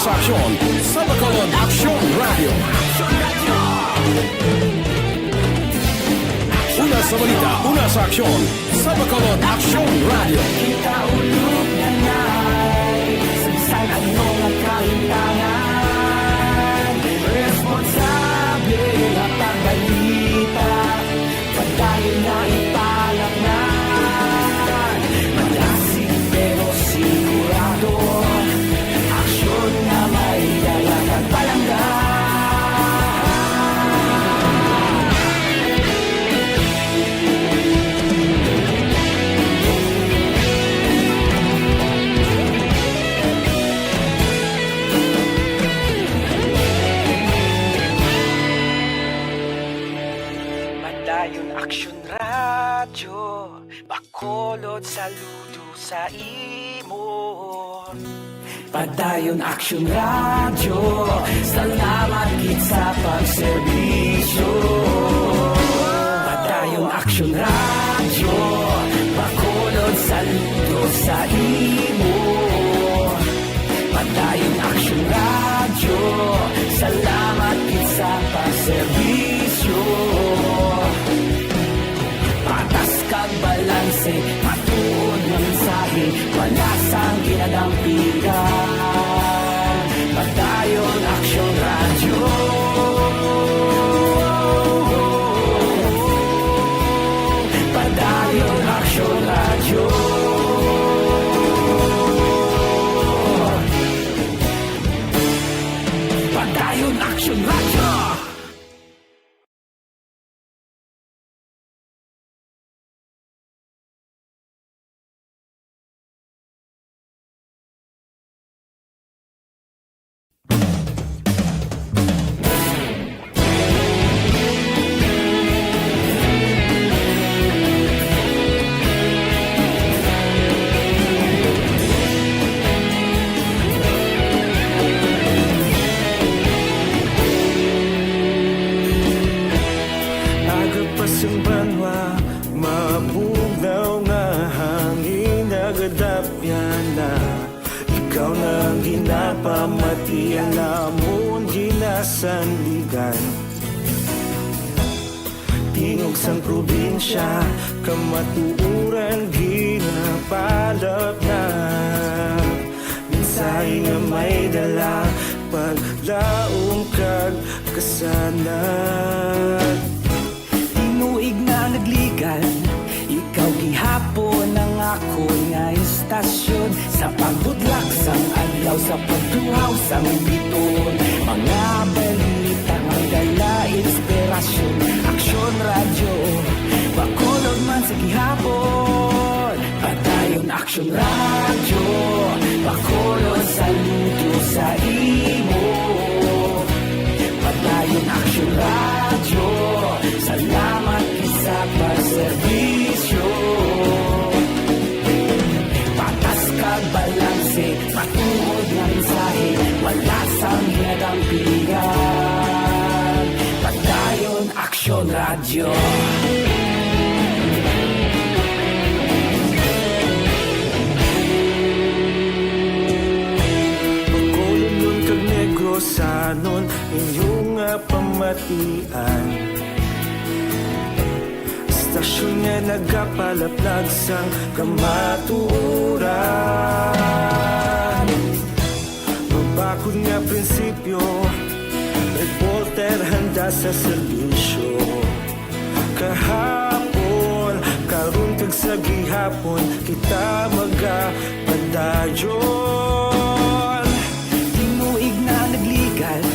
sa aksyon sa Bacolod Aksyon Radio. Una sa balita, una sa aksyon sa Bacolod Aksyon Radio. Kita ulog na na'y sagsang anong nagkahintangan. Responsable at ang balita, pagdayo na ipalaknan. Malasig pero sigurado, aksyon na may dalagang palanggan. Aksyon radyo, Bacolod saludo sa imo. Padayon Aksyon radyo, salamat gid sa pagserbisyo. Padayon Aksyon radyo, Bacolod saludo sa imo. Padayon Aksyon radyo, salamat gid sa pagserbisyo. Patas kag balanse, matuod ng mensahe, wala sang ginadampigan. Padayon Aksyon radyo. Padayon Aksyon radyo. Padayon Aksyon radyo. Pamatian namon ginasandigan. Tingog sang probinsya, kamatuuran ginapalap na. Mensahe nga may dala, paglaong kag kasanat. Tinuig na nagligan, ikaw gihapon ang ako nga istasyon. Sa pagbudlak sang adlaw, sa pagtuhaw sang biton. Mga balita nga dala inspirasyon. Aksyon radyo, Bacolod man sa gihapon. Padayon Aksyon radyo, Bacolod saludo sa imo. Padayon Aksyon radyo, salamat sa pagserbisyo. Patas kag balanse, matuod nga mensahe, wala sang ginadampigan. Padayon Aksyon radyo. Bacolod nun kag Negrosanon, inyong pamatian. Istasyon nga nagapalaplag sang kamatuuran. Mabakod nga prinsipyo, reporter handa sa serbisyo. Kahapon, karon kag sa gihapon, kita magapadayon. Tinuig na nagligan,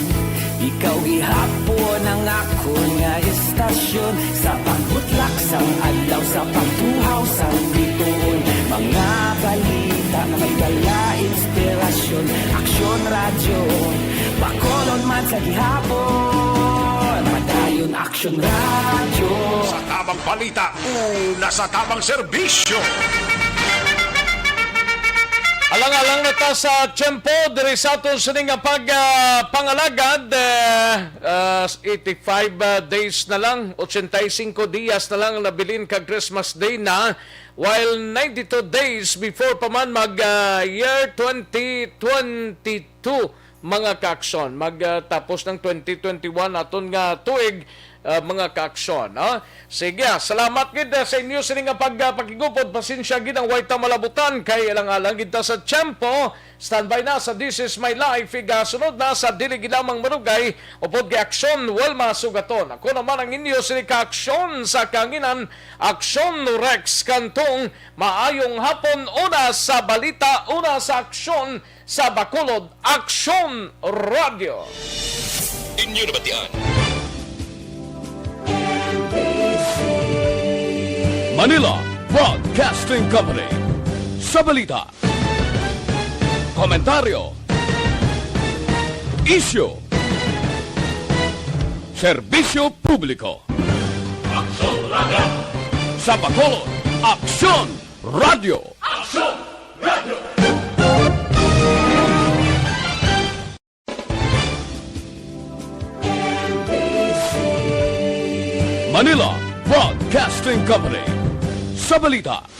ikaw gihapon ang ako nga istasyon. Sa pagbutlak sang adlaw, sa pagtuhaw sang biton. Mga balita na may dala inspirasyon. Aksyon radyo, Bacolod man sa gihapon. Padayon Aksyon radyo. Sa tamang balita, una sa tamang serbisyo. Alang-alang na ta sa tiyempo, diri sa aton sining pangalagad, 85 days na lang, 85 dias na lang nabilin kag Christmas Day na, while 92 days before pa man mag year 2022 mga kaaksyon. Magtapos ng 2021 aton nga tuig mga kaaksyon. Sige, salamat gid sa inyo sa nga pagpakigupod. Pasensya gid ang way ta malabutan kay alang-alang gid ta sa tiyempo. Standby na sa This Is My Life. Sunod na sa Dili Lamang Marugay upod kay Aksyon Walma Sugaton. Ako naman ang inyo sa kaaksyon sa kanginan, Aksyon Rex Cantong. Maayong hapon, una sa balita, una sa aksyon sa Bacolod, Aksyon Radio. Inyo nabatian. Manila Broadcasting Company. Sa balita, komentaryo, isyu, serbisyo publiko. Aksyon Radio. Sa Bacolod, Aksyon Radio. Aksyon Radio. Manila Broadcasting Company. Sa balita,